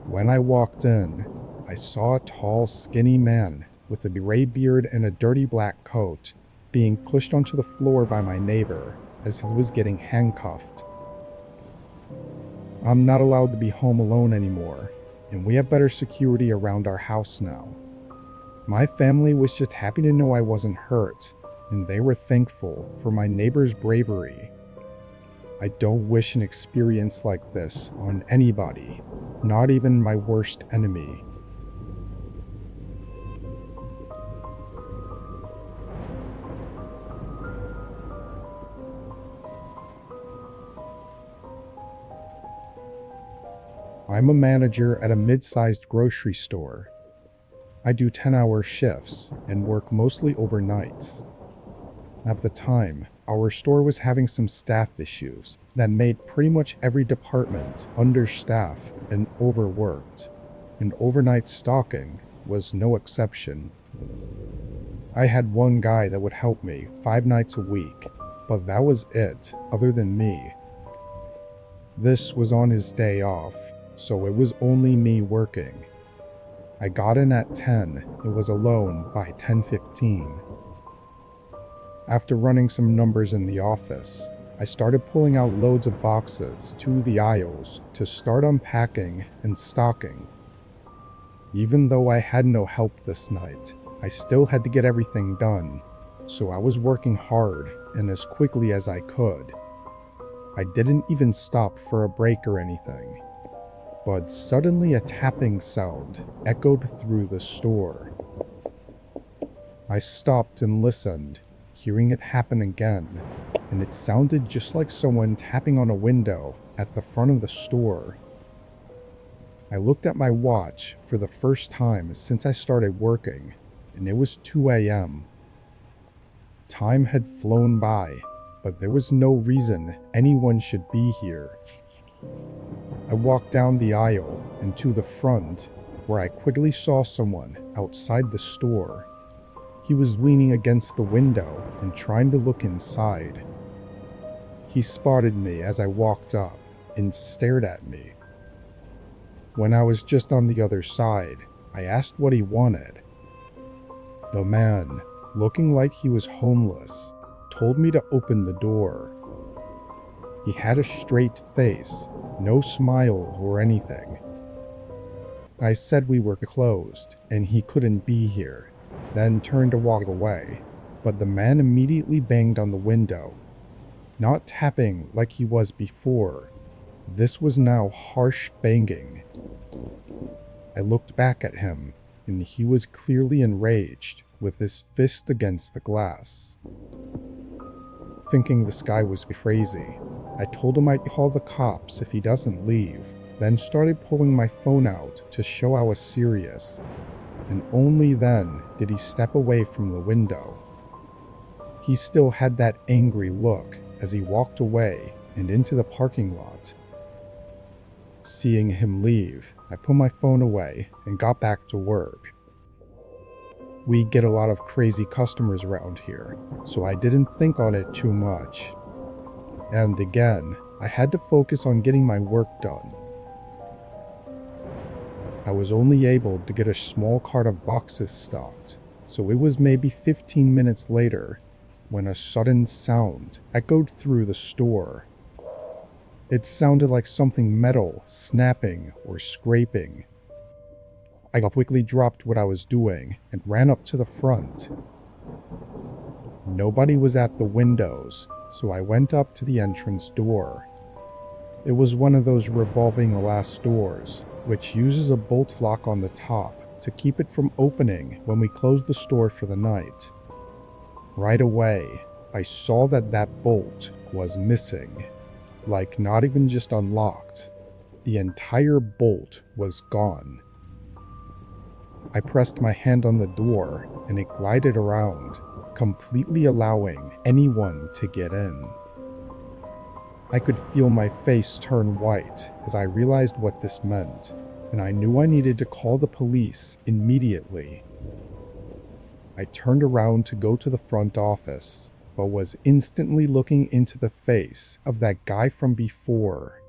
When I walked in, I saw a tall, skinny man with a gray beard and a dirty black coat being pushed onto the floor by my neighbor as he was getting handcuffed. I'm not allowed to be home alone anymore, and we have better security around our house now. My family was just happy to know I wasn't hurt, and they were thankful for my neighbor's bravery. I don't wish an experience like this on anybody, not even my worst enemy. I'm a manager at a mid-sized grocery store. I do 10-hour shifts and work mostly overnights. At the time, our store was having some staff issues that made pretty much every department understaffed and overworked, and overnight stocking was no exception. I had one guy that would help me 5 nights a week, but that was it, other than me. This was on his day off, so it was only me working. I got in at 10 and was alone by 10:15. After running some numbers in the office, I started pulling out loads of boxes to the aisles to start unpacking and stocking. Even though I had no help this night, I still had to get everything done, so I was working hard and as quickly as I could. I didn't even stop for a break or anything. But suddenly a tapping sound echoed through the store. I stopped and listened, hearing it happen again, and it sounded just like someone tapping on a window at the front of the store. I looked at my watch for the first time since I started working, and it was 2 a.m. Time had flown by, but there was no reason anyone should be here. I walked down the aisle and to the front, where I quickly saw someone outside the store. He was leaning against the window and trying to look inside. He spotted me as I walked up and stared at me. When I was just on the other side, I asked what he wanted. The man, looking like he was homeless, told me to open the door. He had a straight face, no smile or anything. I said we were closed and he couldn't be here, then turned to walk away, but the man immediately banged on the window. Not tapping like he was before, this was now harsh banging. I looked back at him, and he was clearly enraged, with his fist against the glass. Thinking this guy was crazy, I told him I'd call the cops if he doesn't leave, then started pulling my phone out to show I was serious, and only then did he step away from the window. He still had that angry look as he walked away and into the parking lot. Seeing him leave, I put my phone away and got back to work. We get a lot of crazy customers around here, so I didn't think on it too much. And again, I had to focus on getting my work done. I was only able to get a small cart of boxes stocked, so it was maybe 15 minutes later when a sudden sound echoed through the store. It sounded like something metal snapping or scraping. I quickly dropped what I was doing and ran up to the front. Nobody was at the windows, so I went up to the entrance door. It was one of those revolving glass doors, which uses a bolt lock on the top to keep it from opening when we close the store for the night. Right away, I saw that bolt was missing. Like not even just unlocked. The entire bolt was gone. I pressed my hand on the door and it glided around, completely allowing anyone to get in. I could feel my face turn white as I realized what this meant, and I knew I needed to call the police immediately. I turned around to go to the front office, but was instantly looking into the face of that guy from before.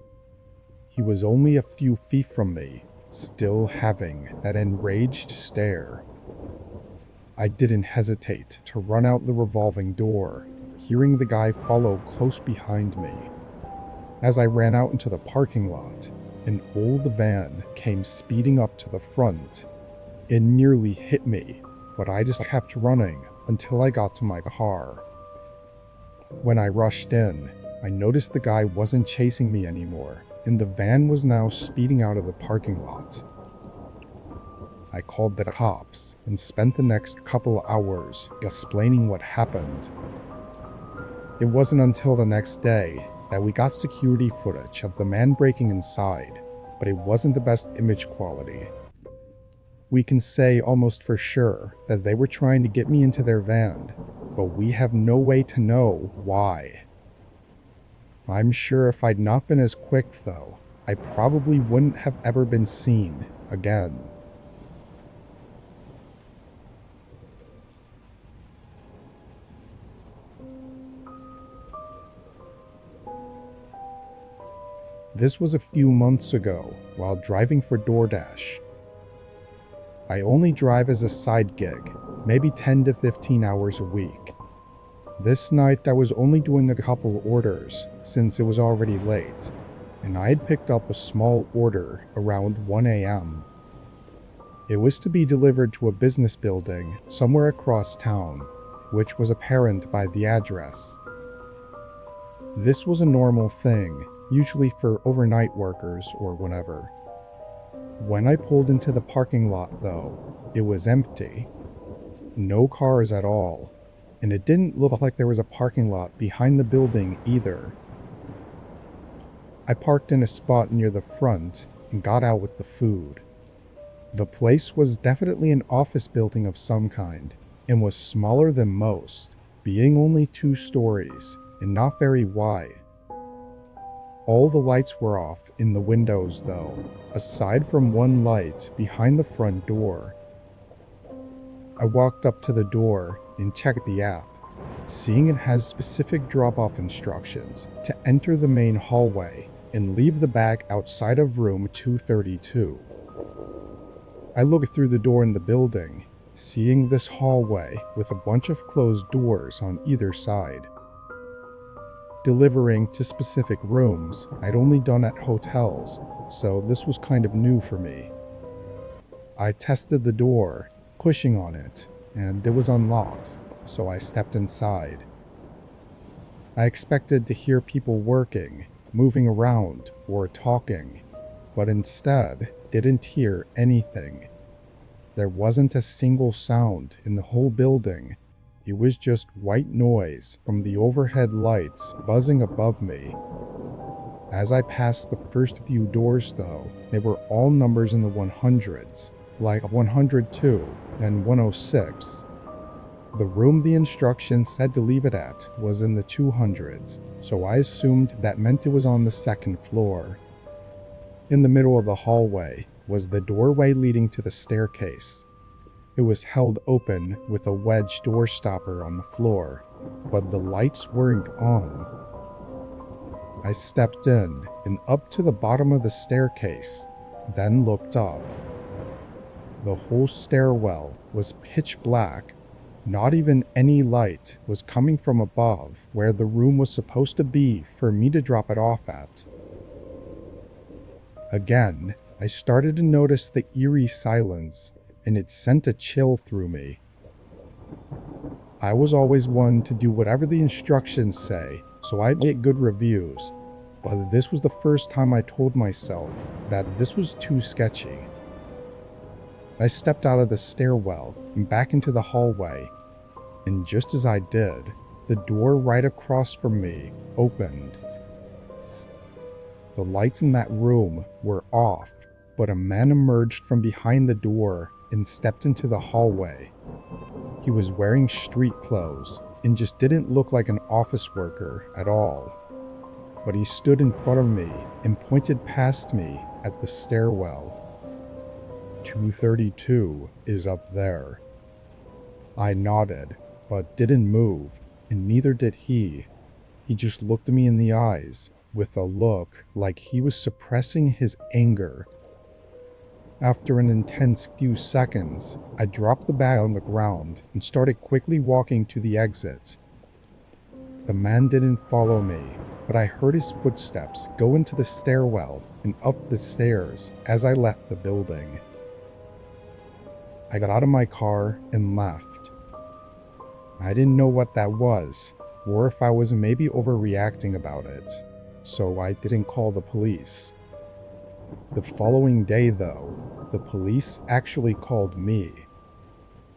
He was only a few feet from me, still having that enraged stare. I didn't hesitate to run out the revolving door, hearing the guy follow close behind me. As I ran out into the parking lot, an old van came speeding up to the front. It nearly hit me, but I just kept running until I got to my car. When I rushed in, I noticed the guy wasn't chasing me anymore, and the van was now speeding out of the parking lot. I called the cops and spent the next couple hours explaining what happened. It wasn't until the next day that we got security footage of the man breaking inside, but it wasn't the best image quality. We can say almost for sure that they were trying to get me into their van, but we have no way to know why. I'm sure if I'd not been as quick though, I probably wouldn't have ever been seen again. This was a few months ago while driving for DoorDash. I only drive as a side gig, maybe 10 to 15 hours a week. This night I was only doing a couple orders since it was already late, and I had picked up a small order around 1 a.m. It was to be delivered to a business building somewhere across town, which was apparent by the address. This was a normal thing, usually for overnight workers or whatever. When I pulled into the parking lot though, it was empty. No cars at all, and it didn't look like there was a parking lot behind the building either. I parked in a spot near the front and got out with the food. The place was definitely an office building of some kind, and was smaller than most, being only 2 stories and not very wide. All the lights were off in the windows though, aside from one light behind the front door. I walked up to the door and checked the app, seeing it has specific drop-off instructions to enter the main hallway and leave the bag outside of room 232. I looked through the door in the building, seeing this hallway with a bunch of closed doors on either side. Delivering to specific rooms I'd only done at hotels, so this was kind of new for me. I tested the door, pushing on it, and it was unlocked, so I stepped inside. I expected to hear people working, moving around, or talking, but instead didn't hear anything. There wasn't a single sound in the whole building. It was just white noise from the overhead lights buzzing above me. As I passed the first few doors though, they were all numbers in the 100s, like 102 and 106. The room the instructions said to leave it at was in the 200s, so I assumed that meant it was on the 2nd floor. In the middle of the hallway was the doorway leading to the staircase. It was held open with a wedge door stopper on the floor, but the lights weren't on. I stepped in and up to the bottom of the staircase, then looked up. The whole stairwell was pitch black. Not even any light was coming from above where the room was supposed to be for me to drop it off at. Again, I started to notice the eerie silence, and it sent a chill through me. I was always one to do whatever the instructions say, so I'd get good reviews, but this was the first time I told myself that this was too sketchy. I stepped out of the stairwell and back into the hallway, and just as I did, the door right across from me opened. The lights in that room were off, but a man emerged from behind the door and stepped into the hallway. He was wearing street clothes and just didn't look like an office worker at all. But he stood in front of me and pointed past me at the stairwell. 232 is up there. I nodded, but didn't move, and neither did he. He just looked me in the eyes with a look like he was suppressing his anger. After an intense few seconds, I dropped the bag on the ground and started quickly walking to the exit. The man didn't follow me, but I heard his footsteps go into the stairwell and up the stairs as I left the building. I got out of my car and left. I didn't know what that was, or if I was maybe overreacting about it, so I didn't call the police. The following day, though, the police actually called me.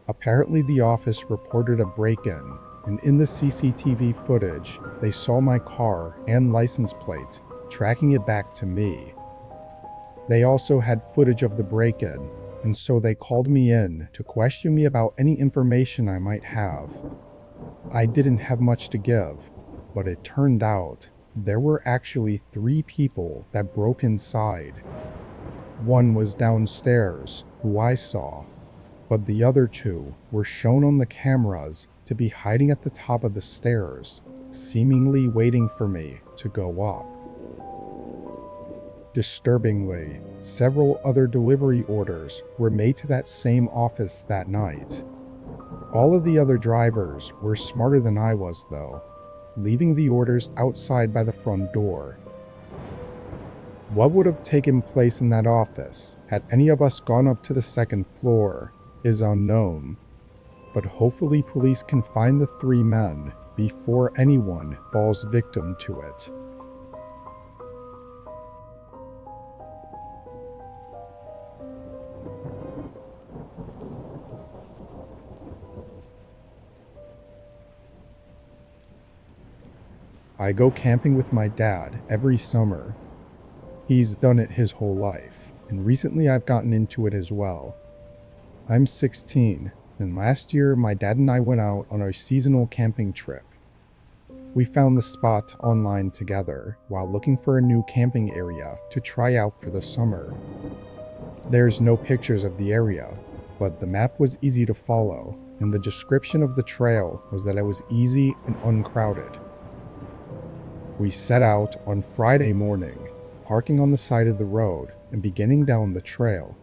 Apparently the office reported a break-in, and in the CCTV footage, they saw my car and license plate, tracking it back to me. They also had footage of the break-in, and so they called me in to question me about any information I might have. I didn't have much to give, but it turned out there were actually 3 people that broke inside. One was downstairs, who I saw, but the other 2 were shown on the cameras to be hiding at the top of the stairs, seemingly waiting for me to go up. Disturbingly, several other delivery orders were made to that same office that night. All of the other drivers were smarter than I was, though, leaving the orders outside by the front door. What would have taken place in that office had any of us gone up to the 2nd floor is unknown, but hopefully police can find the 3 men before anyone falls victim to it. I go camping with my dad every summer. He's done it his whole life, and recently I've gotten into it as well. I'm 16, and last year my dad and I went out on our seasonal camping trip. We found the spot online together while looking for a new camping area to try out for the summer. There's no pictures of the area, but the map was easy to follow, and the description of the trail was that it was easy and uncrowded. We set out on Friday morning, parking on the side of the road and beginning down the trail.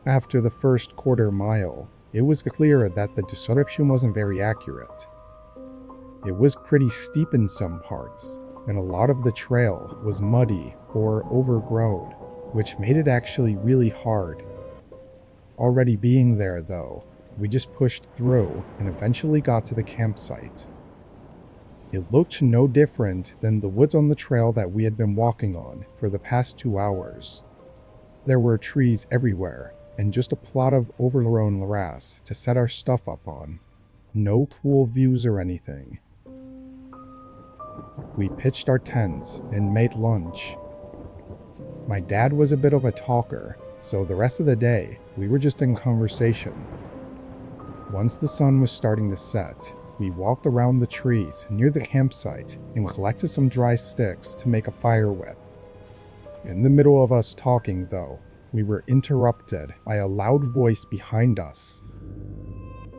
After the first quarter mile, it was clear that the description wasn't very accurate. It was pretty steep in some parts, and a lot of the trail was muddy or overgrown, which made it actually really hard. Already being there though, we just pushed through and eventually got to the campsite. It looked no different than the woods on the trail that we had been walking on for the past 2 hours. There were trees everywhere, and just a plot of overgrown grass to set our stuff up on. No cool views or anything. We pitched our tents and made lunch. My dad was a bit of a talker, so the rest of the day we were just in conversation. Once the sun was starting to set, we walked around the trees near the campsite and collected some dry sticks to make a fire with. In the middle of us talking, though, we were interrupted by a loud voice behind us.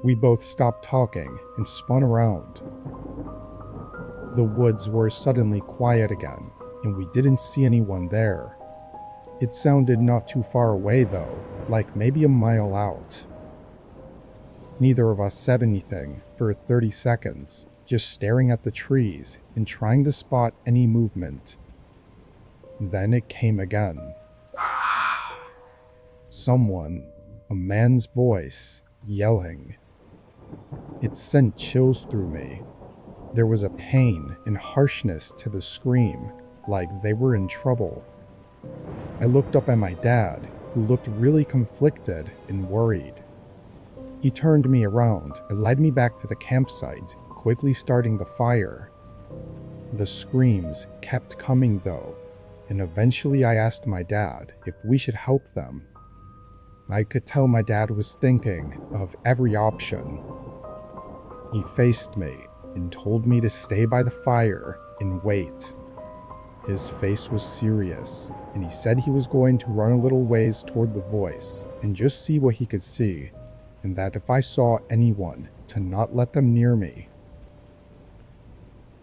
We both stopped talking and spun around. The woods were suddenly quiet again, and we didn't see anyone there. It sounded not too far away though, like maybe a mile out. Neither of us said anything for 30 seconds, just staring at the trees and trying to spot any movement. Then it came again. Someone, a man's voice, yelling. It sent chills through me. There was a pain and harshness to the scream, like they were in trouble. I looked up at my dad, who looked really conflicted and worried. He turned me around and led me back to the campsite, quickly starting the fire. The screams kept coming though, and eventually I asked my dad if we should help them. I could tell my dad was thinking of every option. He faced me and told me to stay by the fire and wait. His face was serious, and he said he was going to run a little ways toward the voice and just see what he could see, and that if I saw anyone, to not let them near me.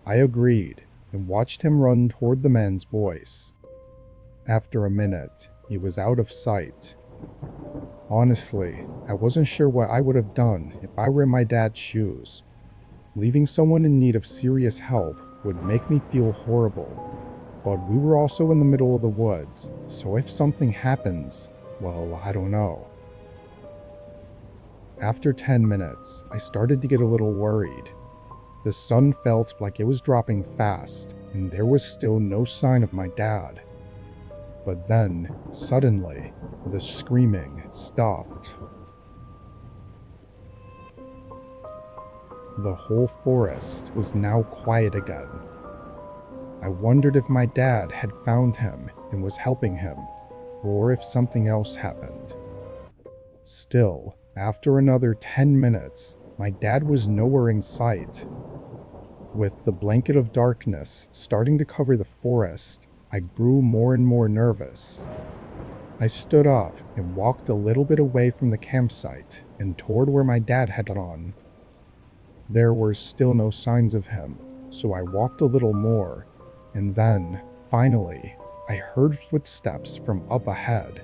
I agreed and watched him run toward the man's voice. After a minute, he was out of sight. Honestly, I wasn't sure what I would have done if I were in my dad's shoes. Leaving someone in need of serious help would make me feel horrible, but we were also in the middle of the woods, so if something happens, well, I don't know. After 10 minutes, I started to get a little worried. The sun felt like it was dropping fast, and there was still no sign of my dad. But then, suddenly, the screaming stopped. The whole forest was now quiet again. I wondered if my dad had found him and was helping him, or if something else happened. Still, after another 10 minutes, my dad was nowhere in sight. With the blanket of darkness starting to cover the forest, I grew more and more nervous. I stood up and walked a little bit away from the campsite and toward where my dad had gone. There were still no signs of him, so I walked a little more, and then, finally, I heard footsteps from up ahead.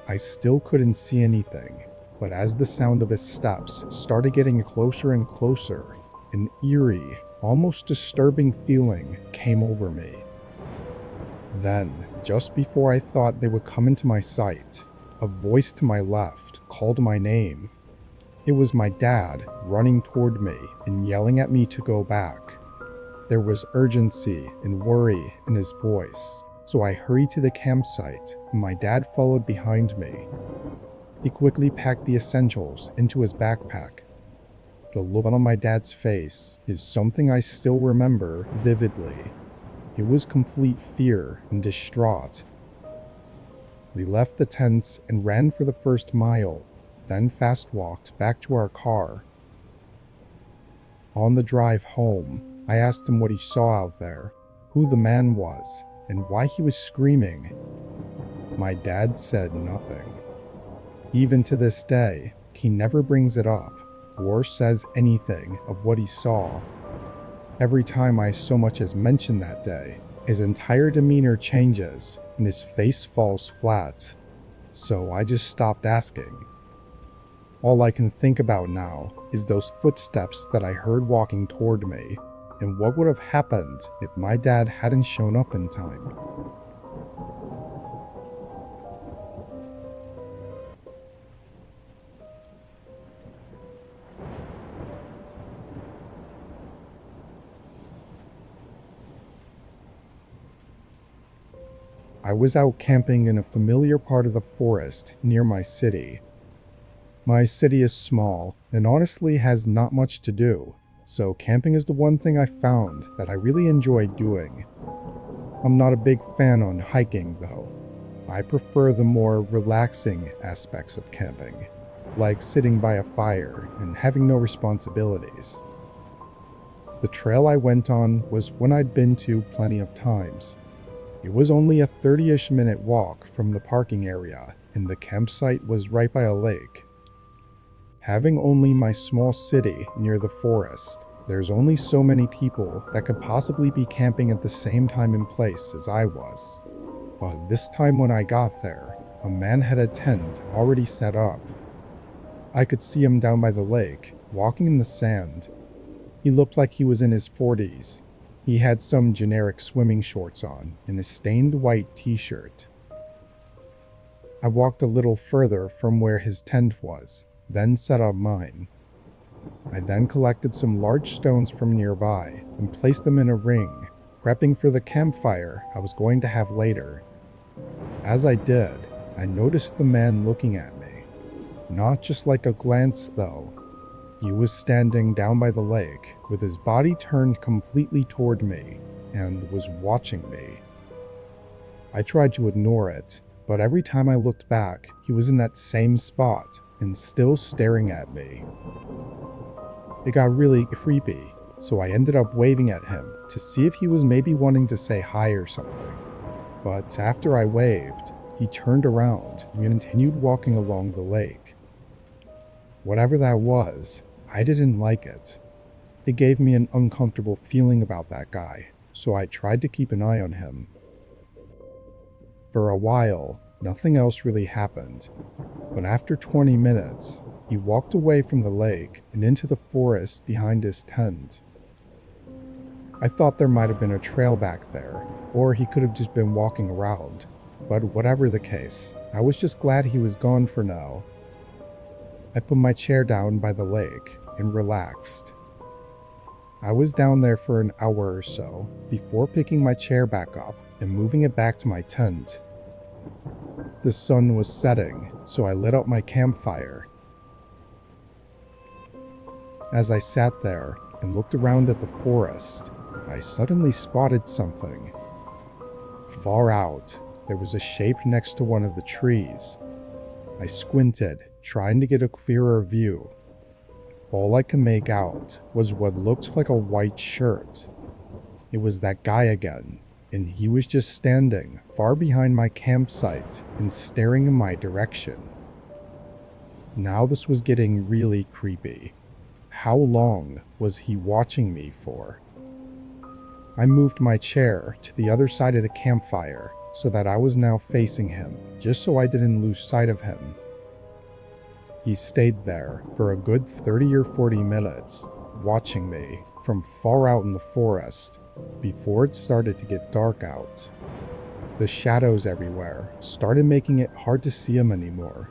I still couldn't see anything, but as the sound of his steps started getting closer and closer, an eerie, almost disturbing feeling came over me. Then, just before I thought they would come into my sight, a voice to my left called my name. It was my dad running toward me and yelling at me to go back. There was urgency and worry in his voice, so I hurried to the campsite and my dad followed behind me. He quickly packed the essentials into his backpack. The look on my dad's face is something I still remember vividly. It was complete fear and distraught. We left the tents and ran for the first mile, then fast walked back to our car. On the drive home, I asked him what he saw out there, who the man was, and why he was screaming. My dad said nothing. Even to this day, he never brings it up or says anything of what he saw. Every time I so much as mention that day, his entire demeanor changes and his face falls flat. So I just stopped asking. All I can think about now is those footsteps that I heard walking toward me, and what would have happened if my dad hadn't shown up in time. I was out camping in a familiar part of the forest near my city. My city is small and honestly has not much to do, so camping is the one thing I found that I really enjoy doing. I'm not a big fan on hiking though. I prefer the more relaxing aspects of camping, like sitting by a fire and having no responsibilities. The trail I went on was one I'd been to plenty of times. It was only a 30-ish minute walk from the parking area, and the campsite was right by a lake. Having only my small city near the forest, there's only so many people that could possibly be camping at the same time and place as I was. But this time when I got there, a man had a tent already set up. I could see him down by the lake, walking in the sand. He looked like he was in his 40s. He had some generic swimming shorts on and a stained white t-shirt. I walked a little further from where his tent was, then set up mine. I then collected some large stones from nearby and placed them in a ring, prepping for the campfire I was going to have later. As I did, I noticed the man looking at me. Not just like a glance though. He was standing down by the lake, with his body turned completely toward me, and was watching me. I tried to ignore it, but every time I looked back, he was in that same spot, and still staring at me. It got really creepy, so I ended up waving at him to see if he was maybe wanting to say hi or something. But after I waved, he turned around and continued walking along the lake. Whatever that was, I didn't like it. It gave me an uncomfortable feeling about that guy, so I tried to keep an eye on him. For a while, nothing else really happened, but after 20 minutes, he walked away from the lake and into the forest behind his tent. I thought there might have been a trail back there, or he could have just been walking around, but whatever the case, I was just glad he was gone for now. I put my chair down by the lake and relaxed. I was down there for an hour or so before picking my chair back up and moving it back to my tent. The sun was setting, so I lit up my campfire. As I sat there and looked around at the forest, I suddenly spotted something. Far out, there was a shape next to one of the trees. I squinted, trying to get a clearer view. All I could make out was what looked like a white shirt. It was that guy again, and he was just standing far behind my campsite and staring in my direction. Now this was getting really creepy. How long was he watching me for? I moved my chair to the other side of the campfire so that I was now facing him, just so I didn't lose sight of him. He stayed there for a good 30 or 40 minutes, watching me from far out in the forest before it started to get dark out. The shadows everywhere started making it hard to see him anymore,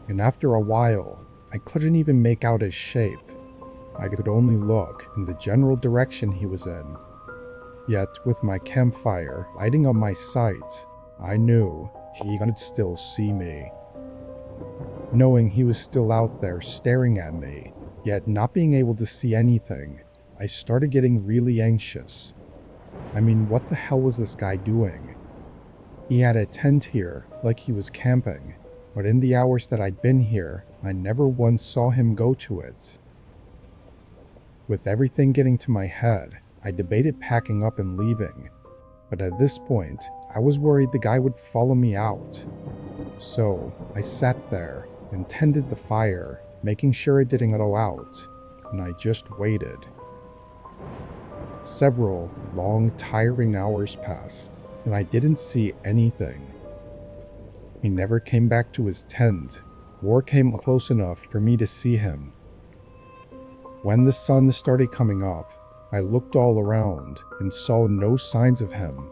and after a while, I couldn't even make out his shape. I could only look in the general direction he was in. Yet, with my campfire lighting up my sight, I knew he could still see me. Knowing he was still out there staring at me, yet not being able to see anything, I started getting really anxious. I mean, what the hell was this guy doing? He had a tent here, like he was camping, but in the hours that I'd been here, I never once saw him go to it. With everything getting to my head, I debated packing up and leaving, but at this point, I was worried the guy would follow me out. So, I sat there and tended the fire, making sure it didn't go out, and I just waited. Several long, tiring hours passed, and I didn't see anything. He never came back to his tent, or came close enough for me to see him. When the sun started coming up, I looked all around and saw no signs of him.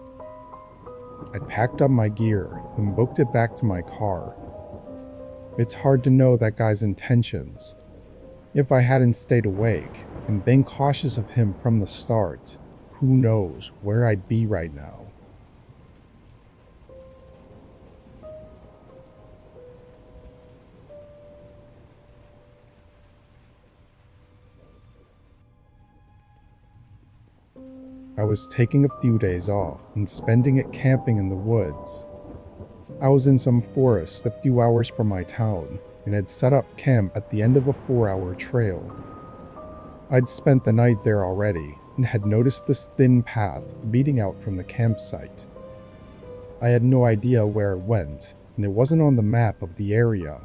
I packed up my gear and booked it back to my car. It's hard to know that guy's intentions. If I hadn't stayed awake and been cautious of him from the start, who knows where I'd be right now. I was taking a few days off and spending it camping in the woods. I was in some forest a few hours from my town and had set up camp at the end of a 4-hour trail. I'd spent the night there already and had noticed this thin path leading out from the campsite. I had no idea where it went, and it wasn't on the map of the area,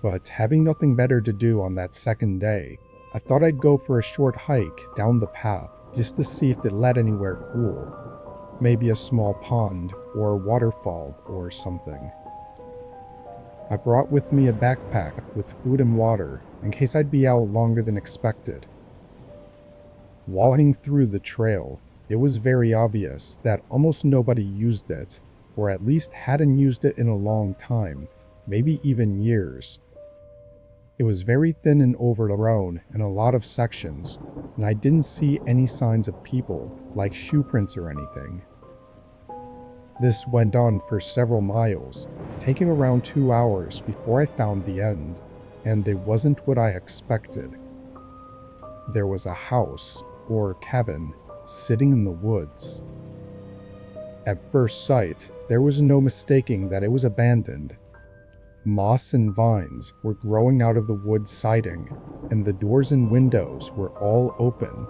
but having nothing better to do on that second day, I thought I'd go for a short hike down the path just to see if it led anywhere cool. Maybe a small pond or a waterfall or something. I brought with me a backpack with food and water in case I'd be out longer than expected. Walking through the trail, it was very obvious that almost nobody used it, or at least hadn't used it in a long time, maybe even years. It was very thin and overgrown in a lot of sections, and I didn't see any signs of people, like shoe prints or anything. This went on for several miles, taking around 2 hours before I found the end, and it wasn't what I expected. There was a house, or cabin, sitting in the woods. At first sight, there was no mistaking that it was abandoned. Moss and vines were growing out of the wood siding, and the doors and windows were all open.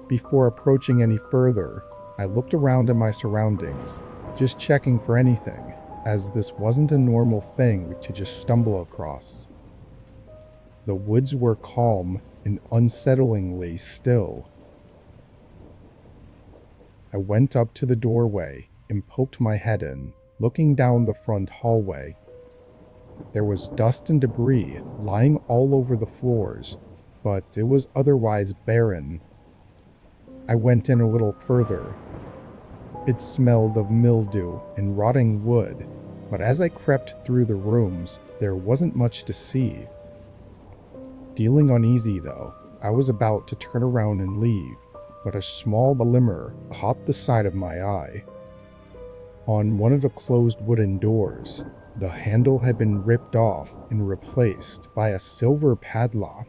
Before approaching any further, I looked around at my surroundings, just checking for anything, as this wasn't a normal thing to just stumble across. The woods were calm and unsettlingly still. I went up to the doorway and poked my head in, looking down the front hallway. There was dust and debris lying all over the floors, but it was otherwise barren. I went in a little further. It smelled of mildew and rotting wood, but as I crept through the rooms, there wasn't much to see, Feeling uneasy though, I was about to turn around and leave, but a small glimmer caught the side of my eye. On one of the closed wooden doors, the handle had been ripped off and replaced by a silver padlock.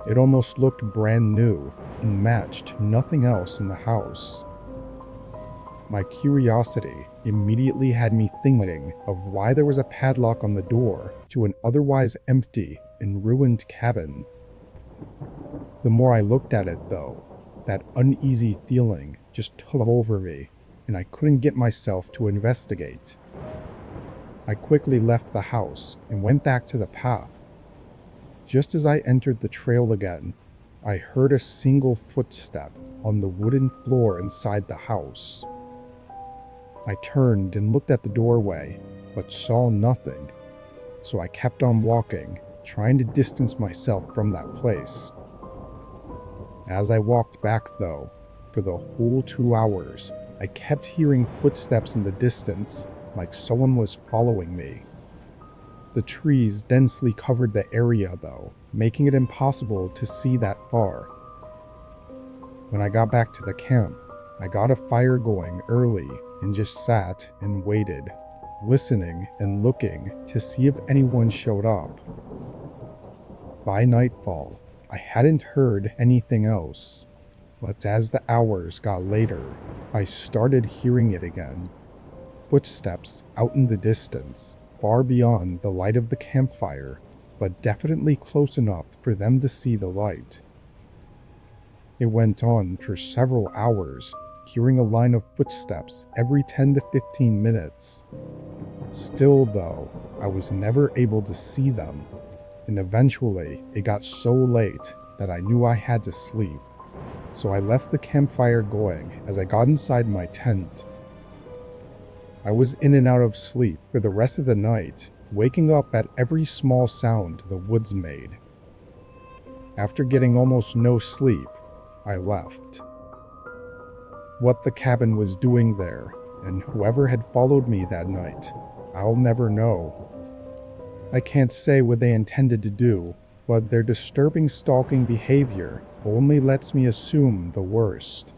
It almost looked brand new and matched nothing else in the house. My curiosity immediately had me thinking of why there was a padlock on the door to an otherwise empty and ruined cabin. The more I looked at it though, that uneasy feeling just took over me, and I couldn't get myself to investigate. I quickly left the house and went back to the path. Just as I entered the trail again, I heard a single footstep on the wooden floor inside the house. I turned and looked at the doorway, but saw nothing, so I kept on walking, trying to distance myself from that place. As I walked back though, for the whole 2 hours, I kept hearing footsteps in the distance, like someone was following me. The trees densely covered the area though, making it impossible to see that far. When I got back to the camp, I got a fire going early and just sat and waited, listening and looking to see if anyone showed up. By nightfall, I hadn't heard anything else, but as the hours got later, I started hearing it again. Footsteps out in the distance, far beyond the light of the campfire, but definitely close enough for them to see the light. It went on for several hours, hearing a line of footsteps every 10 to 15 minutes. Still though, I was never able to see them, and eventually it got so late that I knew I had to sleep. So I left the campfire going as I got inside my tent. I was in and out of sleep for the rest of the night, waking up at every small sound the woods made. After getting almost no sleep, I left. What the cabin was doing there, and whoever had followed me that night, I'll never know. I can't say what they intended to do, but their disturbing stalking behavior only lets me assume the worst.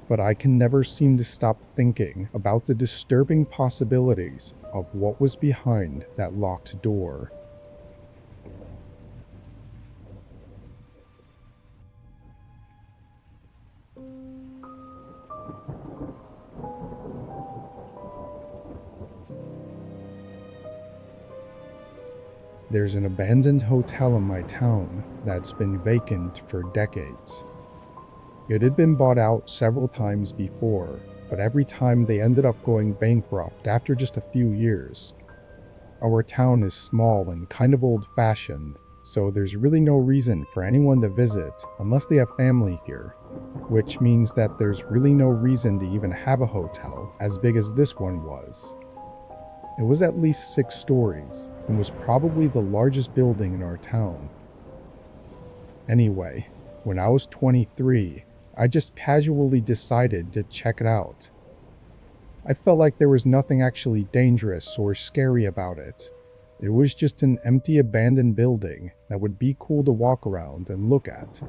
But I can never seem to stop thinking about the disturbing possibilities of what was behind that locked door. There's an abandoned hotel in my town that's been vacant for decades. It had been bought out several times before, but every time they ended up going bankrupt after just a few years. Our town is small and kind of old-fashioned, so there's really no reason for anyone to visit unless they have family here, which means that there's really no reason to even have a hotel as big as this one was. It was at least 6 stories, and was probably the largest building in our town. Anyway, when I was 23, I just casually decided to check it out. I felt like there was nothing actually dangerous or scary about it. It was just an empty abandoned building that would be cool to walk around and look at.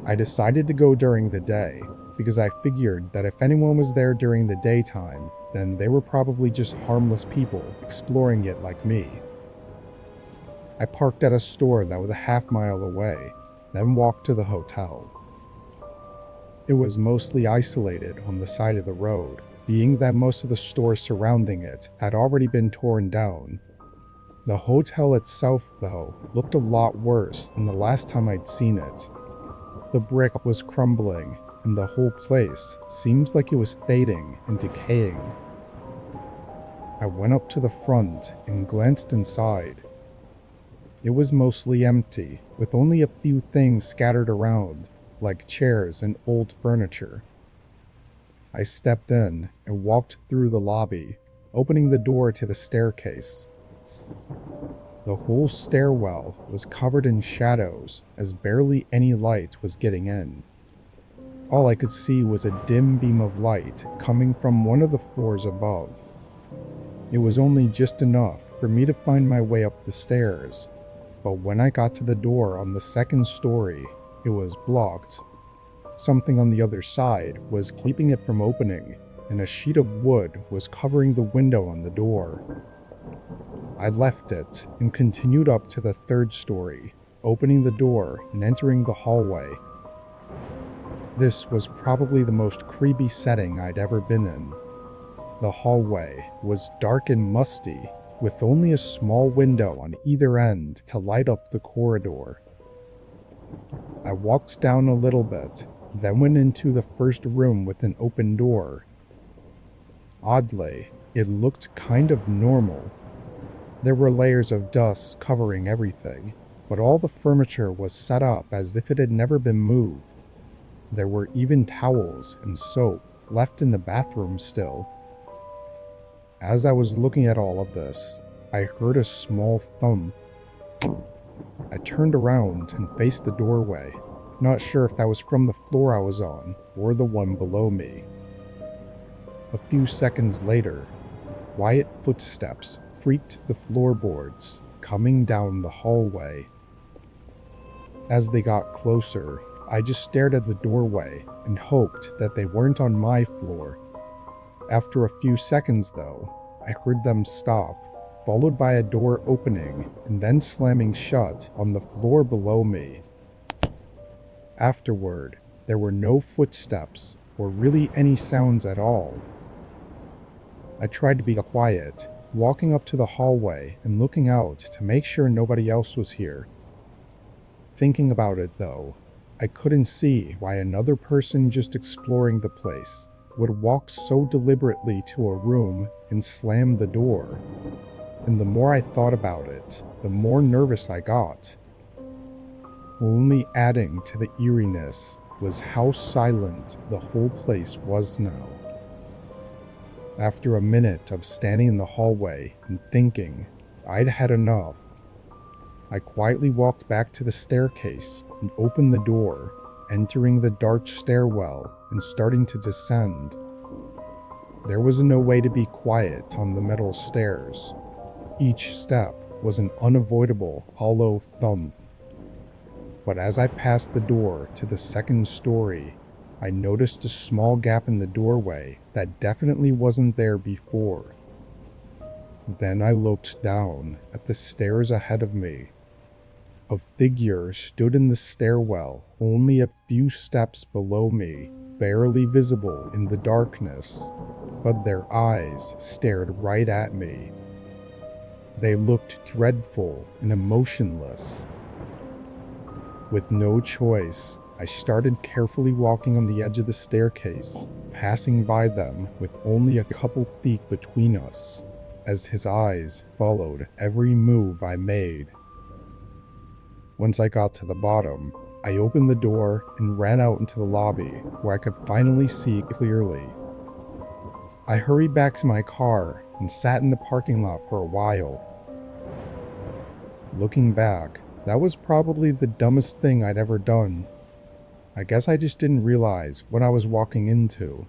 I decided to go during the day, because I figured that if anyone was there during the daytime, then they were probably just harmless people exploring it like me. I parked at a store that was a half-mile away, then walked to the hotel. It was mostly isolated on the side of the road, being that most of the stores surrounding it had already been torn down. The hotel itself, though, looked a lot worse than the last time I'd seen it. The brick was crumbling, and the whole place seemed like it was fading and decaying. I went up to the front and glanced inside. It was mostly empty, with only a few things scattered around, like chairs and old furniture. I stepped in and walked through the lobby, opening the door to the staircase. The whole stairwell was covered in shadows, as barely any light was getting in. All I could see was a dim beam of light coming from one of the floors above. It was only just enough for me to find my way up the stairs, but when I got to the door on the second story, it was blocked. Something on the other side was keeping it from opening, and a sheet of wood was covering the window on the door. I left it and continued up to the third story, opening the door and entering the hallway. This was probably the most creepy setting I'd ever been in. The hallway was dark and musty, with only a small window on either end to light up the corridor. I walked down a little bit, then went into the first room with an open door. Oddly, it looked kind of normal. There were layers of dust covering everything, but all the furniture was set up as if it had never been moved. There were even towels and soap left in the bathroom still. As I was looking at all of this, I heard a small thump. I turned around and faced the doorway, not sure if that was from the floor I was on or the one below me. A few seconds later, quiet footsteps creaked the floorboards, coming down the hallway. As they got closer, I just stared at the doorway and hoped that they weren't on my floor. After a few seconds though, I heard them stop, followed by a door opening and then slamming shut on the floor below me. Afterward, there were no footsteps or really any sounds at all. I tried to be quiet, walking up to the hallway and looking out to make sure nobody else was here. Thinking about it though, I couldn't see why another person just exploring the place would walk so deliberately to a room and slam the door. And the more I thought about it, the more nervous I got. Only adding to the eeriness was how silent the whole place was now. After a minute of standing in the hallway and thinking I'd had enough, I quietly walked back to the staircase and opened the door, entering the dark stairwell and starting to descend. There was no way to be quiet on the metal stairs. Each step was an unavoidable hollow thump. But as I passed the door to the second story, I noticed a small gap in the doorway that definitely wasn't there before. Then I looked down at the stairs ahead of me. A figure stood in the stairwell only a few steps below me, barely visible in the darkness, but their eyes stared right at me. They looked dreadful and emotionless. With no choice, I started carefully walking on the edge of the staircase, passing by them with only a couple feet between us, as his eyes followed every move I made. Once I got to the bottom, I opened the door and ran out into the lobby where I could finally see clearly. I hurried back to my car and sat in the parking lot for a while. Looking back, that was probably the dumbest thing I'd ever done. I guess I just didn't realize what I was walking into.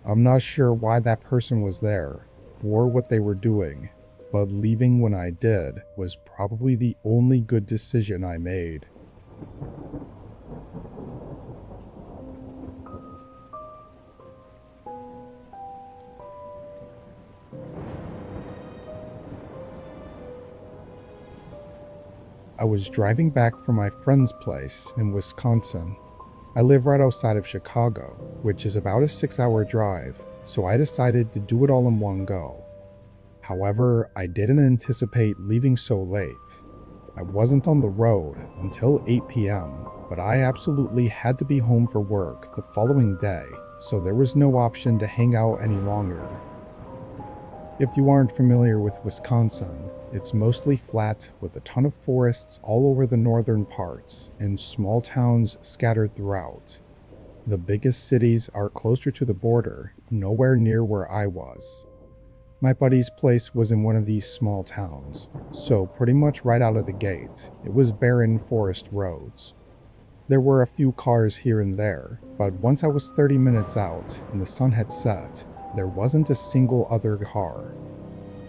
I'm not sure why that person was there, or what they were doing, but leaving when I did was probably the only good decision I made. I was driving back from my friend's place in Wisconsin. I live right outside of Chicago, which is about a 6-hour drive, so I decided to do it all in one go. However, I didn't anticipate leaving so late. I wasn't on the road until 8 p.m., but I absolutely had to be home for work the following day, so there was no option to hang out any longer. If you aren't familiar with Wisconsin, it's mostly flat with a ton of forests all over the northern parts and small towns scattered throughout. The biggest cities are closer to the border, nowhere near where I was. My buddy's place was in one of these small towns, so pretty much right out of the gate, it was barren forest roads. There were a few cars here and there, but once I was 30 minutes out and the sun had set, there wasn't a single other car.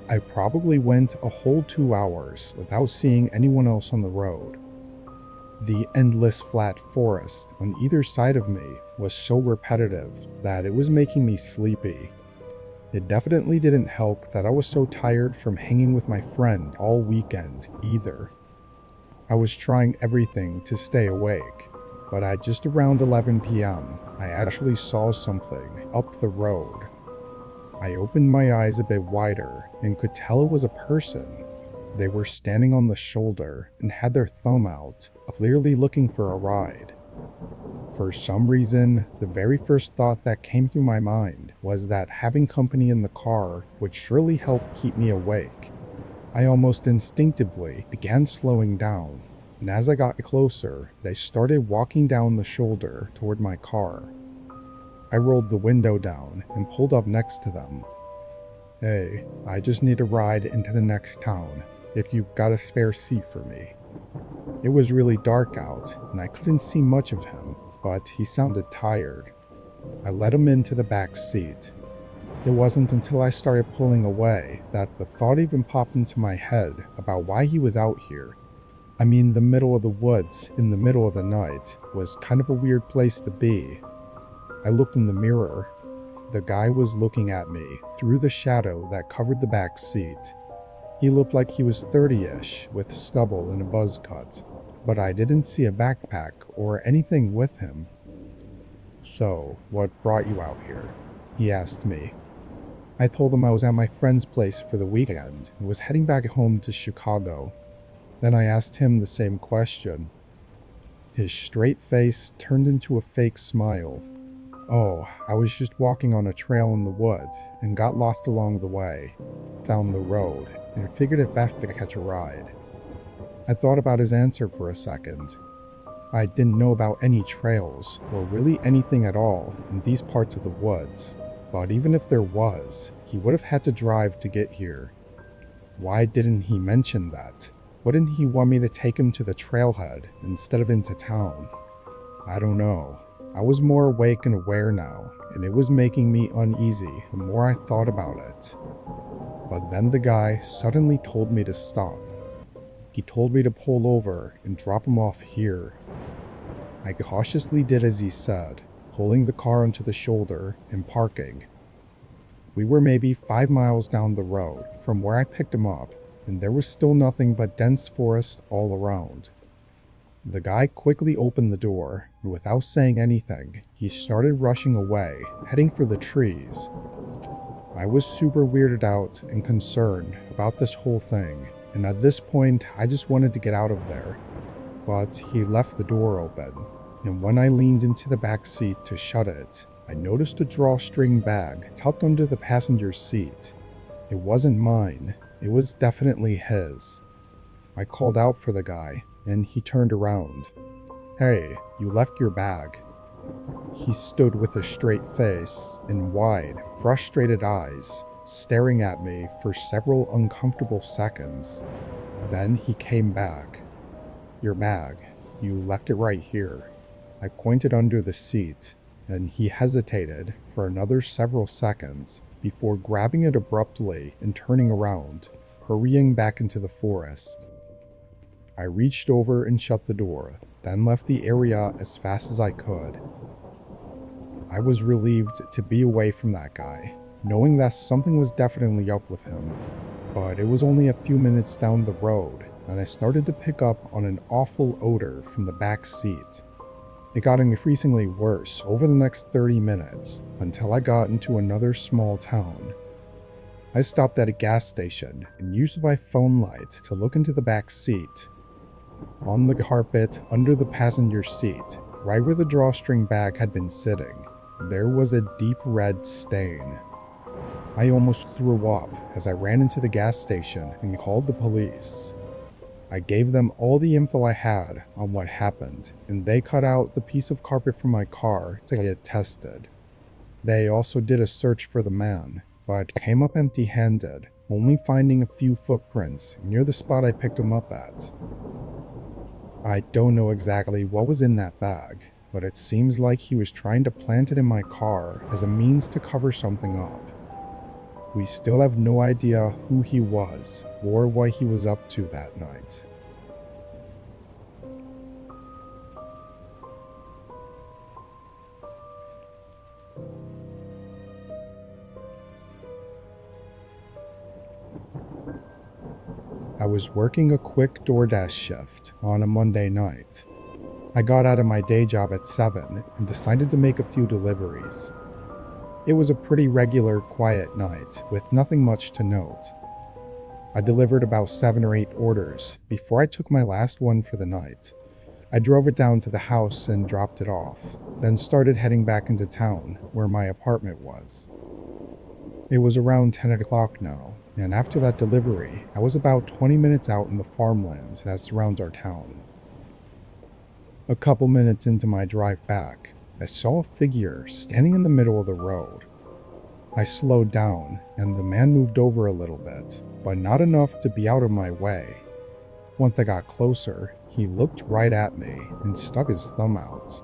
I probably went a whole 2 hours without seeing anyone else on the road. The endless flat forest on either side of me was so repetitive that it was making me sleepy. It definitely didn't help that I was so tired from hanging with my friend all weekend either. I was trying everything to stay awake, but at just around 11 p.m., I actually saw something up the road. I opened my eyes a bit wider and could tell it was a person. They were standing on the shoulder and had their thumb out, clearly looking for a ride. For some reason, the very first thought that came through my mind was that having company in the car would surely help keep me awake. I almost instinctively began slowing down, and as I got closer, they started walking down the shoulder toward my car. I rolled the window down and pulled up next to them. "Hey, I just need a ride into the next town, if you've got a spare seat for me." It was really dark out, and I couldn't see much of him, but he sounded tired. I let him into the back seat. It wasn't until I started pulling away that the thought even popped into my head about why he was out here. I mean, the middle of the woods in the middle of the night was kind of a weird place to be. I looked in the mirror. The guy was looking at me through the shadow that covered the back seat. He looked like he was 30-ish with stubble and a buzz cut, but I didn't see a backpack or anything with him. "So, what brought you out here?" he asked me. I told him I was at my friend's place for the weekend and was heading back home to Chicago. Then I asked him the same question. His straight face turned into a fake smile. "Oh, I was just walking on a trail in the woods and got lost along the way, found the road, and figured it best to catch a ride." I thought about his answer for a second. I didn't know about any trails, or really anything at all in these parts of the woods, but even if there was, he would have had to drive to get here. Why didn't he mention that? Wouldn't he want me to take him to the trailhead instead of into town? I don't know. I was more awake and aware now, and it was making me uneasy the more I thought about it. But then the guy suddenly told me to stop. He told me to pull over and drop him off here. I cautiously did as he said, pulling the car onto the shoulder and parking. We were maybe 5 miles down the road from where I picked him up, and there was still nothing but dense forest all around. The guy quickly opened the door, and without saying anything, he started rushing away, heading for the trees. I was super weirded out and concerned about this whole thing, and at this point I just wanted to get out of there. But he left the door open, and when I leaned into the back seat to shut it, I noticed a drawstring bag tucked under the passenger seat. It wasn't mine, it was definitely his. I called out for the guy, and he turned around. "Hey, you left your bag." He stood with a straight face and wide, frustrated eyes, staring at me for several uncomfortable seconds. Then he came back. "Your bag. You left it right here." I pointed under the seat, and he hesitated for another several seconds before grabbing it abruptly and turning around, hurrying back into the forest. I reached over and shut the door, then left the area as fast as I could. I was relieved to be away from that guy, knowing that something was definitely up with him. But it was only a few minutes down the road, and I started to pick up on an awful odor from the back seat. It got increasingly worse over the next 30 minutes, until I got into another small town. I stopped at a gas station and used my phone light to look into the back seat. On the carpet under the passenger seat, right where the drawstring bag had been sitting, there was a deep red stain. I almost threw up as I ran into the gas station and called the police. I gave them all the info I had on what happened, and they cut out the piece of carpet from my car to get it tested. They also did a search for the man, but came up empty-handed, only finding a few footprints near the spot I picked him up at. I don't know exactly what was in that bag, but it seems like he was trying to plant it in my car as a means to cover something up. We still have no idea who he was or what he was up to that night. I was working a quick DoorDash shift on a Monday night. I got out of my day job at 7 and decided to make a few deliveries. It was a pretty regular, quiet night with nothing much to note. I delivered about 7 or 8 orders before I took my last one for the night. I drove it down to the house and dropped it off, then started heading back into town where my apartment was. It was around 10 o'clock now, and after that delivery, I was about 20 minutes out in the farmland that surrounds our town. A couple minutes into my drive back, I saw a figure standing in the middle of the road. I slowed down, and the man moved over a little bit, but not enough to be out of my way. Once I got closer, he looked right at me and stuck his thumb out.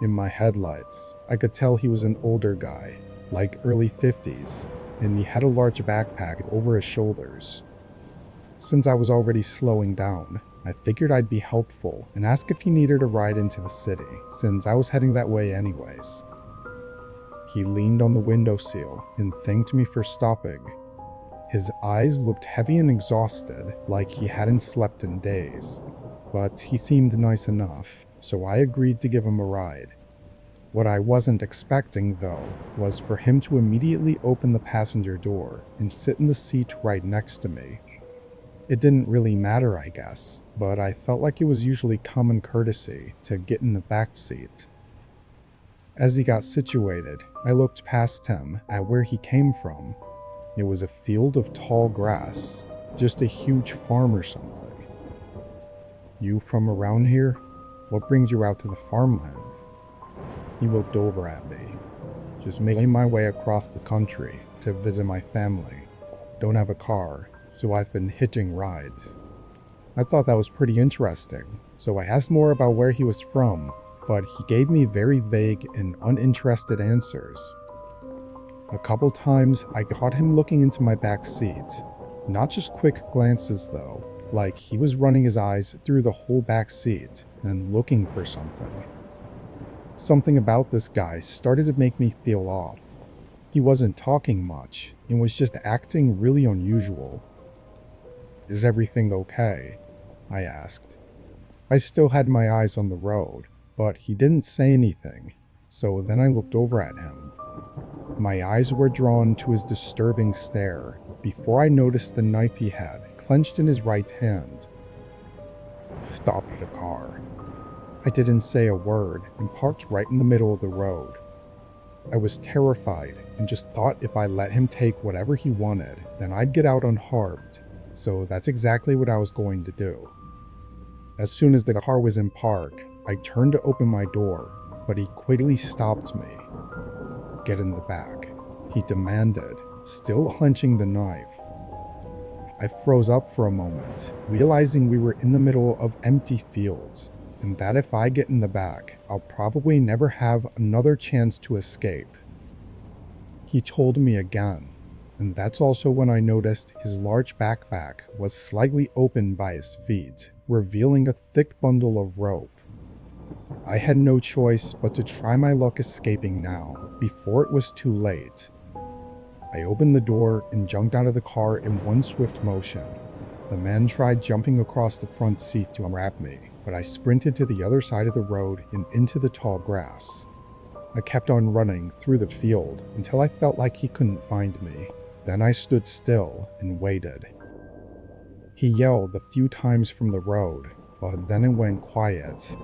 In my headlights, I could tell he was an older guy, like early 50s, and he had a large backpack over his shoulders. Since I was already slowing down, I figured I'd be helpful and ask if he needed a ride into the city, since I was heading that way anyways. He leaned on the windowsill and thanked me for stopping. His eyes looked heavy and exhausted, like he hadn't slept in days, but he seemed nice enough, so I agreed to give him a ride. What I wasn't expecting, though, was for him to immediately open the passenger door and sit in the seat right next to me. It didn't really matter, I guess, but I felt like it was usually common courtesy to get in the back seat. As he got situated, I looked past him at where he came from. It was a field of tall grass, just a huge farm or something. "You from around here? What brings you out to the farmland?" He looked over at me. "Just making my way across the country to visit my family. Don't have a car, so I've been hitching rides." I thought that was pretty interesting, so I asked more about where he was from, but he gave me very vague and uninterested answers. A couple times I caught him looking into my back seat. Not just quick glances though, like he was running his eyes through the whole back seat and looking for something. Something about this guy started to make me feel off. He wasn't talking much and was just acting really unusual. "Is everything okay?" I asked. I still had my eyes on the road, but he didn't say anything, so then I looked over at him. My eyes were drawn to his disturbing stare before I noticed the knife he had clenched in his right hand. "Stop the car." I didn't say a word and parked right in the middle of the road. I was terrified and just thought if I let him take whatever he wanted, then I'd get out unharmed, so that's exactly what I was going to do. As soon as the car was in park, I turned to open my door, but he quickly stopped me. "Get in the back," he demanded, still clenching the knife. I froze up for a moment, realizing we were in the middle of empty fields, and that if I get in the back, I'll probably never have another chance to escape. He told me again, and that's also when I noticed his large backpack was slightly open by his feet, revealing a thick bundle of rope. I had no choice but to try my luck escaping now, before it was too late. I opened the door and jumped out of the car in one swift motion. The man tried jumping across the front seat to grab me, but I sprinted to the other side of the road and into the tall grass. I kept on running through the field until I felt like he couldn't find me. Then I stood still and waited. He yelled a few times from the road, but then it went quiet.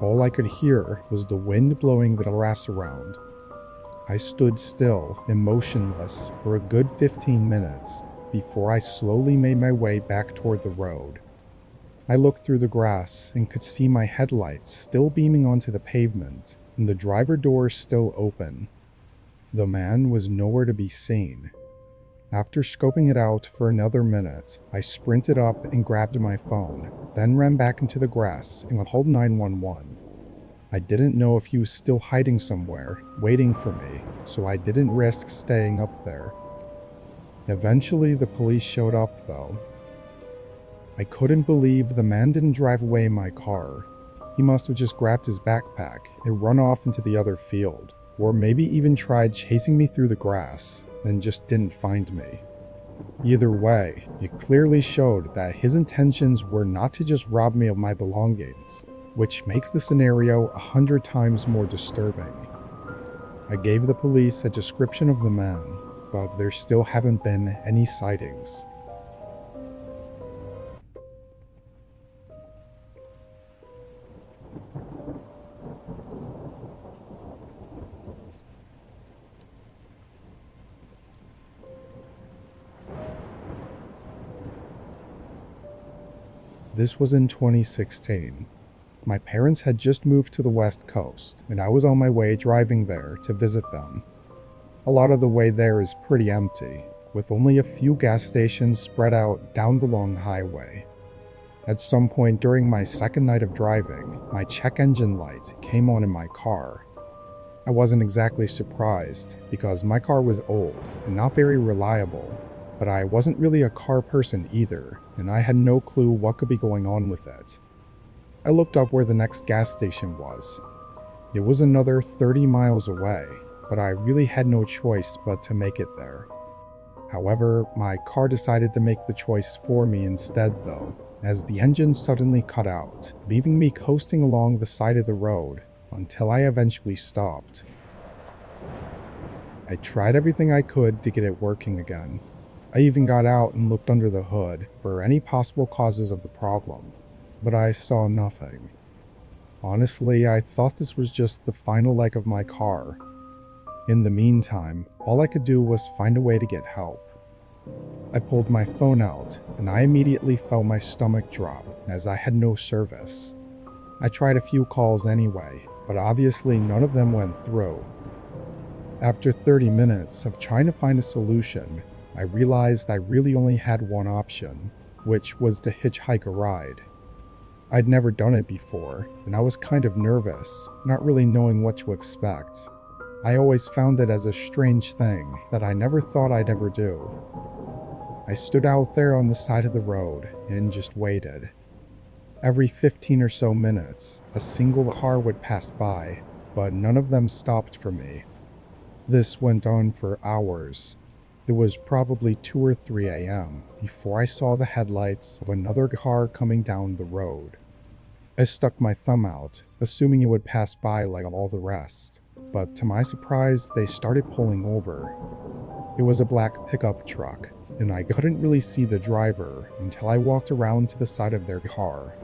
All I could hear was the wind blowing the grass around. I stood still and motionless for a good 15 minutes before I slowly made my way back toward the road. I looked through the grass and could see my headlights still beaming onto the pavement and the driver door still open. The man was nowhere to be seen. After scoping it out for another minute, I sprinted up and grabbed my phone, then ran back into the grass and called 911. I didn't know if he was still hiding somewhere, waiting for me, so I didn't risk staying up there. Eventually, the police showed up, though. I couldn't believe the man didn't drive away in my car. He must have just grabbed his backpack and run off into the other field, or maybe even tried chasing me through the grass, then just didn't find me. Either way, it clearly showed that his intentions were not to just rob me of my belongings, which makes the scenario 100 times more disturbing. I gave the police a description of the man, but there still haven't been any sightings. This was in 2016. My parents had just moved to the West Coast, and I was on my way driving there to visit them. A lot of the way there is pretty empty, with only a few gas stations spread out down the long highway. At some point during my second night of driving, my check engine light came on in my car. I wasn't exactly surprised, because my car was old and not very reliable, but I wasn't really a car person either, and I had no clue what could be going on with it. I looked up where the next gas station was. It was another 30 miles away, but I really had no choice but to make it there. However, my car decided to make the choice for me instead though, as the engine suddenly cut out, leaving me coasting along the side of the road until I eventually stopped. I tried everything I could to get it working again. I even got out and looked under the hood for any possible causes of the problem, but I saw nothing. Honestly, I thought this was just the final leg of my car. In the meantime, all I could do was find a way to get help. I pulled my phone out, and I immediately felt my stomach drop, as I had no service. I tried a few calls anyway, but obviously none of them went through. After 30 minutes of trying to find a solution, I realized I really only had one option, which was to hitchhike a ride. I'd never done it before, and I was kind of nervous, not really knowing what to expect. I always found it as a strange thing that I never thought I'd ever do. I stood out there on the side of the road and just waited. Every 15 or so minutes, a single car would pass by, but none of them stopped for me. This went on for hours. It was probably 2 or 3 a.m. before I saw the headlights of another car coming down the road. I stuck my thumb out, assuming it would pass by like all the rest, but to my surprise, they started pulling over. It was a black pickup truck, and I couldn't really see the driver until I walked around to the side of their car.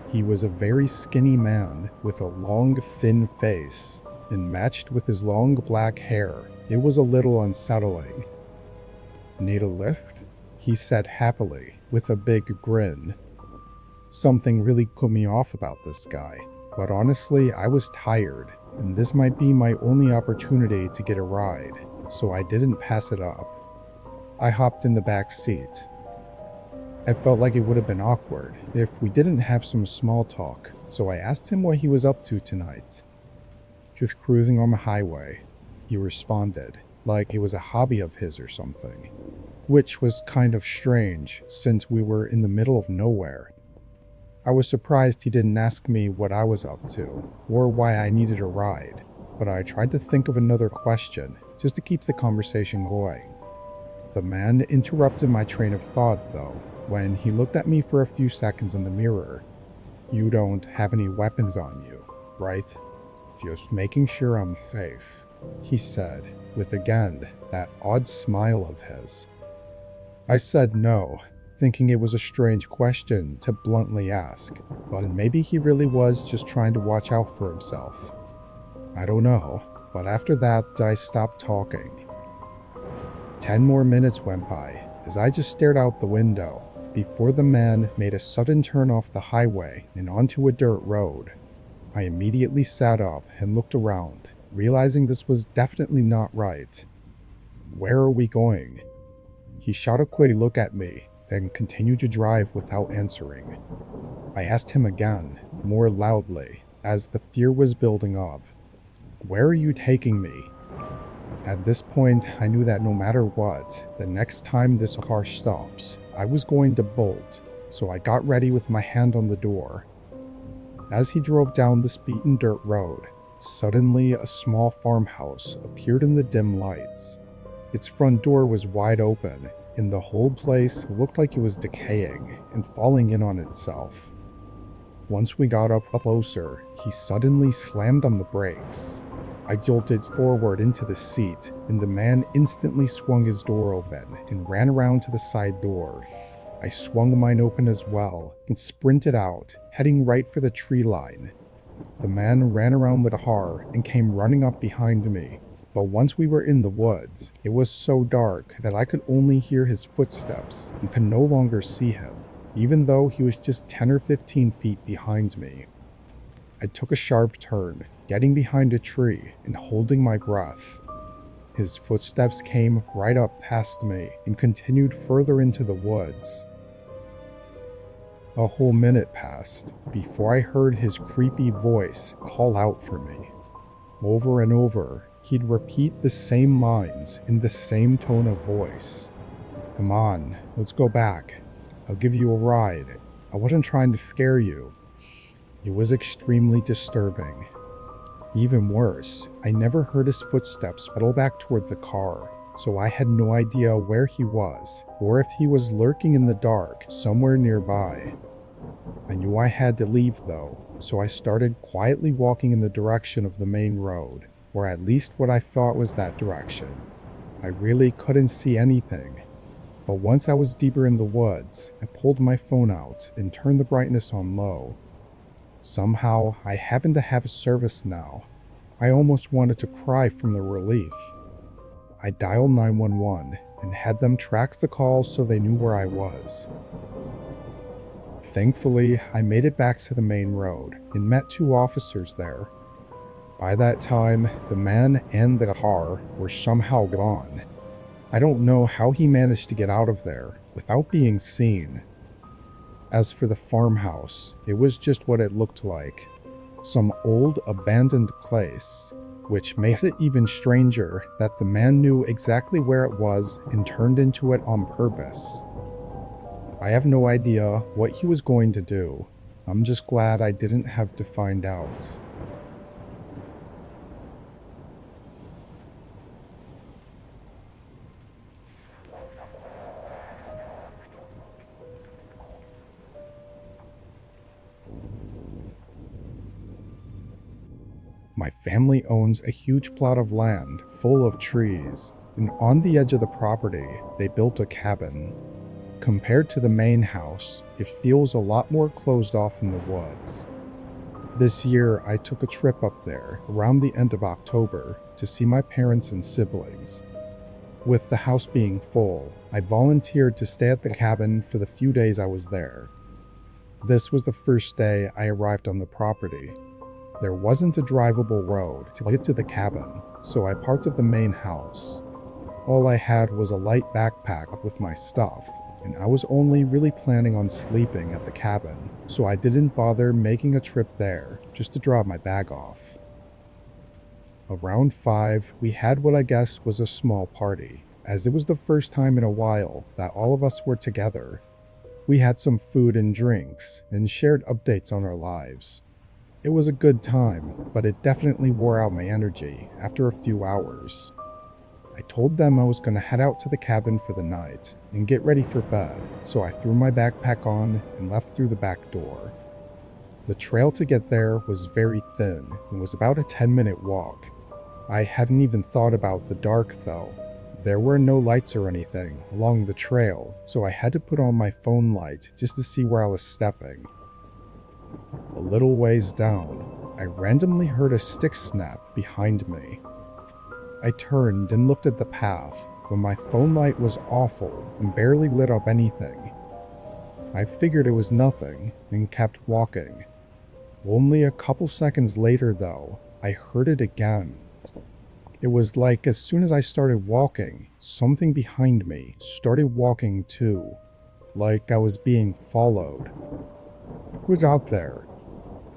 He was a very skinny man with a long, thin face, and matched with his long black hair, it was a little unsettling. "Need a lift?" he said happily, with a big grin. Something really put me off about this guy, but honestly, I was tired, and this might be my only opportunity to get a ride, so I didn't pass it up. I hopped in the back seat. I felt like it would have been awkward if we didn't have some small talk, so I asked him what he was up to tonight. "Just cruising on the highway," he responded, like it was a hobby of his or something, which was kind of strange since we were in the middle of nowhere. I was surprised he didn't ask me what I was up to, or why I needed a ride, but I tried to think of another question just to keep the conversation going. The man interrupted my train of thought though, when he looked at me for a few seconds in the mirror. "You don't have any weapons on you, right? Just making sure I'm safe," he said, with again that odd smile of his. I said no, thinking it was a strange question to bluntly ask, but maybe he really was just trying to watch out for himself. I don't know, but after that I stopped talking. 10 more minutes went by as I just stared out the window before the man made a sudden turn off the highway and onto a dirt road. I immediately sat up and looked around, realizing this was definitely not right. "Where are we going?" He shot a quick look at me, then continued to drive without answering. I asked him again, more loudly, as the fear was building up. "Where are you taking me?" At this point, I knew that no matter what, the next time this car stops, I was going to bolt, so I got ready with my hand on the door. As he drove down this beaten dirt road, suddenly a small farmhouse appeared in the dim lights. Its front door was wide open, and the whole place looked like it was decaying and falling in on itself. Once we got up closer, he suddenly slammed on the brakes. I jolted forward into the seat, and the man instantly swung his door open and ran around to the side door. I swung mine open as well and sprinted out, heading right for the tree line. The man ran around the car and came running up behind me, but once we were in the woods, it was so dark that I could only hear his footsteps and could no longer see him, even though he was just 10 or 15 feet behind me. I took a sharp turn, getting behind a tree and holding my breath. His footsteps came right up past me and continued further into the woods. A whole minute passed before I heard his creepy voice call out for me. Over and over, he'd repeat the same lines in the same tone of voice. "Come on, let's go back. I'll give you a ride. I wasn't trying to scare you." It was extremely disturbing. Even worse, I never heard his footsteps pedal back toward the car, so I had no idea where he was, or if he was lurking in the dark somewhere nearby. I knew I had to leave though, so I started quietly walking in the direction of the main road, or at least what I thought was that direction. I really couldn't see anything, but once I was deeper in the woods, I pulled my phone out and turned the brightness on low. Somehow, I happened to have a service now. I almost wanted to cry from the relief. I dialed 911 and had them track the call so they knew where I was. Thankfully, I made it back to the main road and met 2 officers there. By that time, the man and the car were somehow gone. I don't know how he managed to get out of there without being seen. As for the farmhouse, it was just what it looked like. Some old, abandoned place, which makes it even stranger that the man knew exactly where it was and turned into it on purpose. I have no idea what he was going to do. I'm just glad I didn't have to find out. My family owns a huge plot of land full of trees, and on the edge of the property, they built a cabin. Compared to the main house, it feels a lot more closed off in the woods. This year, I took a trip up there around the end of October to see my parents and siblings. With the house being full, I volunteered to stay at the cabin for the few days I was there. This was the first day I arrived on the property. There wasn't a drivable road to get to the cabin, so I parked at the main house. All I had was a light backpack with my stuff, and I was only really planning on sleeping at the cabin, so I didn't bother making a trip there just to drop my bag off. Around 5, we had what I guess was a small party, as it was the first time in a while that all of us were together. We had some food and drinks, and shared updates on our lives. It was a good time, but it definitely wore out my energy after a few hours. I told them I was going to head out to the cabin for the night and get ready for bed, so I threw my backpack on and left through the back door. The trail to get there was very thin and was about a 10-minute walk. I hadn't even thought about the dark though. There were no lights or anything along the trail, so I had to put on my phone light just to see where I was stepping. A little ways down, I randomly heard a stick snap behind me. I turned and looked at the path, but my phone light was awful and barely lit up anything. I figured it was nothing and kept walking. Only a couple seconds later though, I heard it again. It was like as soon as I started walking, something behind me started walking too, like I was being followed. Who's out there?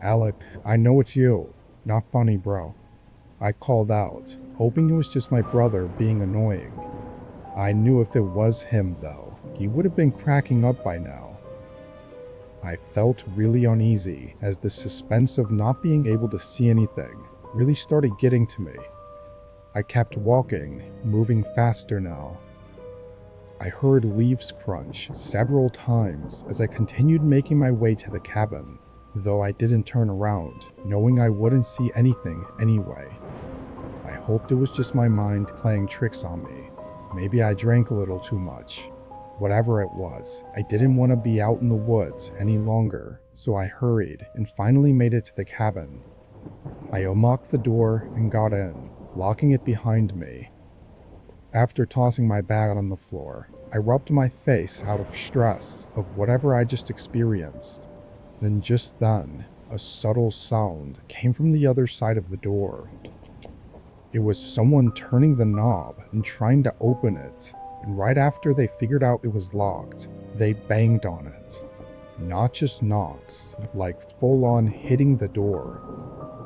"Alec, I know it's you. Not funny, bro." I called out, hoping it was just my brother being annoying. I knew if it was him, though, he would have been cracking up by now. I felt really uneasy as the suspense of not being able to see anything really started getting to me. I kept walking, moving faster now. I heard leaves crunch several times as I continued making my way to the cabin, though I didn't turn around, knowing I wouldn't see anything anyway. I hoped it was just my mind playing tricks on me. Maybe I drank a little too much. Whatever it was, I didn't want to be out in the woods any longer, so I hurried and finally made it to the cabin. I unlocked the door and got in, locking it behind me. After tossing my bag on the floor, I rubbed my face out of stress of whatever I just experienced. Just then, a subtle sound came from the other side of the door. It was someone turning the knob and trying to open it, and right after they figured out it was locked, they banged on it. Not just knocks, like full-on hitting the door.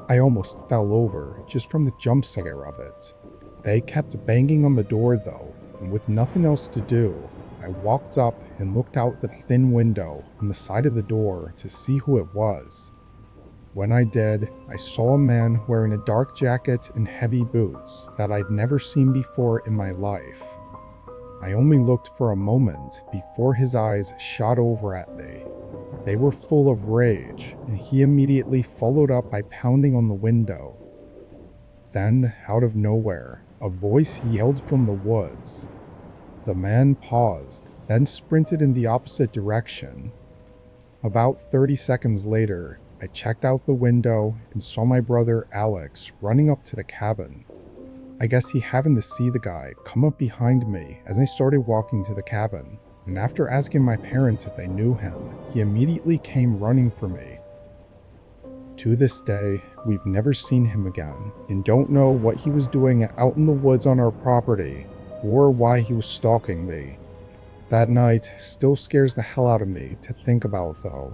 I almost fell over just from the jump scare of it. They kept banging on the door though, and with nothing else to do, I walked up and looked out the thin window on the side of the door to see who it was. When I did, I saw a man wearing a dark jacket and heavy boots that I'd never seen before in my life. I only looked for a moment before his eyes shot over at me. They were full of rage, and he immediately followed up by pounding on the window. Then, out of nowhere, a voice yelled from the woods. The man paused, then sprinted in the opposite direction. About 30 seconds later, I checked out the window and saw my brother Alex running up to the cabin. I guess he happened to see the guy come up behind me as I started walking to the cabin, and after asking my parents if they knew him, he immediately came running for me. To this day, we've never seen him again, and don't know what he was doing out in the woods on our property, or why he was stalking me. That night still scares the hell out of me to think about though.